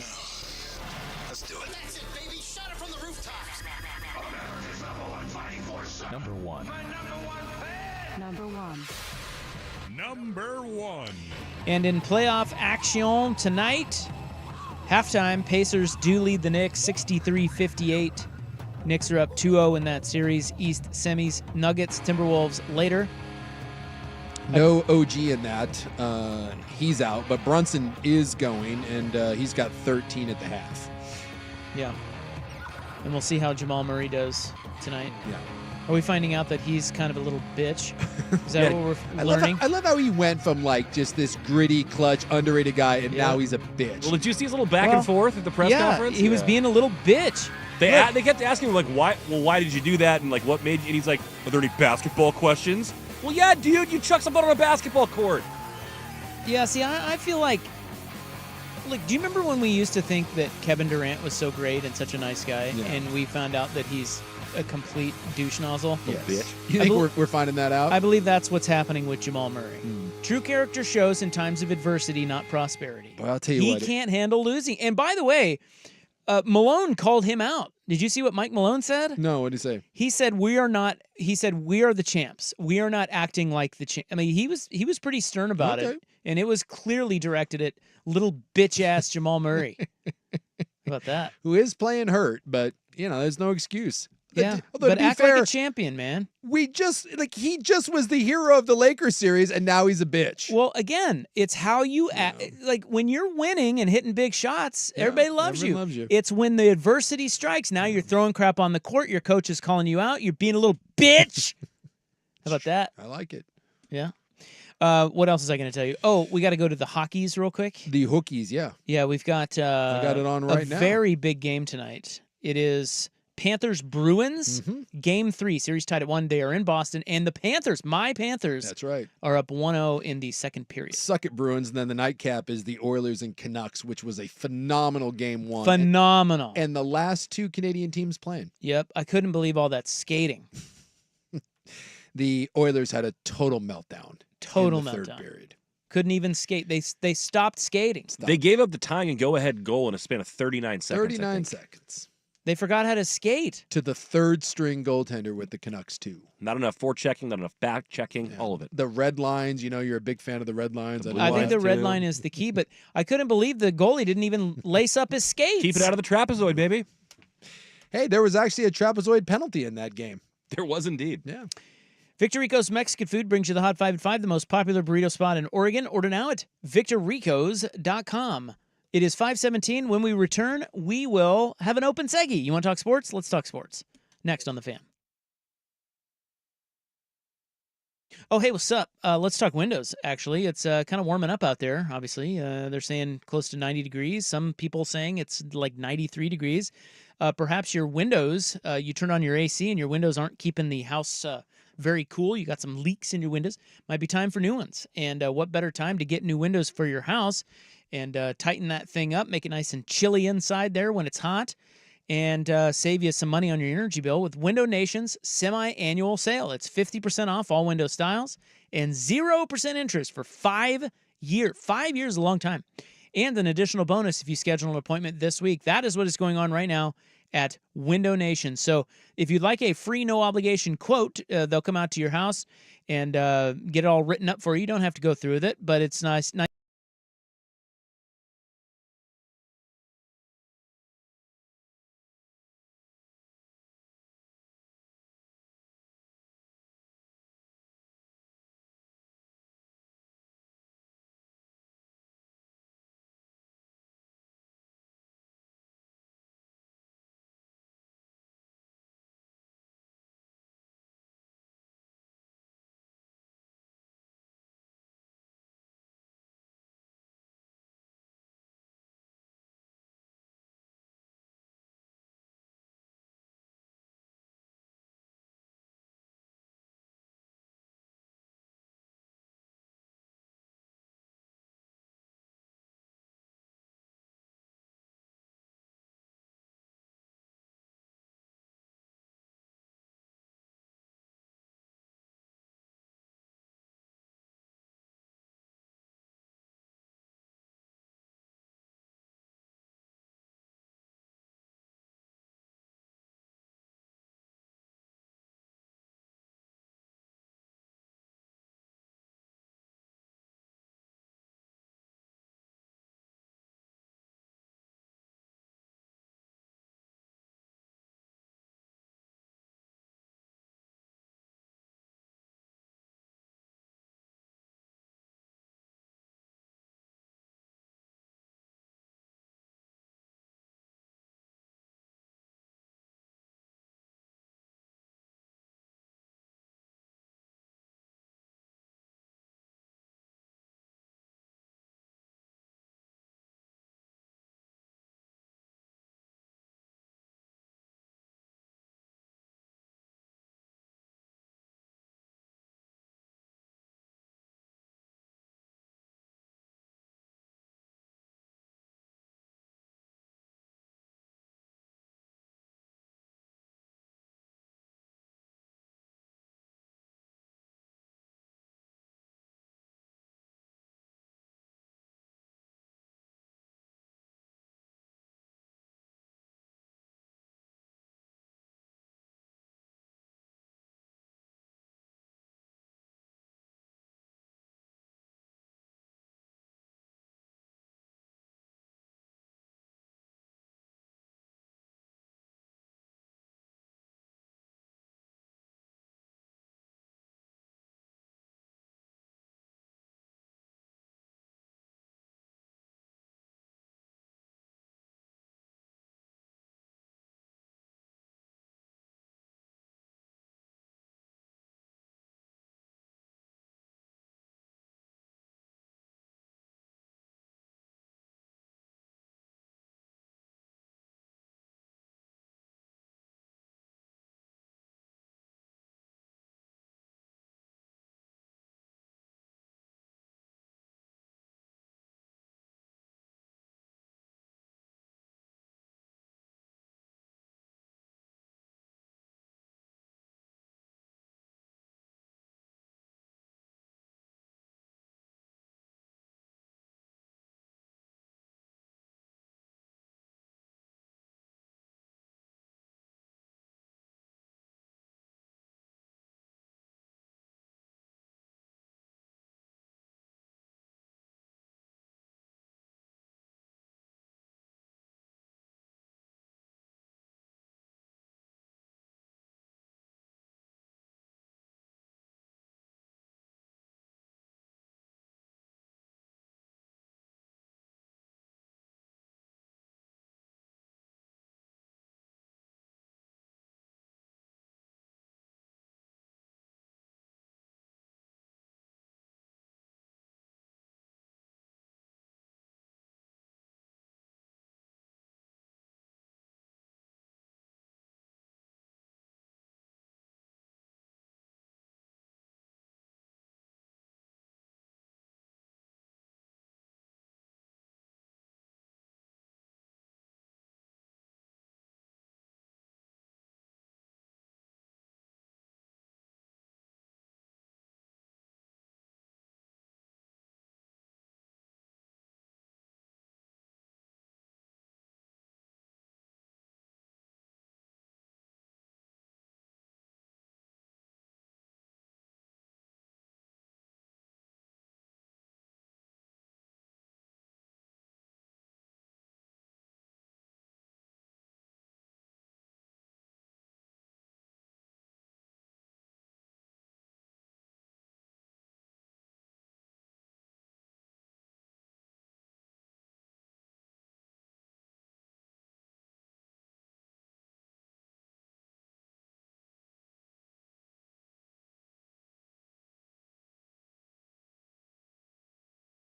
Let's do it. That's it, baby. Shut it from the rooftops. America's #1 fighting force. Number 1. Number 1. Number 1. And in playoff action tonight, halftime, Pacers do lead the Knicks 63-58. Knicks are up 2-0 in that series. East semis, Nuggets, Timberwolves later. No OG in that. He's out, but Brunson is going, and he's got 13 at the half. Yeah. And we'll see how Jamal Murray does tonight. Yeah. Are we finding out that he's kind of a little bitch? Is that what we're learning? I love how he went from just this gritty, clutch, underrated guy, and now he's a bitch. Well, did you see his little back and forth at the press conference? He was being a little bitch. They kept asking him, why? Well, why did you do that? And what made you? And he's like, are there any basketball questions? Well, yeah, dude, you chuck something on a basketball court. Yeah, see, I feel like, do you remember when we used to think that Kevin Durant was so great and such a nice guy, and we found out that he's a complete douche nozzle? Yes. Bitch. You think we're finding that out? I believe that's what's happening with Jamal Murray. True character shows in times of adversity, not prosperity. Well, I'll tell you what. He can't handle losing. And by the way, Malone called him out. Did you see what Mike Malone said? No, what did he say? He said we are the champs. We are not acting like the champ. I mean, he was pretty stern about it, and it was clearly directed at little bitch ass Jamal Murray. How about that? Who is playing hurt, but there's no excuse. Yeah, Although, but to be act fair, like a champion, man. He just was the hero of the Lakers series, and now he's a bitch. Well, again, it's how you act. When you're winning and hitting big shots, everybody loves you. It's when the adversity strikes. Now you're throwing crap on the court. Your coach is calling you out. You're being a little bitch. How about that? I like it. Yeah. What else is I going to tell you? Oh, we got to go to the Hockeys real quick. The Hookies, yeah. Yeah, we've got. I got it on right now. A very big game tonight. It is Panthers-Bruins, Game 3, series tied at 1. They are in Boston, and the Panthers, my Panthers, that's right, are up 1-0 in the second period. Suck it, Bruins, and then the nightcap is the Oilers and Canucks, which was a phenomenal Game 1. Phenomenal. And the last 2 Canadian teams playing. Yep, I couldn't believe all that skating. The Oilers had a total meltdown. Total in the meltdown. Third period. Couldn't even skate. They stopped skating. They gave up the tying and go-ahead goal in a span of 39 seconds. 39 seconds. They forgot how to skate. To the third-string goaltender with the Canucks, too. Not enough forechecking, not enough back-checking, all of it. The red lines, you're a big fan of the red lines. I think the red line is the key, but I couldn't believe the goalie didn't even lace up his skates. Keep it out of the trapezoid, baby. Hey, there was actually a trapezoid penalty in that game. There was indeed. Yeah. Victor Rico's Mexican Food brings you the Hot 5 at 5, the most popular burrito spot in Oregon. Order now at victorricos.com. It is 5:17. When we return, we will have an open seggy. You want to talk sports? Let's talk sports. Next on The Fan. Oh, hey, what's up? Let's talk windows, actually. It's kind of warming up out there, obviously. They're saying close to 90 degrees. Some people saying it's like 93 degrees. Perhaps your windows, you turn on your AC and your windows aren't keeping the house very cool. You got some leaks in your windows. Might be time for new ones. And what better time to get new windows for your house and tighten that thing up, make it nice and chilly inside there when it's hot, and save you some money on your energy bill with Window Nation's semi-annual sale. It's 50% off all window styles and 0% interest for 5 years. 5 years is a long time. And an additional bonus if you schedule an appointment this week. That is what is going on right now at Window Nation. So if you'd like a free, no-obligation quote, they'll come out to your house and get it all written up for you. You don't have to go through with it, but it's nice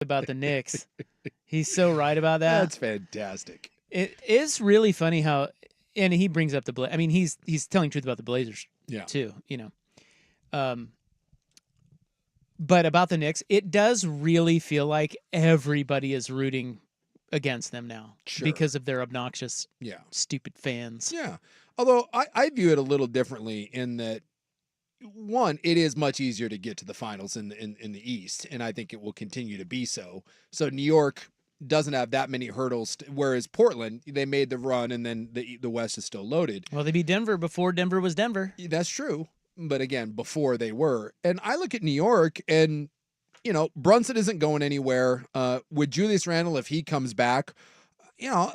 about the Knicks. He's so right about that. That's fantastic. It is really funny how, and he brings up I mean, he's telling truth about the Blazers too, But about the Knicks, it does really feel like everybody is rooting against them now because of their obnoxious, stupid fans. Yeah. Although I view it a little differently in that, one, it is much easier to get to the finals in the East, and I think it will continue to be so. So New York doesn't have that many hurdles, whereas Portland, they made the run, and then the West is still loaded. Well, they beat Denver before Denver was Denver. That's true. But again, before they were. And I look at New York, and, Brunson isn't going anywhere. With Julius Randle, if he comes back, and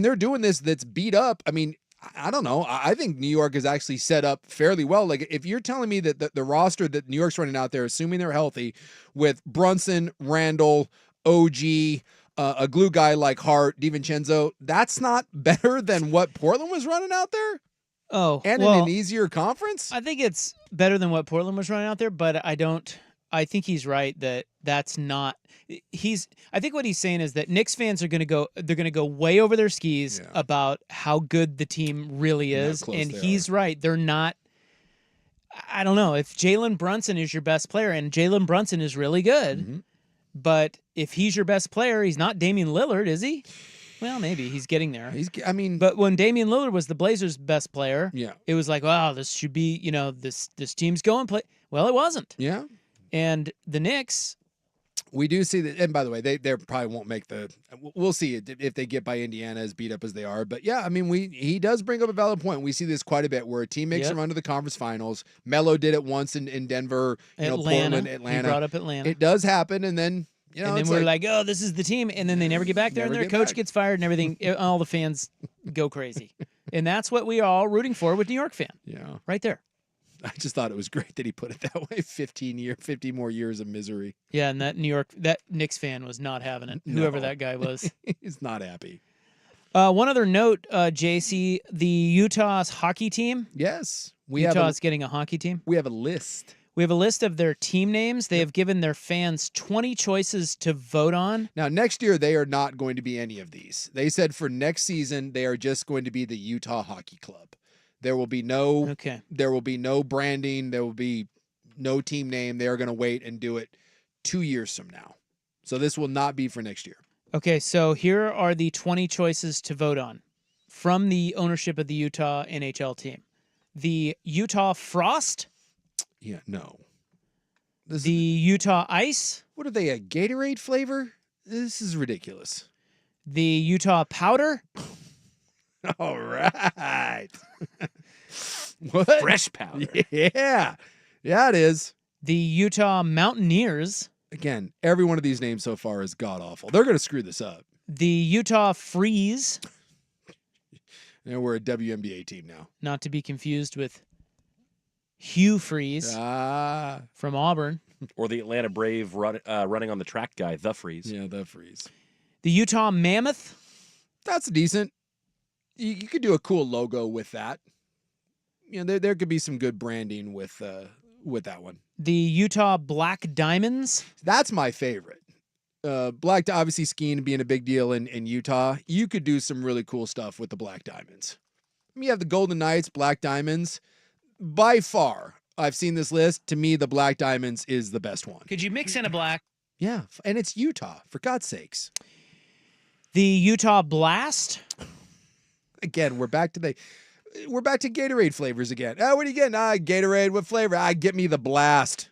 they're doing this that's beat up. I mean, I don't know. I think New York is actually set up fairly well. Like, if you're telling me that the roster that New York's running out there, assuming they're healthy, with Brunson, Randall, OG, a glue guy like Hart, DiVincenzo, that's not better than what Portland was running out there? Oh, and in an easier conference? I think it's better than what Portland was running out there, but I think he's right that's not. I think what he's saying is that Knicks fans are going to go way over their skis about how good the team really is, and he's right. They're not. I don't know if Jalen Brunson is your best player, and Jalen Brunson is really good, but if he's your best player, he's not Damian Lillard, is he? Well, maybe he's getting there. But when Damian Lillard was the Blazers' best player, it was like, wow, this should be, this team's going play. Well, it wasn't. Yeah. And the Knicks, we do see that. And by the way, they probably won't make we'll see if they get by Indiana as beat up as they are. But yeah, I mean, he does bring up a valid point. We see this quite a bit where a team makes a run to the conference finals. Melo did it once in Denver, Portland, Atlanta. He brought up Atlanta. It does happen. And then, and then we're like, oh, this is the team. And then they never get back there, and their coach gets fired, and everything. All the fans go crazy. And that's what we are all rooting for with New York fan. Yeah. Right there. I just thought it was great that he put it that way. 50 more years of misery. Yeah, and that Knicks fan was not having it. Whoever that guy was. He's not happy. One other note, JC, the Utah's hockey team. Yes. Utah's getting a hockey team. We have a list. We have a list of their team names. They have given their fans 20 choices to vote on. Now, next year, they are not going to be any of these. They said for next season, they are just going to be the Utah Hockey Club. There will be no branding. There will be no team name. They are going to wait and do it 2 years from now. So this will not be for next year. Okay, so here are the 20 choices to vote on from the ownership of the Utah NHL team. The Utah Frost. Yeah, no. The Utah Ice. What are they, a Gatorade flavor? This is ridiculous. The Utah Powder. All right. What? Fresh powder. Yeah. Yeah, it is. The Utah Mountaineers. Again, every one of these names so far is god-awful. They're going to screw this up. The Utah Freeze. We're a WNBA team now. Not to be confused with Hugh Freeze from Auburn. Or the Atlanta Brave running on the track guy, The Freeze. Yeah, The Freeze. The Utah Mammoth. That's decent. You could do a cool logo with that. There could be some good branding with that one. The Utah Black Diamonds. That's my favorite. Black, obviously skiing being a big deal in Utah. You could do some really cool stuff with the Black Diamonds. You have the Golden Knights, Black Diamonds. By far, I've seen this list. To me, the Black Diamonds is the best one. Could you mix in a black? Yeah, and it's Utah, for God's sakes. The Utah Blast. Again, we're back to Gatorade flavors again. Oh, what are you getting? Gatorade, what flavor? Get me the Blast.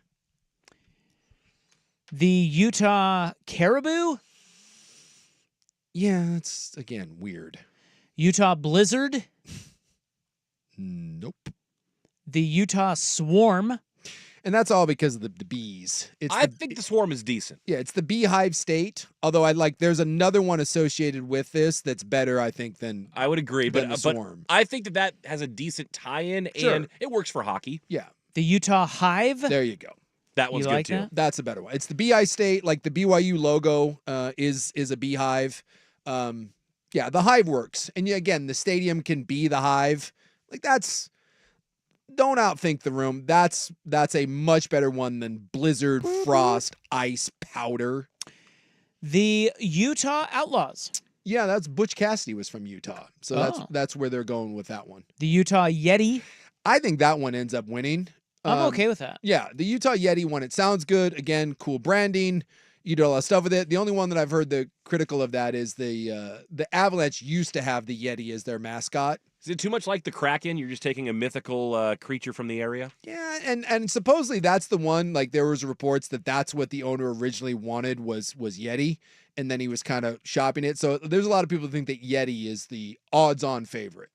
The Utah Caribou. Yeah, it's, again, weird. Utah Blizzard. Nope. The Utah Swarm. And that's all because of the bees. I think the Swarm is decent. Yeah, it's the beehive state. Although there's another one associated with this that's better, I think, than I would agree, but the Swarm. I think that has a decent tie-in, and it works for hockey. Yeah. The Utah Hive. There you go. That one's good too. That's a better one. It's the BI state, like the BYU logo is a beehive. Yeah, the hive works. And again, the stadium can be the hive. Like that's don't outthink the room. That's a much better one than blizzard, frost, ice, powder. The Utah Outlaws. Yeah, that's Butch Cassidy was from Utah. So that's where they're going with that one. The Utah Yeti. I think that one ends up winning. I'm okay with that. Yeah, the Utah Yeti one, it sounds good. Again, cool branding. You do a lot of stuff with it. The only one that I've heard the critical of that is the Avalanche used to have the Yeti as their mascot. Is it too much like the Kraken? You're just taking a mythical creature from the area? Yeah, and supposedly that's the one. Like there was reports that that's what the owner originally wanted was Yeti, and then he was kind of shopping it. So there's a lot of people who think that Yeti is the odds-on favorite.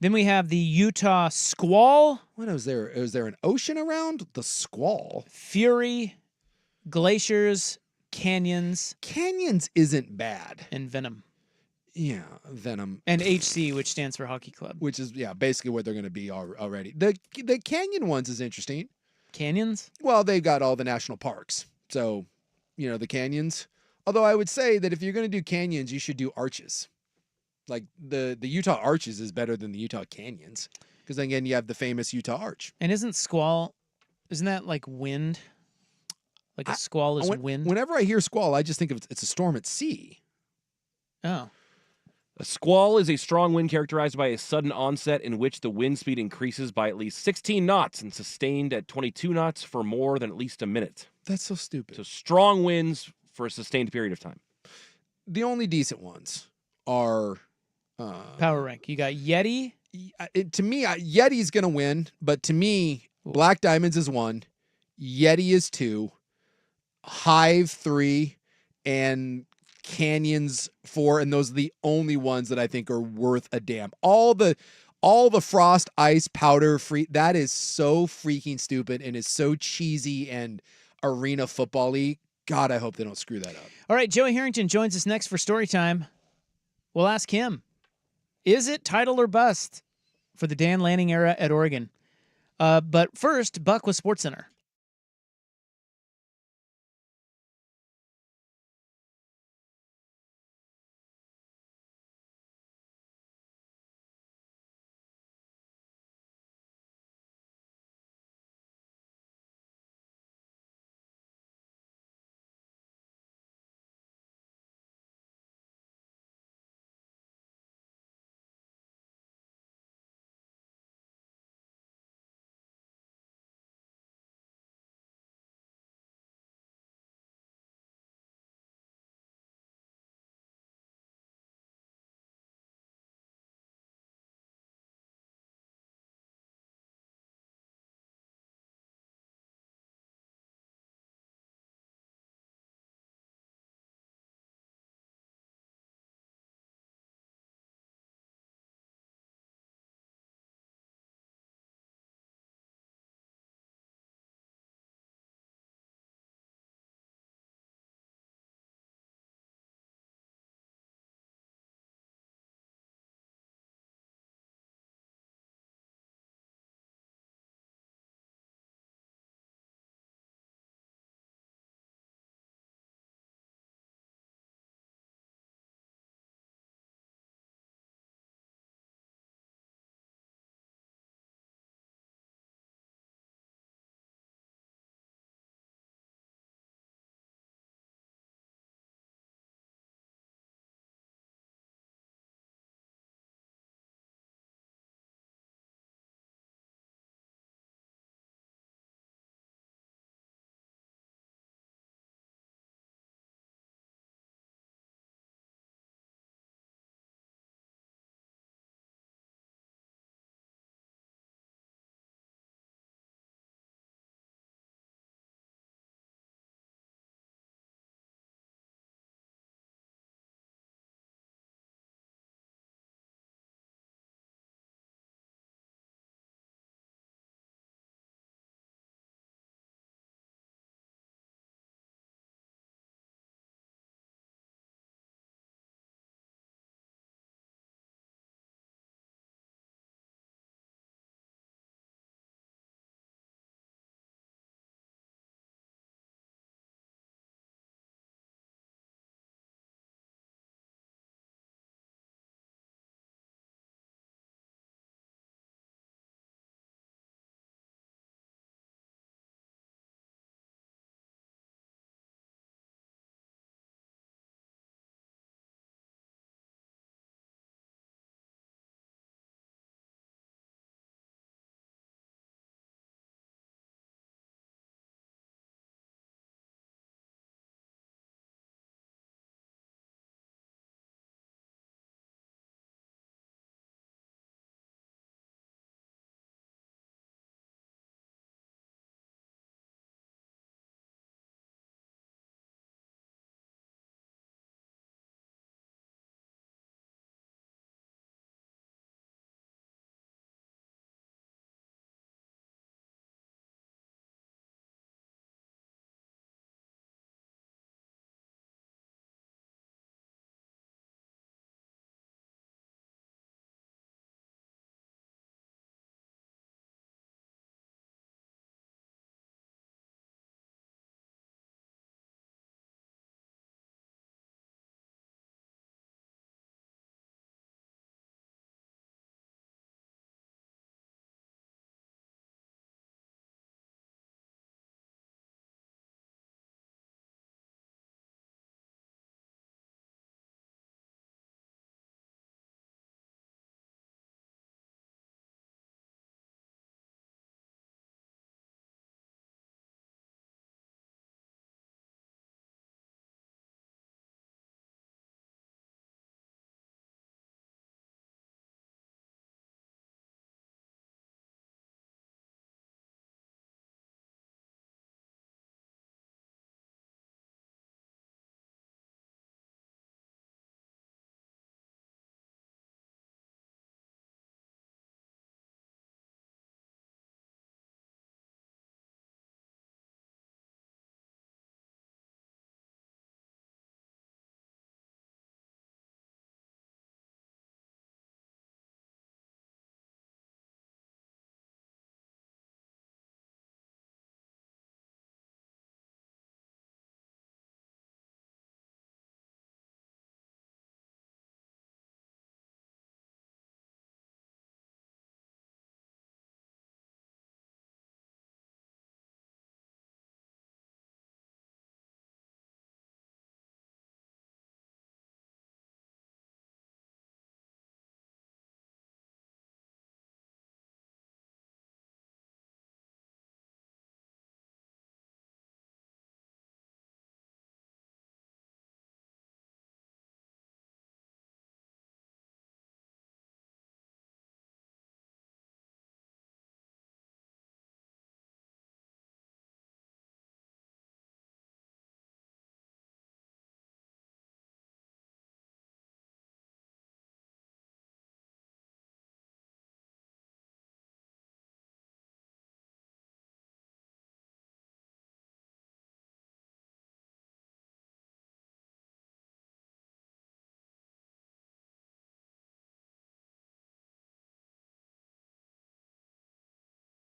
Then we have the Utah Squall. What was there? Was there an ocean around? The Squall. Fury, glaciers, canyons. Canyons isn't bad. And Venom. Yeah, Venom. And HC, which stands for Hockey Club. Which is, basically what they're going to be already. The canyon ones is interesting. Canyons? Well, they've got all the national parks. So, the canyons. Although I would say that if you're going to do canyons, you should do arches. Like the Utah Arches is better than the Utah Canyons. Because then again, you have the famous Utah Arch. And isn't that like wind? Like a squall is wind? Whenever I hear squall, I just think of it's a storm at sea. Oh. A squall is a strong wind characterized by a sudden onset in which the wind speed increases by at least 16 knots and sustained at 22 knots for more than at least a minute. That's so stupid. So strong winds for a sustained period of time. The only decent ones are... Power rank. You got Yeti. To me, Yeti's going to win, but to me, Black Diamonds is 1, Yeti is 2, Hive 3, and Canyons 4, and those are the only ones that I think are worth a damn. All the frost, ice, powder, free, that is so freaking stupid and is so cheesy and arena football-y. God, I hope they don't screw that up. All right, Joey Harrington joins us next for story time. We'll ask him, is it title or bust for the Dan Lanning era at Oregon? But first, Buck with SportsCenter.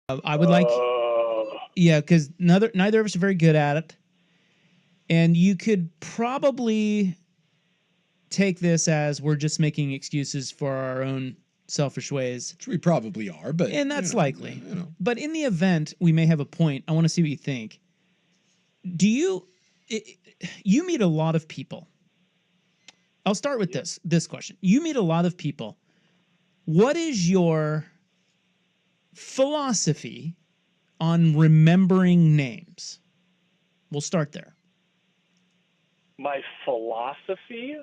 I would like, yeah, because neither of us are very good at it, and you could probably take this as we're just making excuses for our own selfish ways. Which we probably are, but and that's likely. But in the event we may have a point, I want to see what you think. Do you meet a lot of people? I'll start with this question. You meet a lot of people. What is your philosophy on remembering names? We'll start there. My philosophy?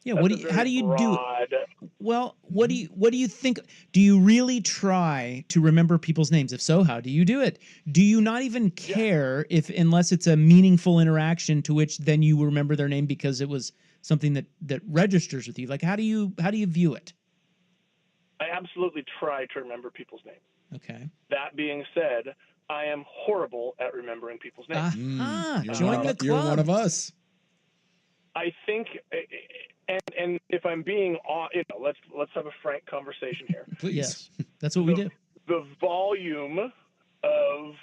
Yeah, how do you do it? Well, what do you think? Do you really try to remember people's names? If so, how do you do it? Do you not even care unless it's a meaningful interaction to which then you remember their name because it was something that registers with you? Like, how do you view it? I absolutely try to remember people's names. Okay. That being said, I am horrible at remembering people's names. Join the club. You're one of us. I think, and if I'm being, let's have a frank conversation here. Please. Yes, that's what we do. The volume of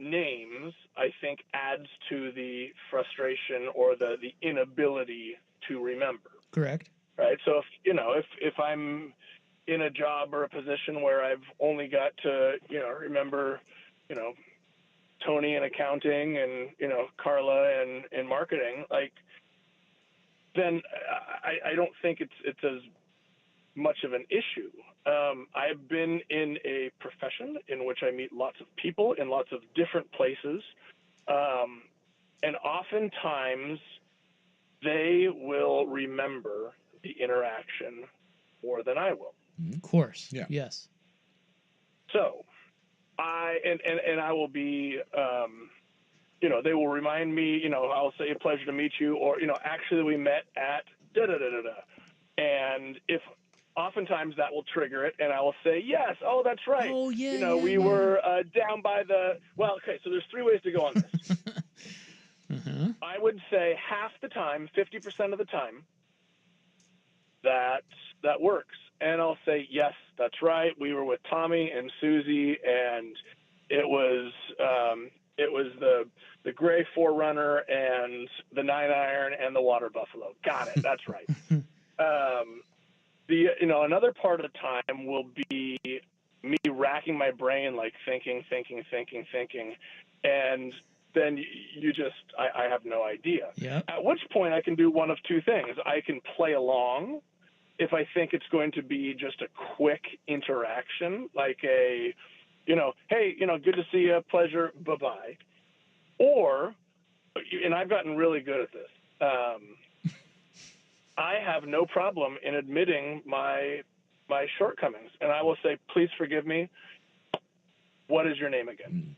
names, I think, adds to the frustration or the inability to remember. Correct. Right. So if I'm in a job or a position where I've only got to remember Tony in accounting and Carla in marketing, like, then I don't think it's as much of an issue. I've been in a profession in which I meet lots of people in lots of different places, and oftentimes they will remember the interaction more than I will. Of course. Yeah. Yes. So I will be, they will remind me, I'll say a pleasure to meet you, or, actually we met at da-da-da-da-da. And if oftentimes that will trigger it, and I will say, yes, oh, that's right. Oh, yeah, we were down by so there's three ways to go on this. I would say half the time, 50% of the time, that works. And I'll say, yes, that's right. We were with Tommy and Susie, and it was the gray 4Runner and the 9-iron and the water buffalo. Got it. That's right. Another part of the time will be me racking my brain, like thinking, and then I have no idea. Yep. At which point I can do one of two things. I can play along if I think it's going to be just a quick interaction, like hey, good to see you, pleasure, bye-bye. Or, and I've gotten really good at this, I have no problem in admitting my shortcomings, and I will say, please forgive me. What is your name again?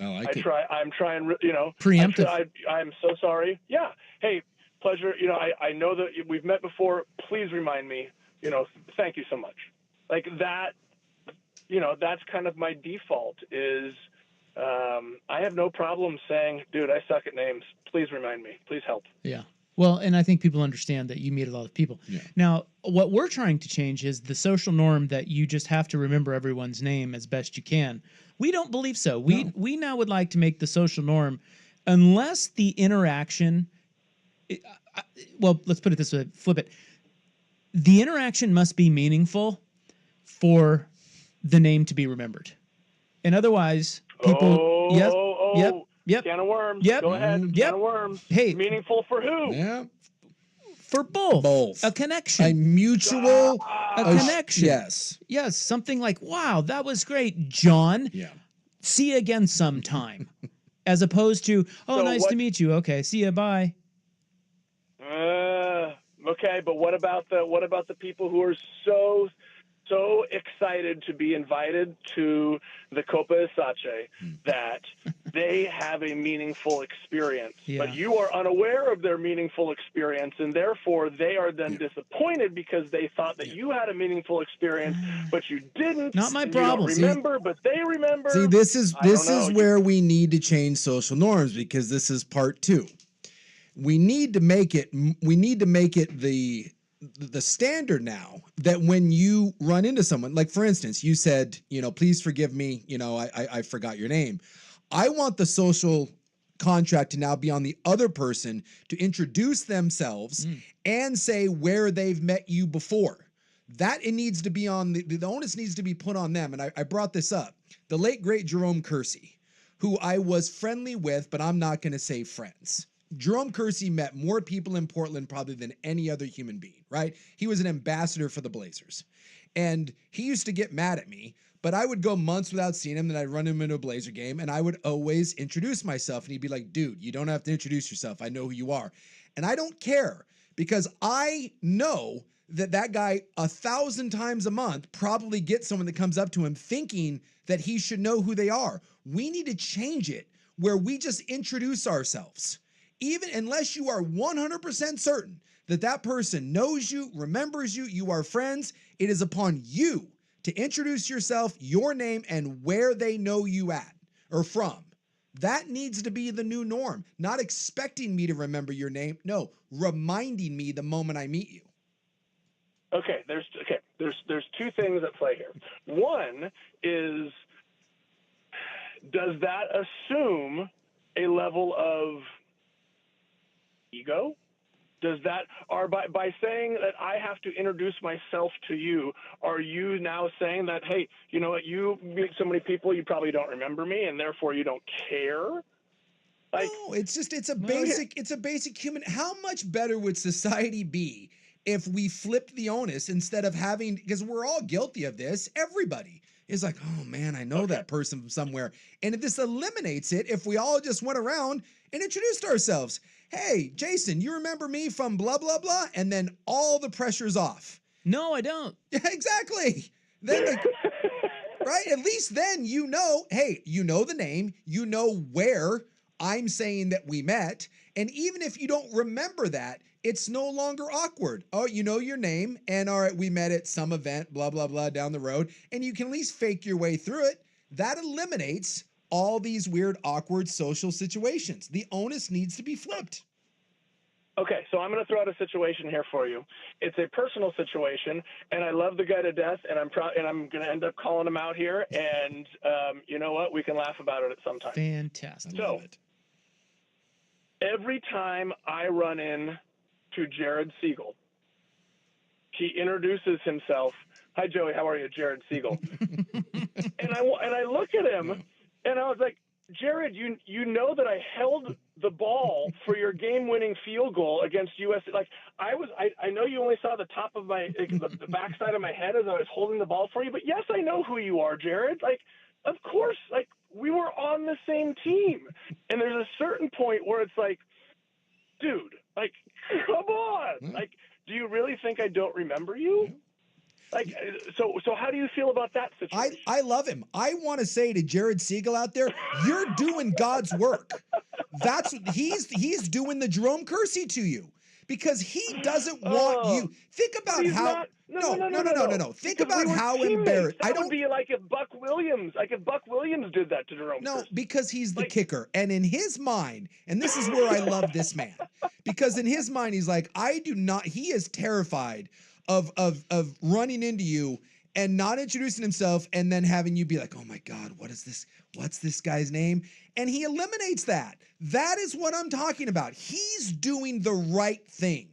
I like it. I'm trying, Preemptive. I'm so sorry. Yeah. Hey, pleasure. I know that we've met before. Please remind me, thank you so much. Like that, that's kind of my default is, I have no problem saying, dude, I suck at names. Please remind me. Please help. Yeah. Well, and I think people understand that you meet a lot of people. Yeah. Now, what we're trying to change is the social norm that you just have to remember everyone's name as best you can. We don't believe so. We now would like to make the social norm, unless the interaction, let's put it this way, flip it. The interaction must be meaningful for the name to be remembered. And otherwise, people... Yep. Can of worms. Yep. Go ahead. Yep. Can of worms. Hey. Meaningful for who? Yeah. For both. Both. A connection. A mutual... a connection. Yes. Yes. Something like, wow, that was great, John. Yeah. See you again sometime. As opposed to, nice to meet you. Okay. See you. Bye. Okay, but what about the people who are so excited to be invited to the Copa Esache that they have a meaningful experience, but you are unaware of their meaningful experience, and therefore they are then disappointed because they thought that you had a meaningful experience, but you didn't. Not my and problem. You don't remember, but they remember. See, this is where we need to change social norms, because this is part 2. We need to make it the the standard now that when you run into someone, like for instance, you said, please forgive me, I forgot your name. I want the social contract to now be on the other person to introduce themselves and say where they've met you before. That it needs to be on the onus needs to be put on them. And I brought this up. The late great Jerome Kersey, who I was friendly with, but I'm not going to say friends. Jerome Kersey met more people in Portland probably than any other human being, right? He was an ambassador for the Blazers. And he used to get mad at me, but I would go months without seeing him, then I'd run him into a Blazer game, and I would always introduce myself, and he'd be like, dude, you don't have to introduce yourself. I know who you are. And I don't care, because I know that guy 1,000 times a month probably gets someone that comes up to him thinking that he should know who they are. We need to change it where we just introduce ourselves. Even unless you are 100% certain that person knows you, remembers you, you are friends, it is upon you to introduce yourself, your name, and where they know you at or from. That needs to be the new norm. Not expecting me to remember your name. No, reminding me the moment I meet you. Okay, there's two things at play here. One is, does that assume a level of ego? Does that, or by saying that I have to introduce myself to you, are you now saying that, hey, you know what, you meet so many people, you probably don't remember me, and therefore you don't care? Like, no, it's a basic human. How much better would society be if we flipped the onus instead of having, because we're all guilty of this, everybody is like, oh man, I know that person from somewhere. And this eliminates it if we all just went around and introduced ourselves. Hey, Jason, you remember me from blah, blah, blah? And then all the pressure's off. No, I don't. Yeah, exactly. Then, right? At least then hey, you know the name, you know where I'm saying that we met. And even if you don't remember that, it's no longer awkward. Oh, you know your name, and all right, we met at some event, blah, blah, blah, down the road, and you can at least fake your way through it. That eliminates all these weird, awkward social situations. The onus needs to be flipped. Okay, so I'm going to throw out a situation here for you. It's a personal situation, and I love the guy to death, and I'm going to end up calling him out here, and you know what? We can laugh about it at some time. Fantastic. So, every time I run in to Jared Siegel, he introduces himself. Hi, Joey. How are you? Jared Siegel. and I look at him, and I was like, Jared, you know that I held the ball for your game-winning field goal against USC. Like I know you only saw the top of my the backside of my head as I was holding the ball for you, but yes, I know who you are, Jared. Like, of course, like we were on the same team. And there's a certain point where it's like, dude, like, come on, like, do you really think I don't remember you? Like, so how do you feel about that situation? I love him. I want to say to Jared Siegel out there, you're doing God's work. That's he's doing the Jerome Kersey to you because he doesn't want you. Think about how. No. Think about how embarrassed. That would be like if Buck Williams did that to Jerome. No, because he's the kicker, and in his mind, and this is where I love this man, because in his mind he's like, I do not. He is terrified of running into you and not introducing himself, and then having you be like, oh my God, what is this? What's this guy's name? And he eliminates that. That is what I'm talking about. He's doing the right thing.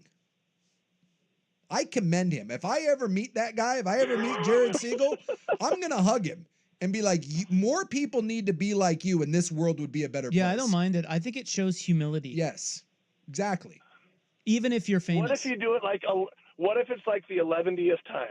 I commend him. If I ever meet that guy, if I ever meet Jared Siegel, I'm going to hug him and be like, more people need to be like you, and this world would be a better place. Yeah, I don't mind it. I think it shows humility. Yes, exactly. Even if you're famous. What if you do it like what if it's like the 11th time?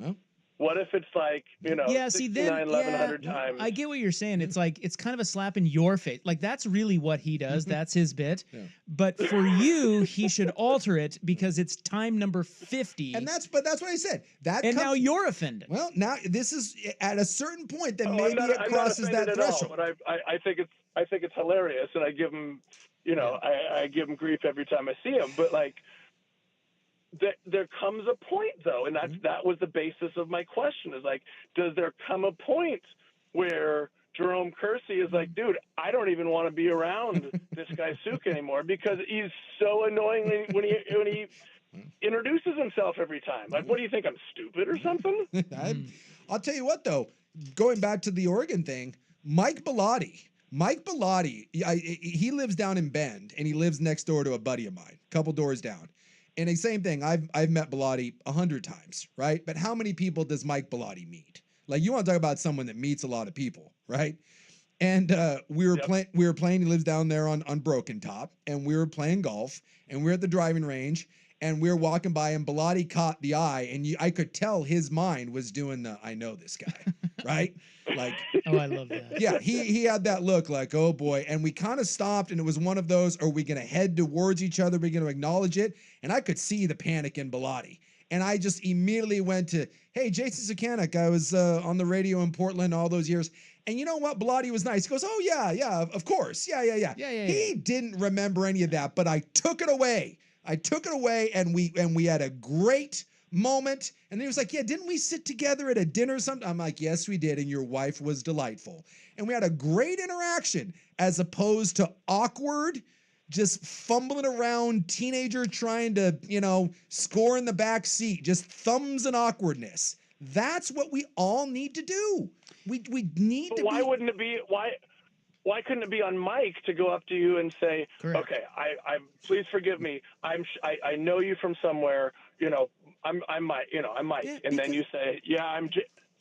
Well, what if it's like, 1100 times? I get what you're saying. It's like, it's kind of a slap in your face. Like, that's really what he does. That's his bit. Yeah. But for you, he should alter it because it's time number 50. But that's what I said. Now you're offended. Well, now this is at a certain point that maybe it crosses that threshold. But I think it's hilarious, and I give him, I give him grief every time I see him. But like, there comes a point, though, and that was the basis of my question, is like, does there come a point where Jerome Kersey is like, dude, I don't even want to be around this guy Suk anymore because he's so annoying when he introduces himself every time. Like, what do you think? I'm stupid or something? I'll tell you what, though, going back to the Oregon thing, Mike Bellotti, he lives down in Bend, and he lives next door to a buddy of mine, a couple doors down. And the same thing, I've met Bellotti 100 times, right? But how many people does Mike Bellotti meet? Like, you want to talk about someone that meets a lot of people, right? And we were playing. He lives down there on Broken Top, and we were playing golf, and we were at the driving range, and we were walking by, and Bellotti caught the eye, and I could tell his mind was doing the I know this guy, right? Like, oh, I love that. Yeah, he had that look like, oh boy, and we kind of stopped, and it was one of those: are we going to head towards each other? Are we going to acknowledge it? And I could see the panic in Bellotti. And I just immediately went to, hey, Jason Sakanik, I was on the radio in Portland all those years. And you know what? Bellotti was nice. He goes, oh, yeah, of course. Yeah. He didn't remember any of that, but I took it away. And we had a great moment. And he was like, yeah, didn't we sit together at a dinner or something? I'm like, yes, we did. And your wife was delightful. And we had a great interaction as opposed to awkward, just fumbling around, teenager trying to, score in the back seat, just thumbs and awkwardness. That's what we all need to do. We need to. Why wouldn't it be? Why couldn't it be on Mike to go up to you and say, correct. Okay, I please forgive me. I know you from somewhere. I'm Mike. I'm Mike. Yeah, and then you say, yeah, I'm.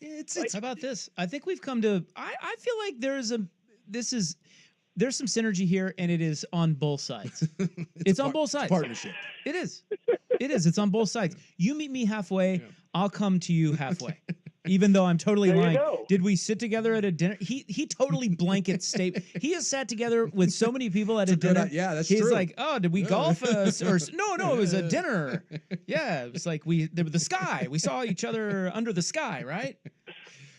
How about this? I think we've come to. I feel like there's some synergy here, and it is on both sides. it's on both sides. Partnership. It is. It's on both sides. You meet me halfway. Yeah. I'll come to you halfway. Even though I'm totally lying. Did we sit together at a dinner? He totally blanket state. He has sat together with so many people at a dinner. Yeah, that's true. He's like, oh, did we golf? No, it was a dinner. Yeah, it was like the sky. We saw each other under the sky, right?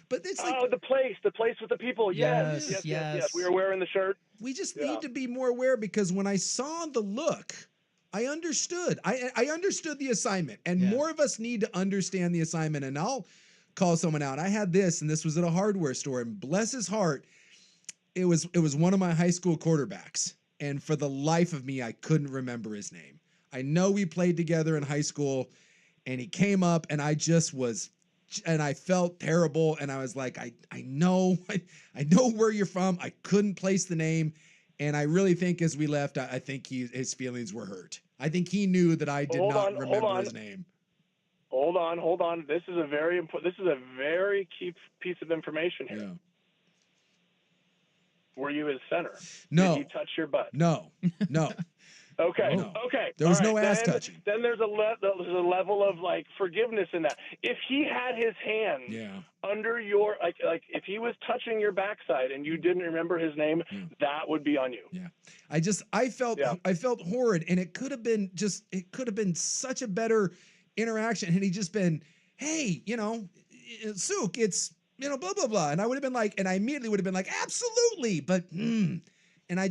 But it's like the place with the people. Yes. We were wearing the shirt. We just need to be more aware, because when I saw the look, I understood. I understood the assignment, and more of us need to understand the assignment. And I'll call someone out. I had this, and this was at a hardware store, and bless his heart, it was one of my high school quarterbacks, and for the life of me, I couldn't remember his name. I know we played together in high school, and he came up, and I felt terrible, and I was like, I know where you're from. I couldn't place the name, and I really think as we left, I think his feelings were hurt. I think he knew that I did not remember his name. Hold on. This is a very important. This is a very key piece of information here. Yeah. Were you his center? No. Did he touch your butt? No. Okay. No. Okay. There was no ass touching. Then there's a level of like forgiveness in that. If he had his hand under your like if he was touching your backside and you didn't remember his name, that would be on you. Yeah. I felt horrid, and it could have been such a better interaction had he just been, hey, Suk, it's blah blah blah, and I would have been like, and I immediately would have been like, absolutely, but and I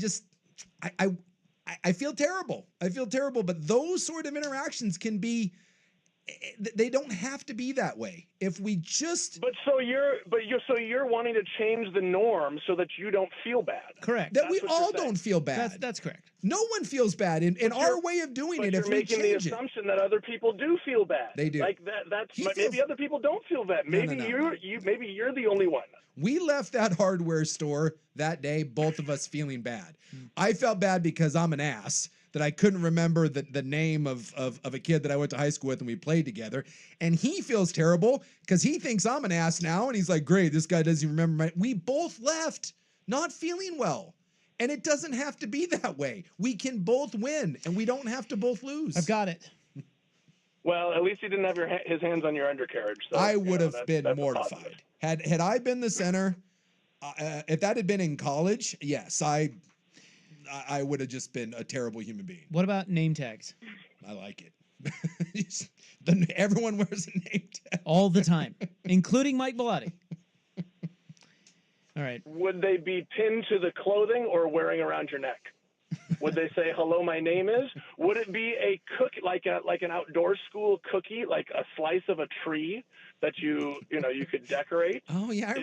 feel terrible. But those sort of interactions can be, they don't have to be that way. If we just so you're wanting to change the norm so that you don't feel bad. Correct. That we all don't feel bad. That's correct. No one feels bad in our way of doing it. If we change it, you're making the assumption that other people do feel bad. They do. Like maybe other people don't feel bad. Maybe maybe you're the only one. We left that hardware store that day, both of us feeling bad. I felt bad because I'm an ass, that I couldn't remember the name of a kid that I went to high school with and we played together. And he feels terrible because he thinks I'm an ass now. And he's like, great, this guy doesn't even remember we both left not feeling well. And it doesn't have to be that way. We can both win, and we don't have to both lose. I've got it. Well, at least he didn't have his hands on your undercarriage. So, I would have been mortified. Had I been the center, if that had been in college, yes, I would have just been a terrible human being. What about name tags? I like it. Everyone wears a name tag. All the time, including Mike Bellotti. All right. Would they be pinned to the clothing or wearing around your neck? Would they say, hello, my name is? Would it be a cookie, like an outdoor school cookie, like a slice of a tree that you could decorate? Oh yeah, I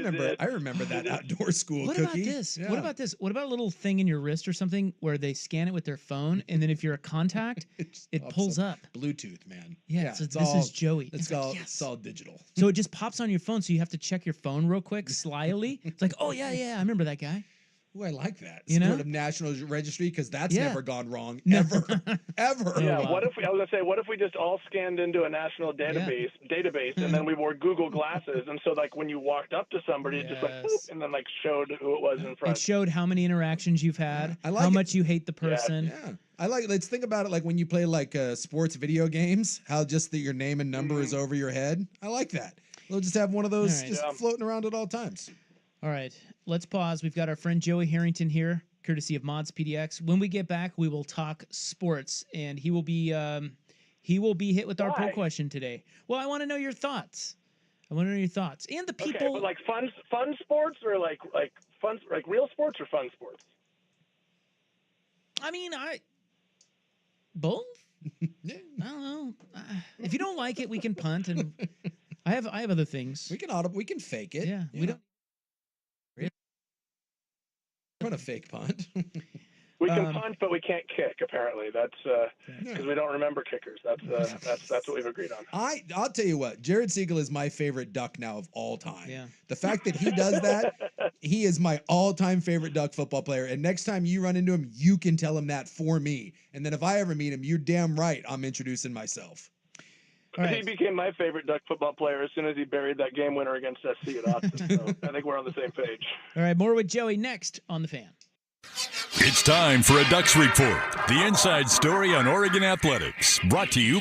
remember that outdoor school What cookie. about this? Yeah. What about this? What about a little thing in your wrist or something where they scan it with their phone, and then if you're a contact, it pulls up. Bluetooth, man. Yeah, so this is Joey. It's all digital. So it just pops on your phone, so you have to check your phone real quick, slyly. It's like, oh yeah, I remember that guy. Ooh, I like that. You know? Sort of National Registry, because that's Yeah. never gone wrong No. ever. Yeah. wow. What if we just all scanned into a national database, and then we wore Google glasses, and so like when you walked up to somebody, it just like boop, and then like showed who it was in front. It showed how many interactions you've had, I like how it. much you hate the person. Yeah. Let's think about it like when you play like sports video games, how just your name and number is over your head. I like that. We'll just have one of those All right. floating around at all times. All right, let's pause. We've got our friend Joey Harrington here, courtesy of Mods PDX. When we get back, we will talk sports, and he will be hit with our poll question today. Well, I want to know your thoughts. And the people. Okay, but like fun sports or like fun like real sports or fun sports? I mean, both. Yeah. I don't know. If you don't like it, we can punt, and I have other things. We can fake it. Yeah. We don't. Run a fake punt. We can punt, but we can't kick. Apparently, that's because we don't remember kickers. That's what we've agreed on. I'll tell you what, Jared Siegel is my favorite Duck now of all time. Yeah. The fact that he does that, he is my all-time favorite Duck football player. And next time you run into him, you can tell him that for me. And then if I ever meet him, you're damn right I'm introducing myself. All right. He became my favorite Duck football player as soon as he buried that game winner against SC at Austin. So I think we're on the same page. All right, more with Joey next on The Fan. It's time for a Ducks Report, the inside story on Oregon athletics, brought to you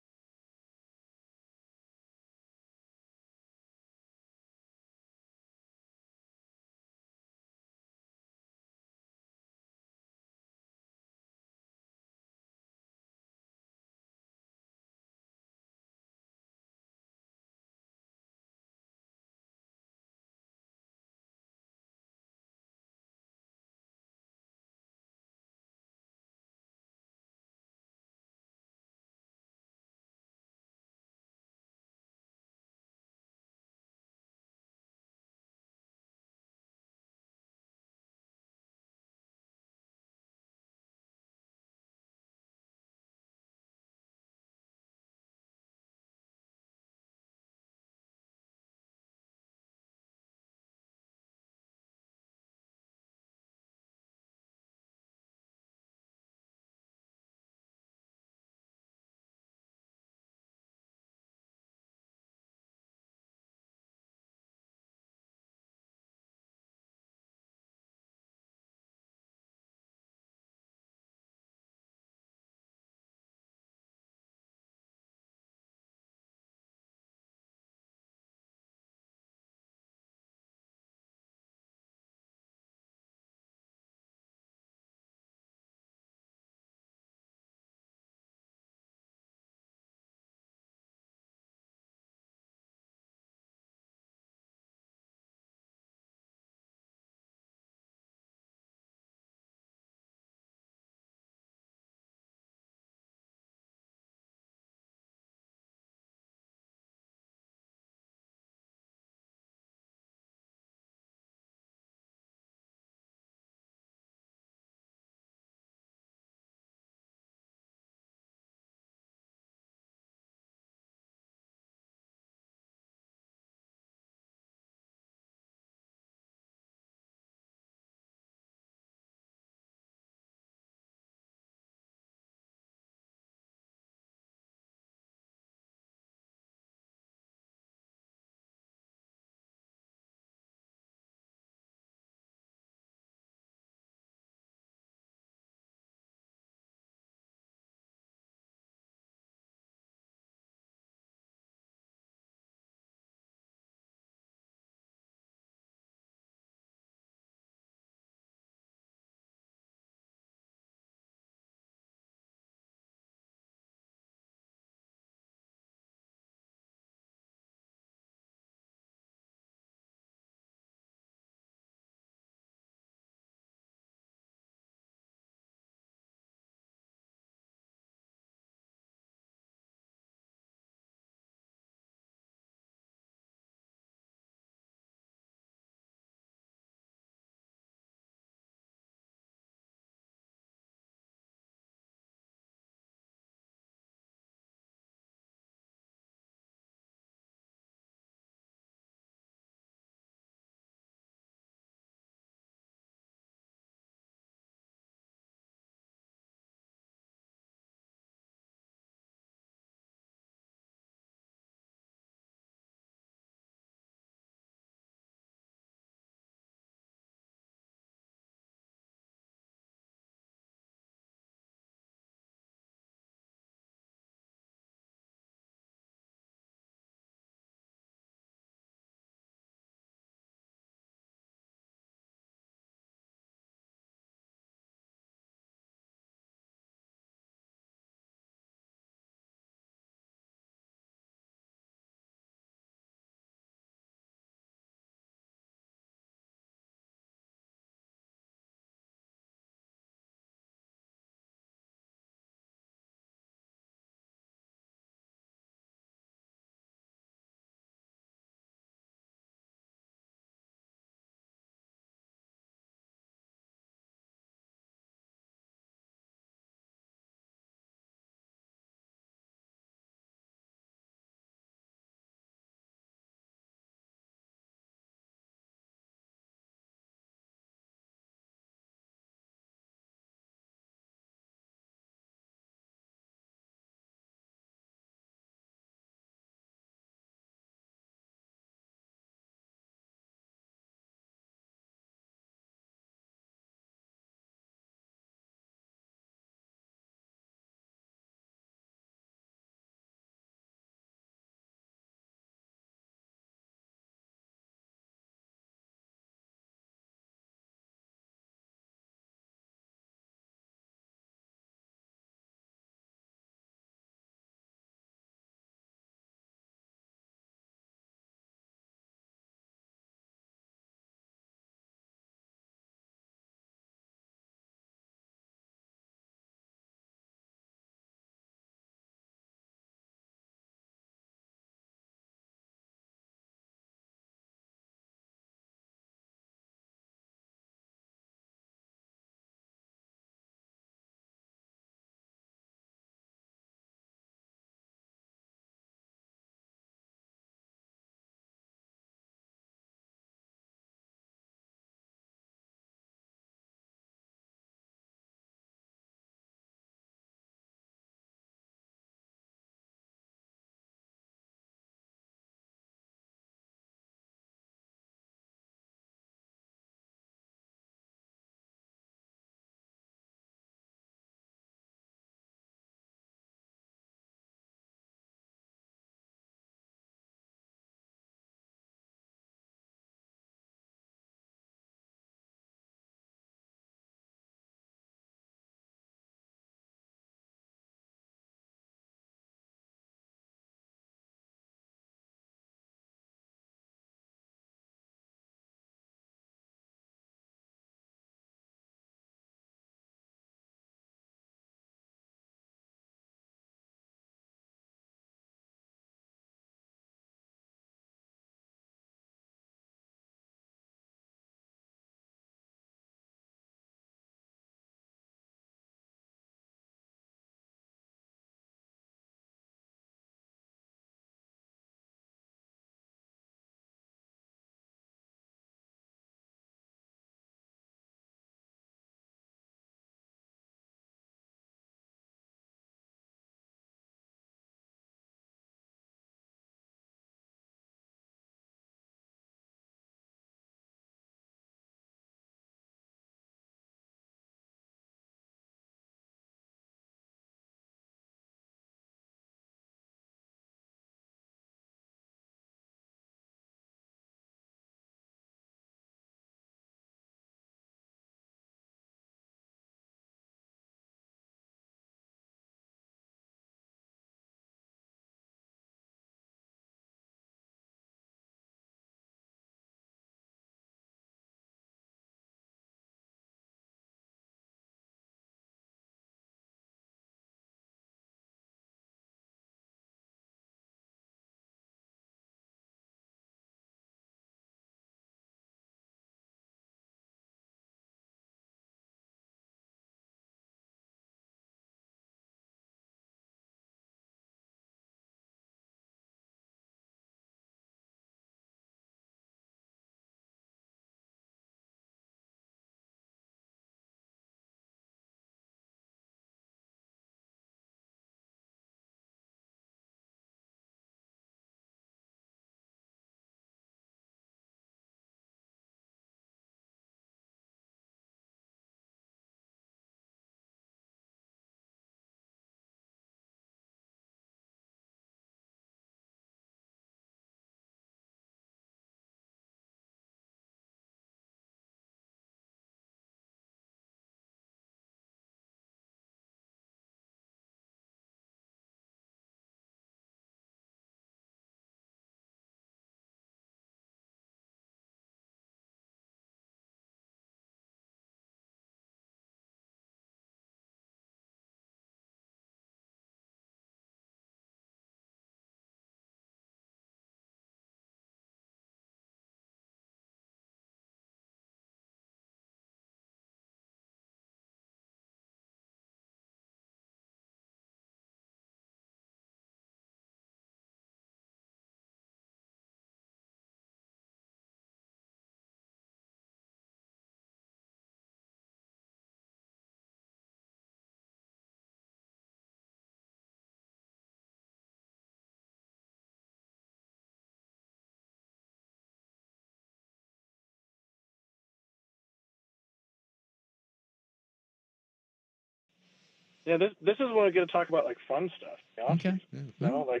Yeah, this is when we get to talk about like fun stuff. You know? Okay.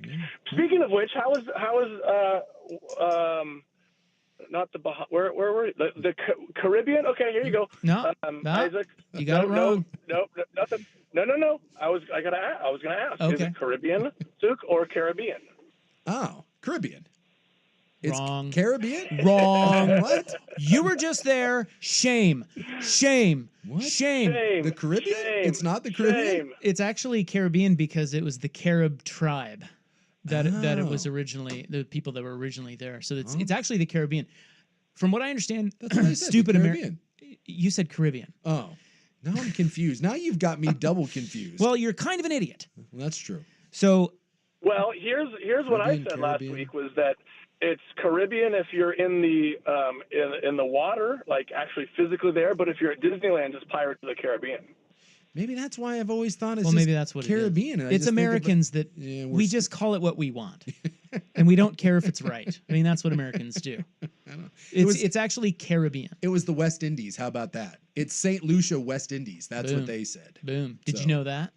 Speaking of which, how was not the where were the Caribbean? Okay, here you go. No, Isaac, you got it wrong. No, nothing. No. I was gonna ask. Okay. Is it Caribbean, Suk, or Caribbean? Oh, Caribbean. Wrong. It's Caribbean? Wrong. What? You were just there. Shame. What? Shame. The Caribbean? It's not the Caribbean? It's actually Caribbean because it was the Carib tribe that it was Oh. originally, the people that were originally there. So it's actually the Caribbean. From what I understand, That's what I said, stupid the American. Caribbean. You said Caribbean. Oh. Now I'm confused. Now you've got me double confused. Well, you're kind of an idiot. Well, that's true. So, well, here's what I said last week was that it's Caribbean if you're in the in the water, like actually physically there. But if you're at Disneyland, it's Pirates of the Caribbean. Maybe that's why I've always thought it's well, maybe that's what Caribbean. It is. It's Americans that we just call it what we want, and we don't care if it's right. I mean, that's what Americans do. It's actually Caribbean. It was the West Indies. How about that? It's St. Lucia, West Indies. That's Boom. what they said. Boom. Did you know that?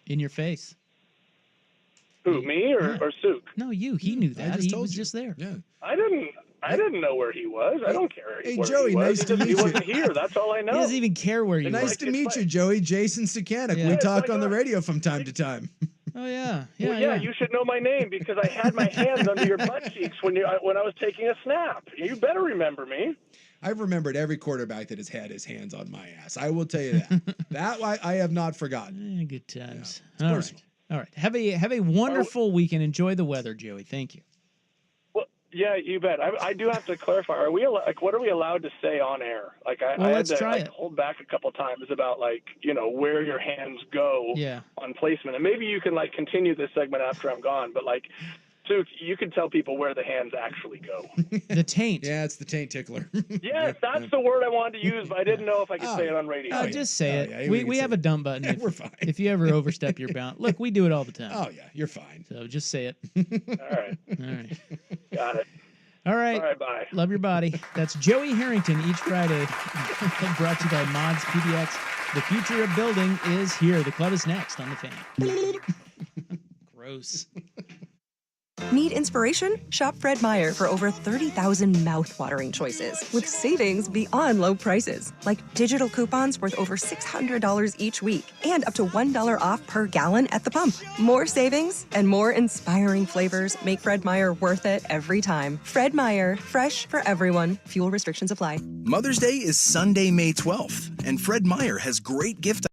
In your face. Who, me or Suk? No, you. He knew that. He was just there. Yeah. I didn't know where he was. I don't care. Hey, where Joey, he was. nice to meet He you. wasn't here. That's all I know. He doesn't even care where you Nice are. to meet you, Joey. Jason Sakanik. Yeah. We It's talk like on the radio from time to time. Oh yeah. Yeah, you should know my name because I had my hands under your butt cheeks when I was taking a snap. You better remember me. I've remembered every quarterback that has had his hands on my ass. I will tell you that. That I have not forgotten. Good times. Yeah, All right. All right. Have a wonderful weekend. Enjoy the weather, Joey. Thank you. Well, yeah, you bet. I do have to clarify. Are we what are we allowed to say on air? Like I had let's to try it. hold back a couple times about where your hands go on placement, and maybe you can continue this segment after I'm gone. But Suk, you can tell people where the hands actually go. The taint. Yeah, it's the taint tickler. Yes, that's the word I wanted to use, but I didn't know if I could say it on radio. Just say it. Yeah, we have a dumb button. Yeah, we're fine. If you ever overstep your bound. Look, we do it all the time. Oh, yeah, you're fine. So just say it. All right. All right. Got it. All right. All right, bye. Love your body. That's Joey Harrington each Friday. Brought to you by Mods PDX. The future of building is here. The club is next on the Fan. Gross. Need inspiration? Shop Fred Meyer for over 30,000 mouth-watering choices with savings beyond low prices, like digital coupons worth over $600 each week and up to $1 off per gallon at the pump. More savings and more inspiring flavors make Fred Meyer worth it every time. Fred Meyer, fresh for everyone. Fuel restrictions apply. Mother's Day is Sunday, May 12th, and Fred Meyer has great gift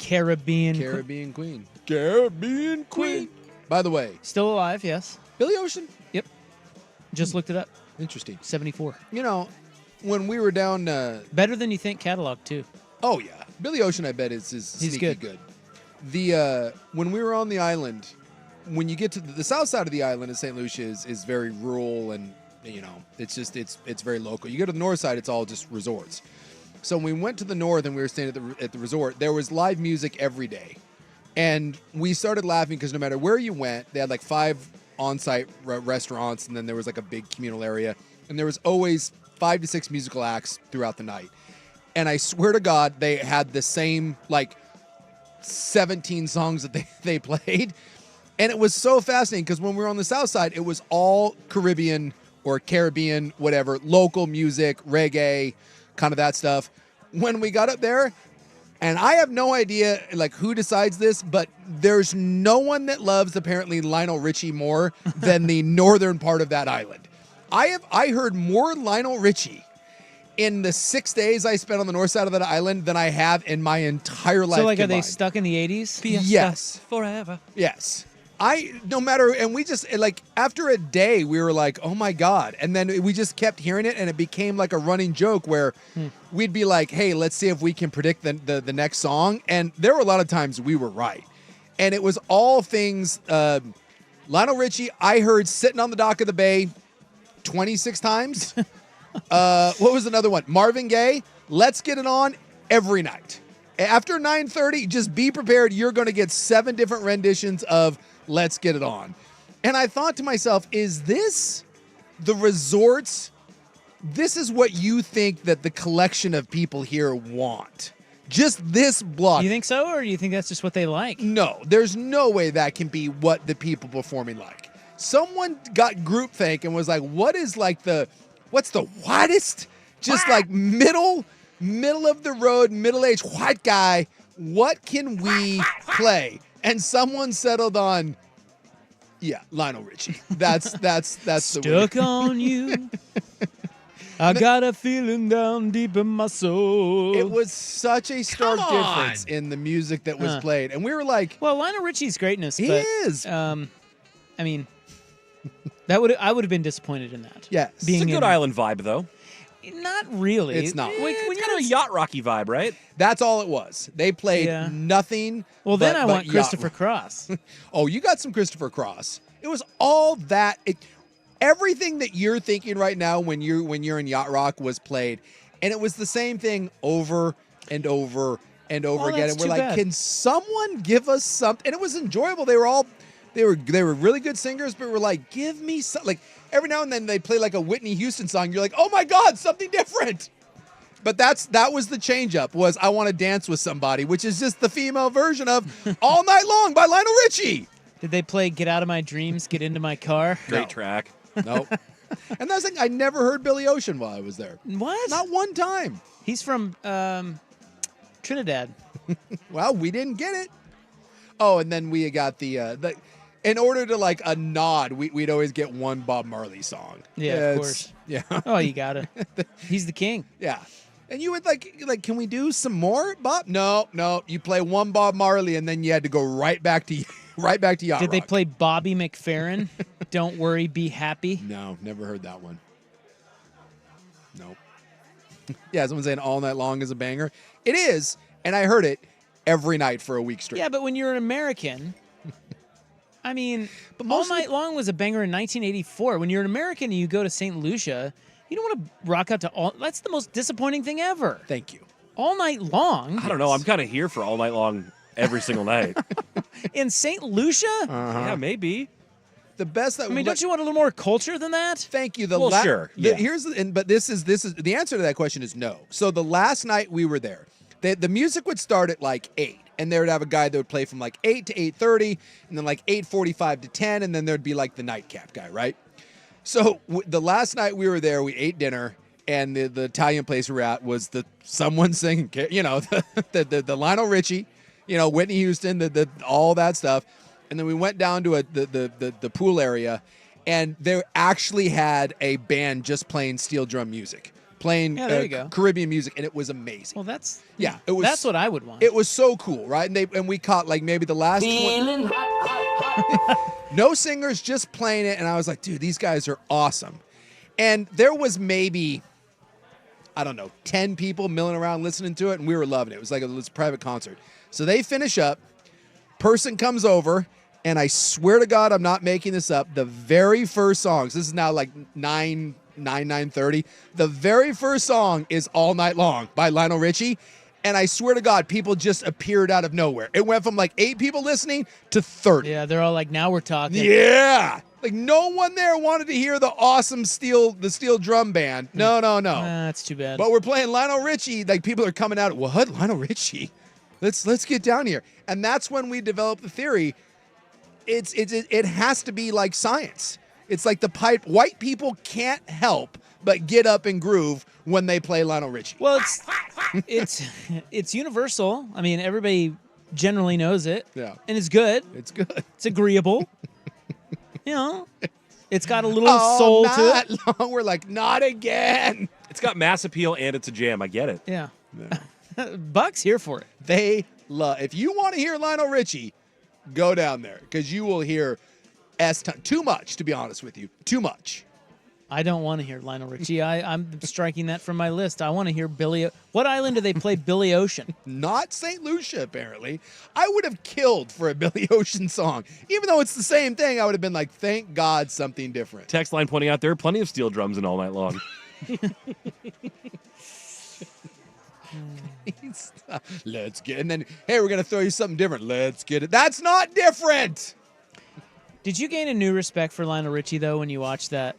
Caribbean Queen. Caribbean Queen. By the way. Still alive, yes. Billy Ocean? Yep. Just looked it up. Interesting. 74. You know, when we were down... better than you think catalog, too. Oh, yeah. Billy Ocean, I bet, is He's sneaky good. When we were on the island, when you get to the south side of the island of St. Lucia is very rural and, you know, it's very local. You go to the north side, it's all just resorts. So when we went to the north and we were staying at the resort, there was live music every day. And we started laughing because no matter where you went, they had like 5 on-site restaurants, and then there was like a big communal area. And there was always 5 to 6 musical acts throughout the night. And I swear to God, they had the same like 17 songs that they played. And it was so fascinating because when we were on the south side, it was all Caribbean or Caribbean, whatever, local music, reggae, kind of that stuff. When we got up there, and I have no idea like who decides this, but there's no one that loves apparently Lionel Richie more than the northern part of that island. I heard more Lionel Richie in the 6 days I spent on the north side of that island than I have in my entire life. So like, combined. are they stuck in the 80s? Yes. Forever. Yes. And we just, like, after a day, we were like, oh my God. And then we just kept hearing it, and it became like a running joke where we'd be like, hey, let's see if we can predict the next song. And there were a lot of times we were right. And it was all things, Lionel Richie, I heard Sitting on the Dock of the Bay 26 times. What was another one? Marvin Gaye, Let's Get It On every night. After 9:30, just be prepared. You're going to get 7 different renditions of Let's Get It On. And I thought to myself, is this the resorts? This is what you think that the collection of people here want? Just this block. Do you think so, or do you think that's just what they like? No, there's no way that can be what the people performing like. Someone got groupthink and was like, what's the whitest? Just like middle of the road, middle-aged white guy. What can we play? And someone settled on, Lionel Richie. That's the Stuck on you. I got a feeling down deep in my soul. It was such a stark difference in the music that was played. And we were like, well, Lionel Richie's greatness. He is. I mean, I would have been disappointed in that. Yes. It's a good island vibe, though. Not really. It's not. It's kind of a yacht rocky vibe, right? That's all it was. They played nothing. Well, then I want yacht Christopher rock. Cross. Oh, you got some Christopher Cross. It was all that. Everything that you're thinking right now when you're in yacht rock was played, and it was the same thing over and over and over again. And we're like, bad. can someone give us something? And it was enjoyable. They were really good singers, but we're like, give me something. Like every now and then they play like a Whitney Houston song. You're like, oh my God, something different. But that was the change up, was I Want to Dance with Somebody, which is just the female version of All Night Long by Lionel Richie. Did they play Get Out of My Dreams, Get Into My Car? Great track. Nope. And that's like, I never heard Billy Ocean while I was there. What? Not one time. He's from Trinidad. Well, we didn't get it. Oh, and then we got the in order to like a nod, we'd always get one Bob Marley song. Yeah, of course. Yeah. Oh, you got it. He's the king. Yeah. And you would like, can we do some more, Bob? No. You play one Bob Marley, and then you had to go right back to yacht Did they rock. play Bobby McFerrin? Don't worry, be happy. No, never heard that one. Nope. Yeah, someone saying All Night Long is a banger. It is, and I heard it every night for a week straight. Yeah, but when you're an American, I mean, All Night Long was a banger in 1984. When you're an American and you go to St. Lucia, you don't want to rock out to all. That's the most disappointing thing ever. Thank you. All Night Long. I don't know. I'm kind of here for All Night Long every single night. In St. Lucia? Yeah, maybe. The best that I mean, don't you want a little more culture than that? Thank you. Sure. Yeah. But this is the answer to that question is no. So the last night we were there, the music would start at like 8, and they would have a guy that would play from like 8 to 8:30, and then like 8:45 to 10, and then there'd be like the nightcap guy, right? So the last night we were there, we ate dinner, and the Italian place we were at was someone singing, the Lionel Richie, Whitney Houston, all that stuff. And then we went down to the pool area, and they actually had a band just playing steel drum music, playing Yeah, there you go. Caribbean music, and it was amazing. Well, that's it was. That's what I would want. It was so cool, right? And we caught like maybe the last Feeling no singers, just playing it, and I was like, dude, these guys are awesome. And there was maybe, I don't know, 10 people milling around listening to it, and we were loving it. It was like a private concert. So they finish up, person comes over, and I swear to God, I'm not making this up, the very first songs, this is now like 9:30, the very first song is All Night Long by Lionel Richie. And I swear to God, people just appeared out of nowhere. It went from like 8 people listening to 30. Yeah, they're all like, now we're talking. Yeah. Like no one there wanted to hear the awesome steel drum band. No. That's too bad. But we're playing Lionel Richie. Like people are coming out. What? Lionel Richie? Let's get down here. And that's when we developed the theory. It has to be like science. It's like the pipe. White people can't help but get up and groove when they play Lionel Richie. Well, it's universal. I mean, everybody generally knows it. Yeah. And it's good. It's good. It's agreeable. You know, it's got a little soul to it. Long. We're like, not again. It's got mass appeal and it's a jam. I get it. Yeah. Buck's here for it. They love. If you want to hear Lionel Richie, go down there because you will hear too much. To be honest with you, too much. I don't want to hear Lionel Richie. I'm striking that from my list. I want to hear Billy. What island do they play Billy Ocean? Not St. Lucia, apparently. I would have killed for a Billy Ocean song. Even though it's the same thing, I would have been like, thank God something different. Text line pointing out there are plenty of steel drums in All Night Long. Let's get, and then, hey, we're going to throw you something different. Let's get it. That's not different. Did you gain a new respect for Lionel Richie, though, when you watched that?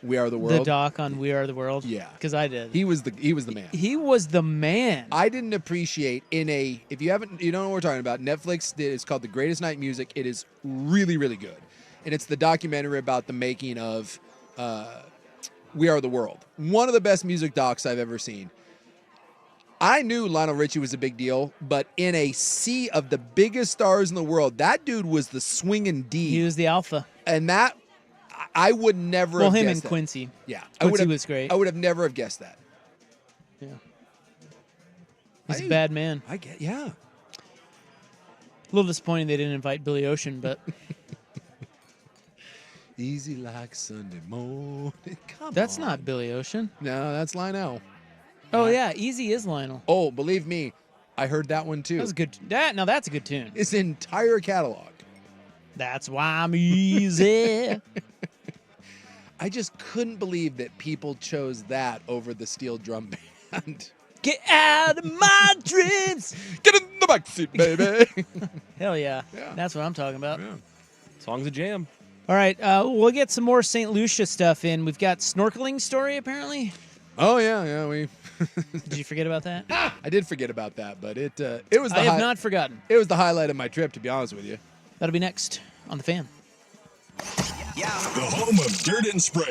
We Are the World. The doc on We Are the World. Yeah, because I did. He was the man. He was the man. I didn't appreciate if you don't know what we're talking about. Netflix did. It's called The Greatest Night Music. It is really, really good, and it's the documentary about the making of We Are the World. One of the best music docs I've ever seen. I knew Lionel Richie was a big deal, but in a sea of the biggest stars in the world, that dude was the swinging D. He was the alpha, and that. I would never have guessed him that. and Quincy. Yeah. Quincy was great. I would have never have guessed that. Yeah. He's a bad man. Yeah. A little disappointing they didn't invite Billy Ocean, but. Easy like Sunday morning. That's not Billy Ocean. No, that's Lionel. Oh, yeah. Easy is Lionel. Oh, believe me, I heard that one too. That was a good. Now that's a good tune. His entire catalog. That's why I'm easy. I just couldn't believe that people chose that over the steel drum band. Get out of my dreams. Get in the backseat, baby. Hell yeah. That's what I'm talking about. Yeah. Song's a jam. All right. We'll get some more St. Lucia stuff in. We've got snorkeling story, apparently. Oh, yeah. We. Did you forget about that? I did forget about that, but it was the I have not forgotten. It was the highlight of my trip, to be honest with you. That'll be next on The Fan. The home of Dirt and Spray.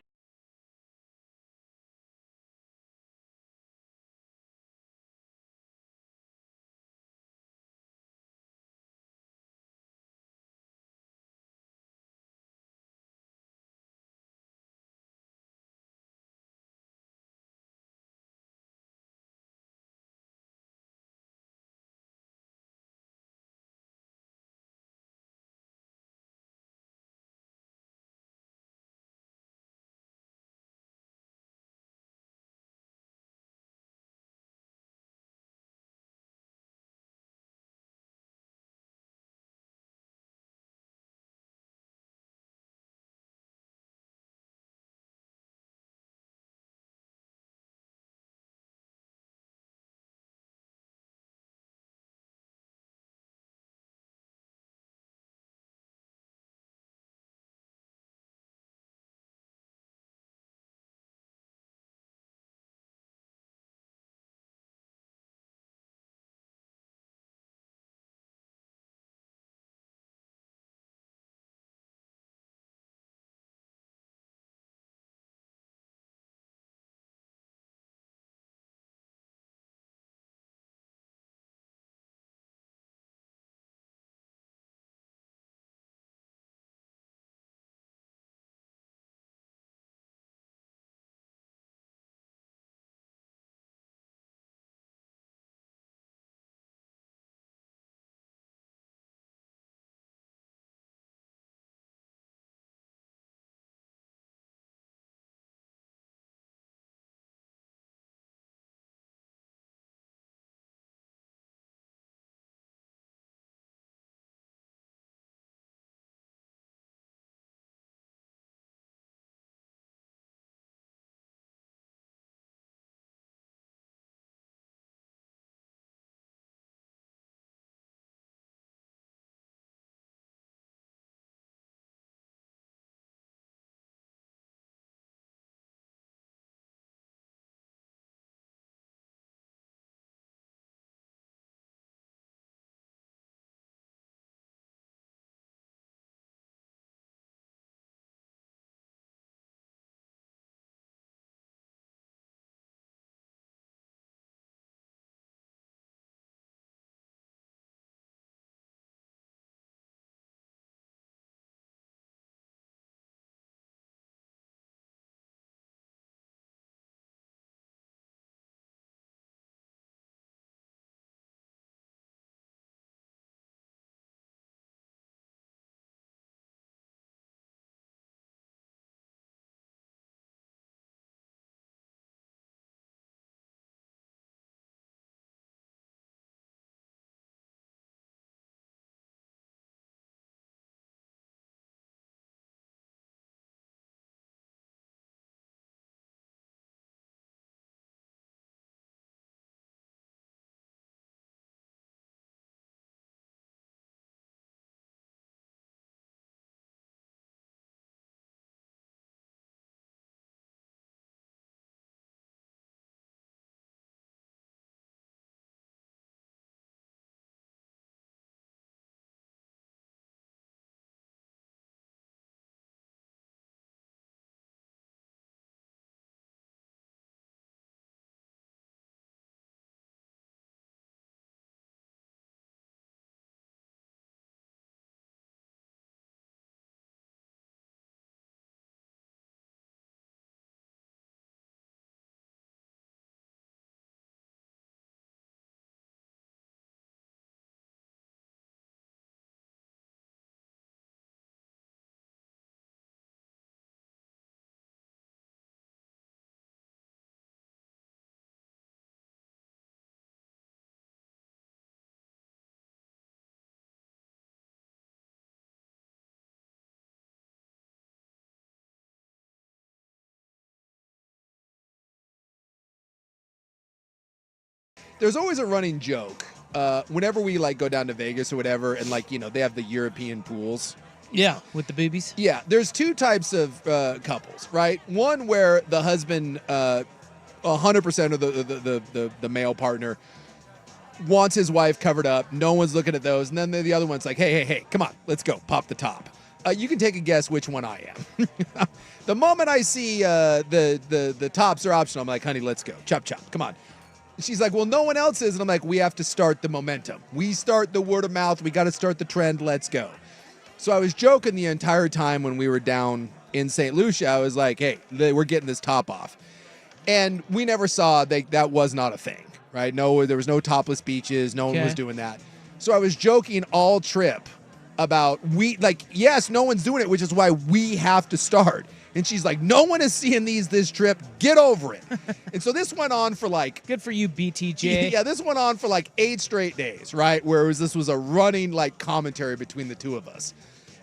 there's always a running joke. Whenever we like go down to Vegas or whatever, and like, they have the European pools. Yeah, with the boobies. Yeah, there's two types of couples, right? One where the husband, 100% of the male partner wants his wife covered up. No one's looking at those. And then the other one's like, hey, come on, let's go, pop the top. You can take a guess which one I am. The moment I see the tops are optional, I'm like, honey, let's go. Chop, come on. She's like, well, no one else is. And I'm like, we have to start the momentum. We start the word of mouth. We got to start the trend. Let's go. So I was joking the entire time when we were down in St. Lucia. I was like, hey, we're getting this top off. And we never saw that was not a thing, right? No, there was no topless beaches. No one was doing that. So I was joking all trip about yes, no one's doing it, which is why we have to start. And she's like, no one is seeing this trip. Get over it. And so this went on for like... Good for you, BTJ. Yeah, this went on for like 8 straight days, right? Whereas this was a running like commentary between the two of us.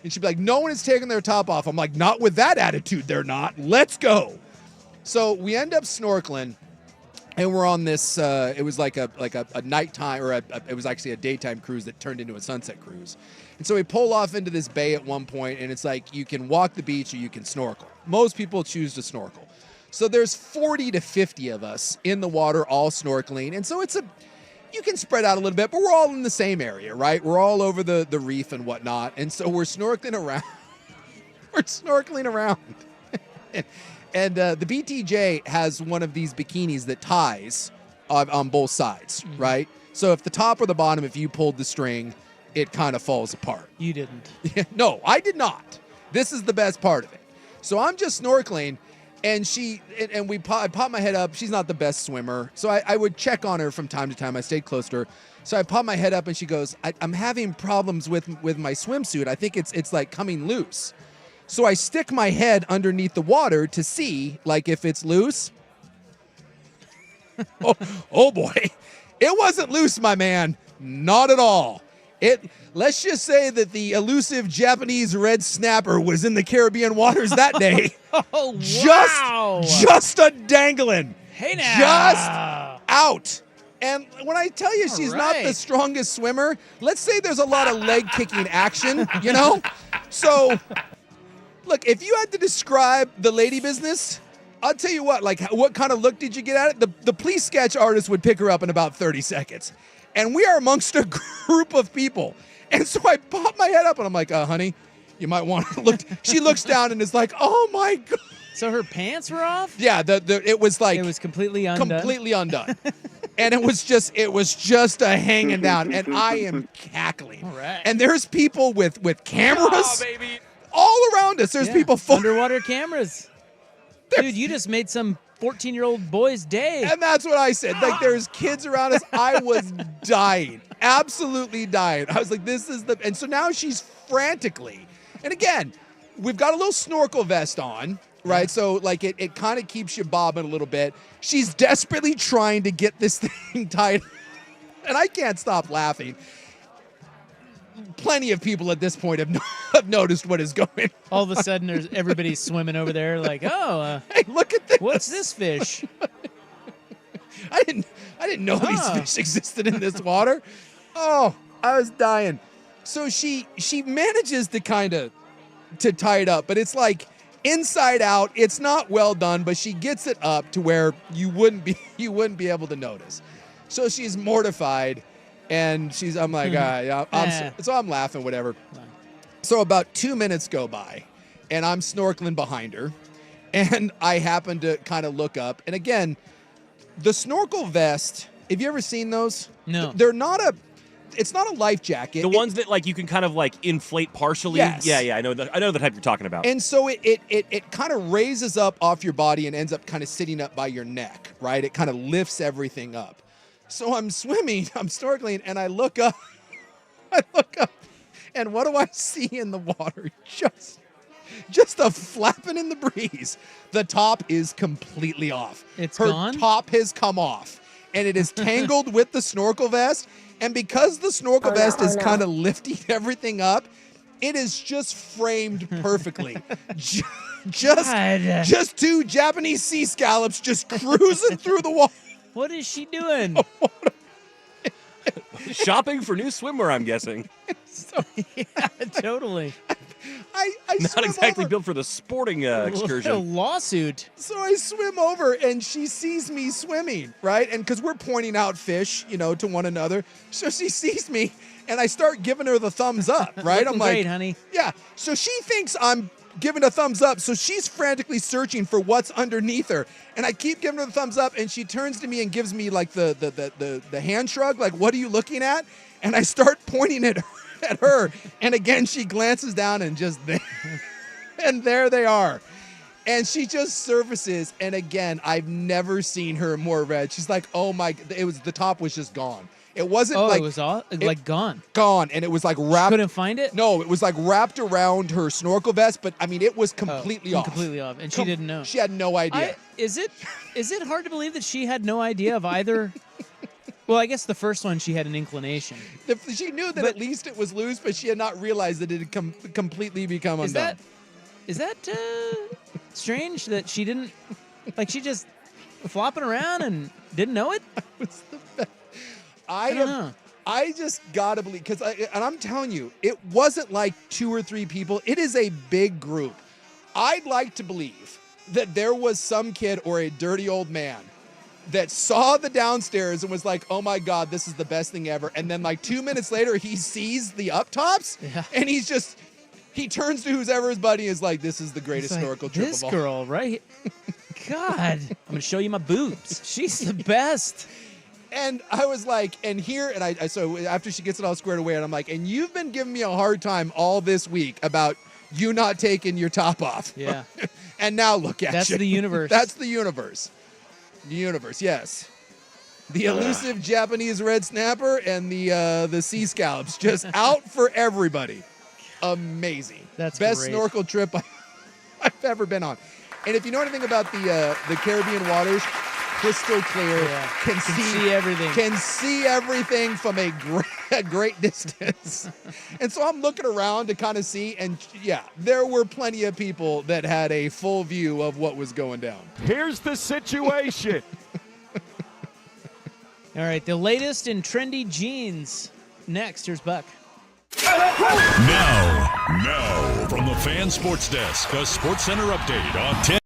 And she'd be like, no one is taking their top off. I'm like, not with that attitude, they're not. Let's go. So we end up snorkeling, and we're on this, it was like a nighttime, or it was actually a daytime cruise that turned into a sunset cruise. And so we pull off into this bay at one point, and it's like you can walk the beach or you can snorkel. Most people choose to snorkel. So there's 40 to 50 of us in the water all snorkeling. And so you can spread out a little bit, but we're all in the same area, right? We're all over the reef and whatnot. And so we're snorkeling around. We're snorkeling around. And the BTJ has one of these bikinis that ties on both sides, right? So if the top or the bottom, if you pulled the string, it kind of falls apart. You didn't. No, I did not. This is the best part of it. So I'm just snorkeling, and I pop my head up. She's not the best swimmer, so I would check on her from time to time. I stayed close to her. So I pop my head up, and she goes, I'm having problems with my swimsuit. I think it's like coming loose. So I stick my head underneath the water to see, like, if it's loose. Oh boy. It wasn't loose, my man. Not at all. Let's just say that the elusive Japanese red snapper was in the Caribbean waters that day. Oh, wow. Just a dangling. Hey now. Just out. And when I tell you she's not the strongest swimmer, let's say there's a lot of leg kicking action, So, look, if you had to describe the lady business, I'll tell you what, like, what kind of look did you get at it? The please sketch artist would pick her up in about 30 seconds. And we are amongst a group of people. And so I pop my head up and I'm like, honey, you might want to look. She looks down and is like, oh my God. So her pants were off? Yeah, it was like. It was completely undone. Completely undone. And it was just a hanging down. And I am cackling. All right. And there's people with cameras all around us. There's people underwater cameras. Dude, you just made some 14-year-old boy's day. And that's what I said. Like, there's kids around us. I was dying. Absolutely dying. I was like, and so now she's frantically. And again, we've got a little snorkel vest on, right? So, like, it kind of keeps you bobbing a little bit. She's desperately trying to get this thing tied. And I can't stop laughing. Plenty of people at this point have noticed what is going on. All of a sudden, everybody's swimming over there like, hey, look at this. What's this fish? I didn't know these fish existed in this water. Oh, I was dying. So she manages to kind of to tie it up, but it's like inside out. It's not well done, but she gets it up to where you wouldn't be able to notice. So she's mortified. And I'm like, so I'm laughing, whatever. So about 2 minutes go by, and I'm snorkeling behind her, and I happen to kind of look up. And again, the snorkel vest, have you ever seen those? No. It's not a life jacket. The ones that like you can kind of like inflate partially. Yes. Yeah, I know the type you're talking about. And so it kind of raises up off your body and ends up kind of sitting up by your neck, right? It kind of lifts everything up. So I'm snorkeling, and I look up, and what do I see in the water? Just a flapping in the breeze. The top is completely off. Her gone? Top has come off, and it is tangled with the snorkel vest. And because the snorkel vest is kind of lifting everything up, it is just framed perfectly. just two Japanese sea scallops just cruising through the water. What is she doing? Shopping for new swimwear, I'm guessing. Yeah, totally. I Not swim exactly over. built for the sporting A excursion. lawsuit. So I swim over and she sees me swimming, right? And because we're pointing out fish, to one another. So she sees me and I start giving her the thumbs up, right? Looking great, honey. Yeah. So she thinks I'm giving a thumbs up. So she's frantically searching for what's underneath her. And I keep giving her the thumbs up and she turns to me and gives me like the hand shrug, like, what are you looking at? And I start pointing at her. And again, she glances down and just there. And there they are. And she just surfaces. And again, I've never seen her more red. She's like, oh my, the top was just gone. It wasn't it was all gone. Gone. And it was like wrapped. Couldn't find it? No, it was like wrapped around her snorkel vest. But I mean, it was completely off. Completely off. And she didn't know. She had no idea. Is it hard to believe that she had no idea of either? Well, I guess the first one she had an inclination. She knew that at least it was loose, but she had not realized that it had completely become undone. Is that strange that she didn't, like, she just flopping around and didn't know it? I don't know. I just gotta believe, and I'm telling you, it wasn't like 2 or 3 people. It is a big group. I'd like to believe that there was some kid or a dirty old man that saw the downstairs and was like, oh my God, this is the best thing ever. And then like 2 minutes later, he sees the up tops and he turns to who's ever his buddy and is like, this is the greatest snorkel trip of all. This girl, right? God, I'm going to show you my boobs. She's the best. And I was like, so after she gets it all squared away, and I'm like, and you've been giving me a hard time all this week about you not taking your top off. Yeah. And now look at you. That's the universe. That's the universe. The universe, yes. The elusive Japanese red snapper and the sea scallops just out for everybody. Amazing. That's best great. snorkel trip I've ever been on. And if you know anything about the Caribbean waters, crystal clear, can see everything. Can see everything from a great distance. And so I'm looking around to kind of see, and there were plenty of people that had a full view of what was going down. Here's the situation. All right, the latest in trendy jeans. Next, here's Buck. Now, from the Fan Sports Desk, a Sports Center update on 10.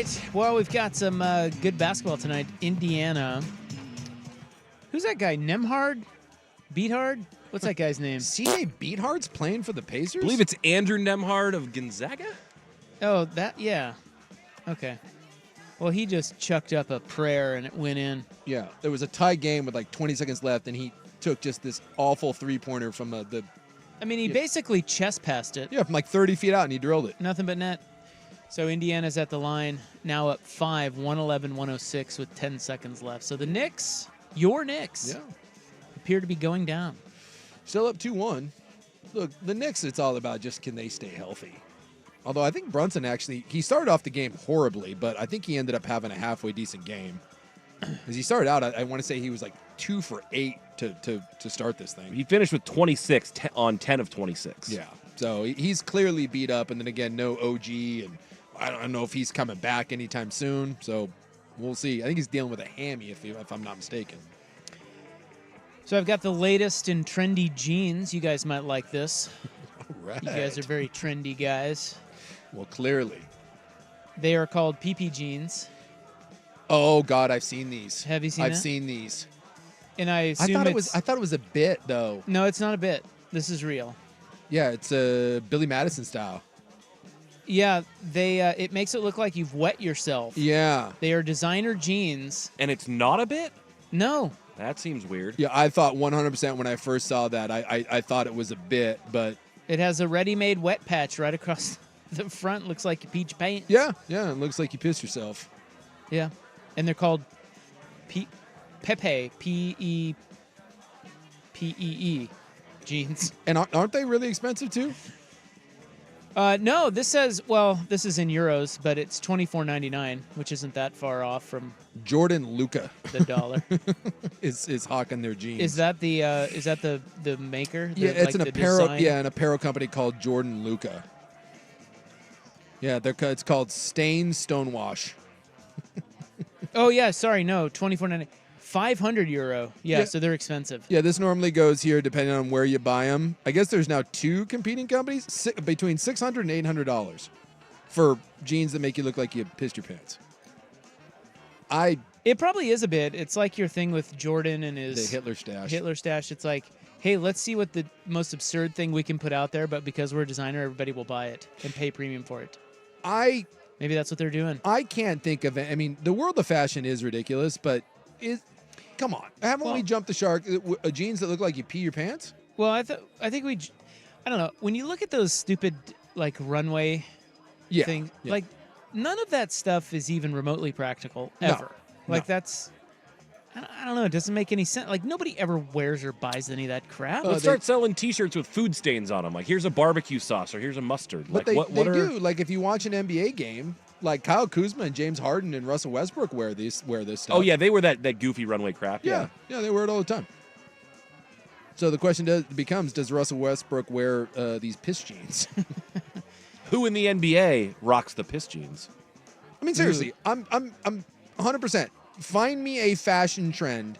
right. Well, we've got some good basketball tonight. Indiana. Who's that guy? Nemhard? Beathard? What's that guy's name? CJ Beathard's playing for the Pacers? I believe it's Andrew Nemhard of Gonzaga. Oh, yeah. Okay. Well, he just chucked up a prayer and it went in. Yeah, there was a tie game with like 20 seconds left, and he took just this awful three-pointer from the... I mean, he basically chest passed it. Yeah, from like 30 feet out, and he drilled it. Nothing but net. So Indiana's at the line, now up 5, 111-106 with 10 seconds left. So the Knicks, your Knicks, appear to be going down. Still up 2-1. Look, the Knicks, it's all about just can they stay healthy. Although I think Brunson actually, he started off the game horribly, but I think he ended up having a halfway decent game. Because he started out, I want to say he was like 2 for 8 to start this thing. He finished with 26 on 10 of 26. Yeah, so he's clearly beat up, and then again, no OG, and I don't know if he's coming back anytime soon, so we'll see. I think he's dealing with a hammy, if I'm not mistaken. So I've got the latest in trendy jeans. You guys might like this. All right. You guys are very trendy guys. Well, clearly. They are called PP jeans. Oh God, I've seen these. Have you seen I've it? seen these. And I assume I thought it was a bit though. No, it's not a bit. This is real. Yeah, it's a Billy Madison style. Yeah, they it makes it look like you've wet yourself. Yeah. They are designer jeans. And it's not a bit? No. That seems weird. Yeah, I thought 100% when I first saw that. I thought it was a bit, but it has a ready-made wet patch right across the front. Looks like your peach paint. Yeah, it looks like you pissed yourself. Yeah, and they're called Pepe, P-E-P-E-E jeans. And aren't they really expensive too? No, this says, well, this is in euros, but it's $24.99, which isn't that far off from Jordan Luca. The dollar is hawking their jeans. Is that the maker? Yeah, it's like an apparel. Yeah, an apparel company called Jordan Luca. Yeah, it's called Stain Stonewash. Oh yeah, sorry, no, €24.99, €500. Yeah, so they're expensive. Yeah, this normally goes here depending on where you buy them. I guess there's now 2 competing companies between $600 and $800 for jeans that make you look like you pissed your pants. It probably is a bit. It's like your thing with Jordan and his the Hitler stash. Hitler stash. It's like, hey, let's see what the most absurd thing we can put out there, but because we're a designer, everybody will buy it and pay premium for it. Maybe that's what they're doing. I can't think of it. I mean, the world of fashion is ridiculous, but come on. Haven't we jumped the shark? Jeans that look like you pee your pants? Well, I think I don't know. When you look at those stupid like runway things, like none of that stuff is even remotely practical ever. Like that's, I don't know. It doesn't make any sense. Like nobody ever wears or buys any of that crap. Let's start selling T-shirts with food stains on them. Like here's a barbecue sauce or here's a mustard. But like, they do. Like if you watch an NBA game, like Kyle Kuzma and James Harden and Russell Westbrook wear this stuff. Oh yeah, they wear that goofy runway crap. Yeah, they wear it all the time. So the question becomes: does Russell Westbrook wear these piss jeans? Who in the NBA rocks the piss jeans? I mean, seriously, I'm 100%. Find me a fashion trend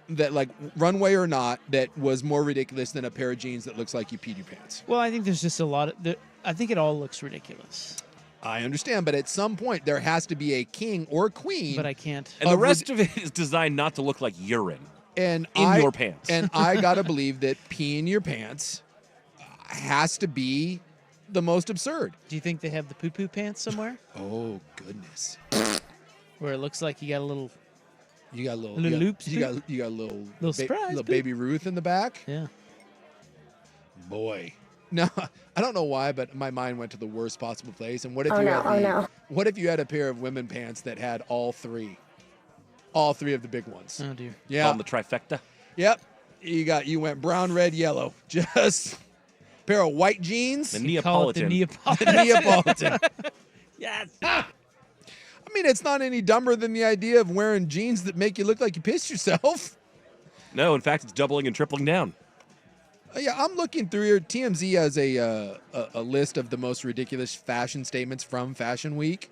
that, like, runway or not, that was more ridiculous than a pair of jeans that looks like you peed your pants. Well, I think there's just a lot of. I think it all looks ridiculous. I understand, but at some point there has to be a king or queen. But I can't. And the rest of it is designed not to look like urine. And in your pants. And I gotta believe that peeing your pants has to be the most absurd. Do you think they have the poo-poo pants somewhere? Oh goodness. Where it looks like you got a little loops. You got a little surprise little baby Ruth in the back. Yeah. Boy. No, I don't know why, but my mind went to the worst possible place. And what if what if you had a pair of women pants that had all three of the big ones? Oh dear. Yeah. On the trifecta. Yep. You went brown, red, yellow. Just a pair of white jeans. The Neapolitan. The Neapolitan. Yes. I mean, it's not any dumber than the idea of wearing jeans that make you look like you pissed yourself. No, in fact, it's doubling and tripling down. Yeah, I'm looking through here. TMZ has a list of the most ridiculous fashion statements from Fashion Week,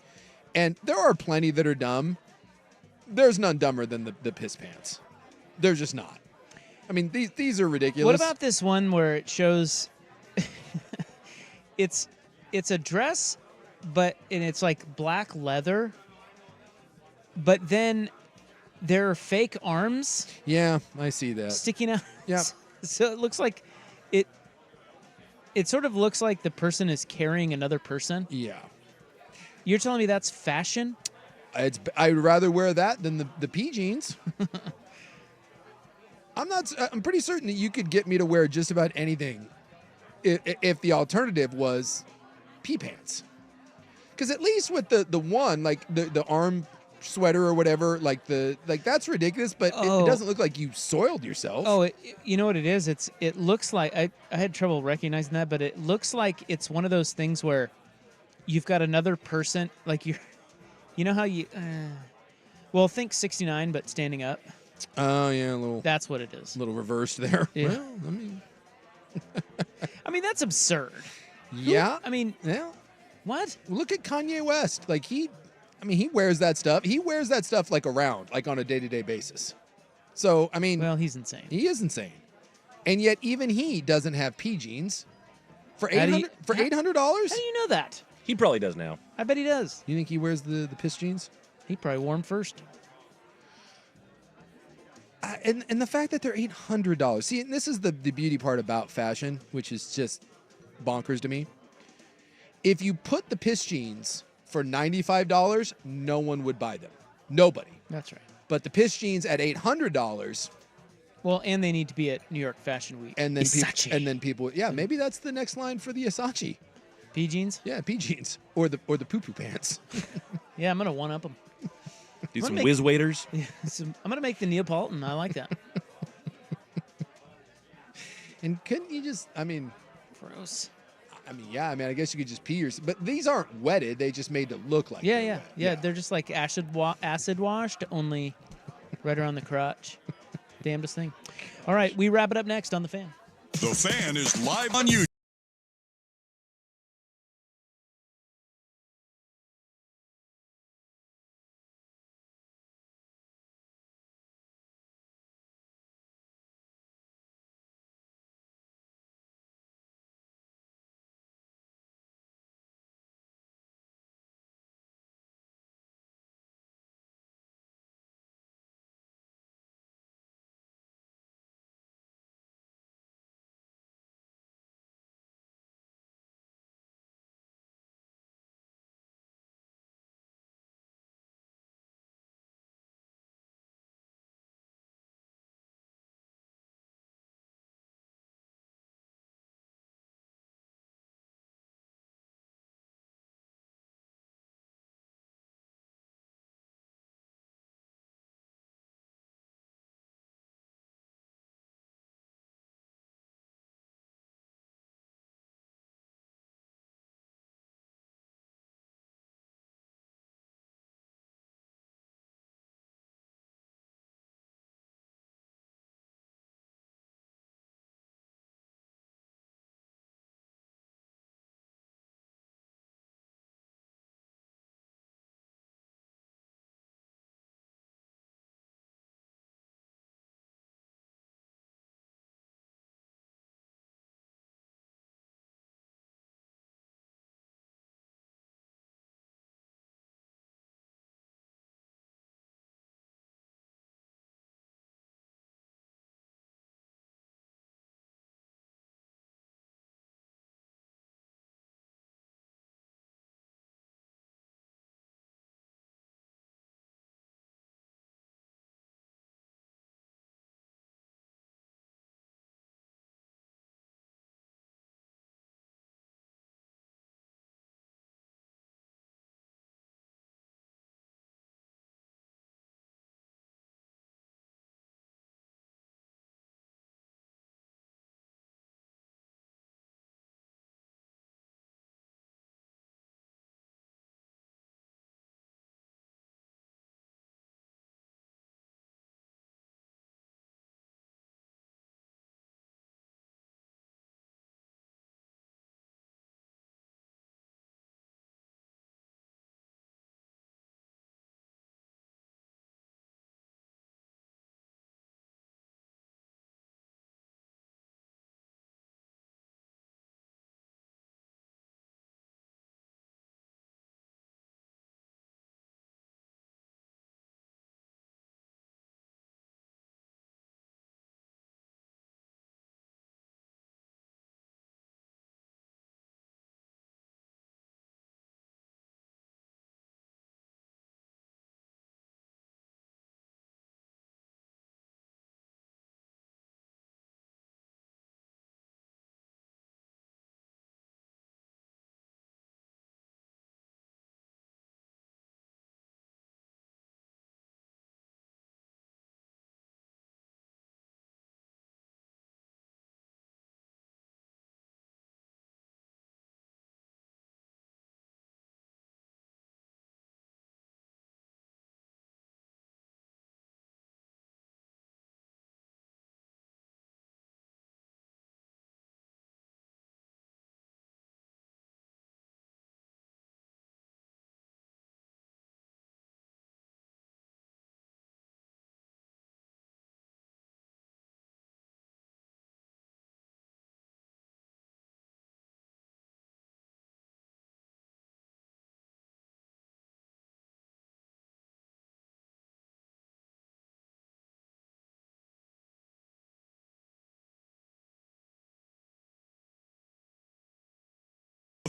and there are plenty that are dumb. There's none dumber than the piss pants. They're just not. I mean, these are ridiculous. What about this one where it shows it's a dress and it's like black leather, but then there are fake arms. Yeah, I see that sticking out. Yeah. So it looks like it. It sort of looks like the person is carrying another person. Yeah. You're telling me that's fashion? I'd rather wear that than the pea jeans. I'm pretty certain that you could get me to wear just about anything if the alternative was pea pants. Because at least with the one, like the arm sweater or whatever, like that's ridiculous, but it doesn't look like you soiled yourself. Oh, you know what it is? It looks like I had trouble recognizing that, but it looks like it's one of those things where you've got another person, like you know how you, well, think 69, but standing up. Oh yeah, a little. That's what it is. A little reversed there. Yeah. Well, I mean, that's absurd. Yeah. Yeah. What? Look at Kanye West. Like he wears that stuff. He wears that stuff like around, like on a day-to-day basis. So, I mean. Well, he's insane. He is insane. And yet even he doesn't have pea jeans for $800. How do you know that? He probably does now. I bet he does. You think he wears the piss jeans? He probably wore them first. And the fact that they're $800. See, and this is the beauty part about fashion, which is just bonkers to me. If you put the piss jeans for $95, no one would buy them. Nobody. That's right. But the piss jeans at $800. Well, and they need to be at New York Fashion Week. And then people, yeah, maybe that's the next line for the Versace. Pea jeans? Yeah, pea jeans or the poo-poo pants. Yeah, I'm gonna one up them. Do some whiz waiters. Yeah, I'm gonna make the Neapolitan. I like that. And couldn't you just? I mean, gross. I mean, yeah. I mean, I guess you could just pee yourself, but these aren't wetted. They just made to look like. Yeah. They're just like acid washed, only right around the crotch. Damnedest thing. All right, we wrap it up next on The Fan. The Fan is live on YouTube.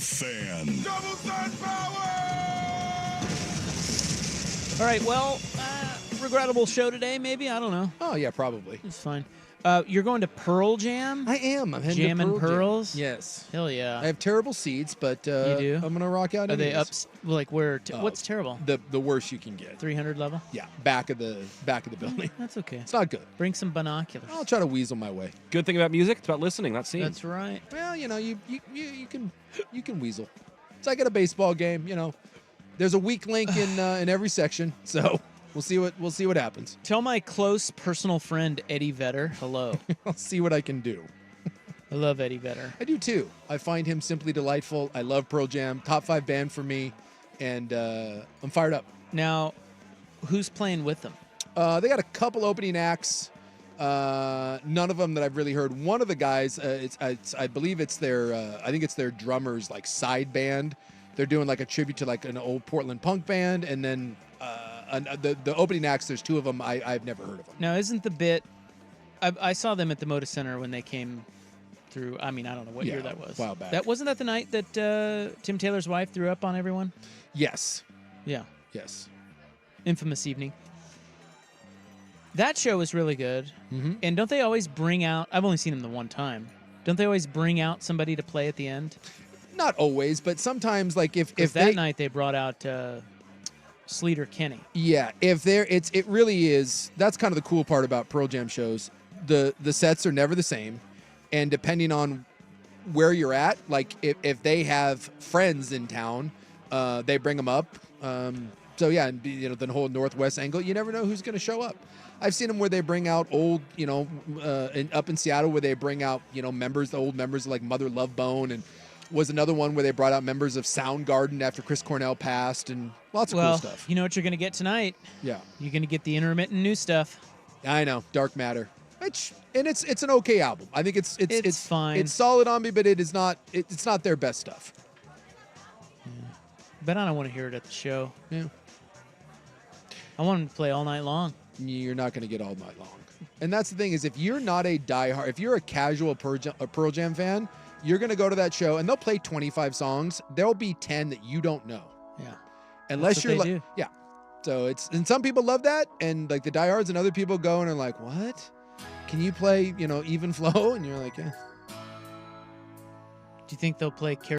Fan. Double Sun Power! All right, well, regrettable show today, maybe? I don't know. Oh, yeah, probably. It's fine. You're going to Pearl Jam? I am. I'm heading Jamming to Pearl Pearls? Jam. Yes. Hell yeah. I have terrible seats, but You do? I'm going to rock out Are they up, anyways. like where, what's terrible? The worst you can get. 300 level? Yeah, back of the building. That's okay. It's not good. Bring some binoculars. I'll try to weasel my way. Good thing about music, it's about listening, not seeing. That's right. Well, you know, you can weasel. It's like at a baseball game, you know. There's a weak link in every section, so we'll see what happens. Tell my close personal friend Eddie Vedder hello. I'll see what I can do. I love Eddie Vedder. I do too. I find him simply delightful. I love Pearl Jam, top 5 band for me, and I'm fired up. Now, who's playing with them? They got a couple opening acts. None of them that I've really heard. One of the guys, I believe it's their, I think it's their drummer's like side band. They're doing like a tribute to like an old Portland punk band, and then the opening acts. There's 2 of them. I've never heard of them. Now, isn't the bit? I saw them at the Moda Center when they came through. I mean, I don't know what year that was. A while back. That wasn't that the night that Tim Taylor's wife threw up on everyone. Yes. Yeah. Yes. Infamous evening. That show was really good. Mm-hmm. And don't they always bring out? I've only seen them the one time. Don't they always bring out somebody to play at the end? Not always, but sometimes, like if that night they brought out Sleater Kenny. Yeah, if there, it really is. That's kind of the cool part about Pearl Jam shows. The sets are never the same, and depending on where you're at, like if they have friends in town, they bring them up. So yeah, and you know the whole Northwest angle. You never know who's going to show up. I've seen them where they bring out old, you know, up in Seattle where they bring out, you know, the old members of like Mother Love Bone, and was another one where they brought out members of Soundgarden after Chris Cornell passed, and lots of cool stuff. You know what you're going to get tonight? Yeah. You're going to get the intermittent new stuff. I know, Dark Matter. And it's an okay album. I think it's fine. It's solid on me, but it's not their best stuff. Yeah. But I don't want to hear it at the show. Yeah. I want them to play all night long. You're not going to get all night long. And that's the thing is, if you're not a diehard, if you're a casual Pearl Jam fan, you're going to go to that show and they'll play 25 songs. There'll be 10 that you don't know. Yeah. Unless you're like, yeah. So and some people love that, and like the diehards, and other people go and are like, what? Can you play, you know, Even Flow? And you're like, yeah. Do you think they'll play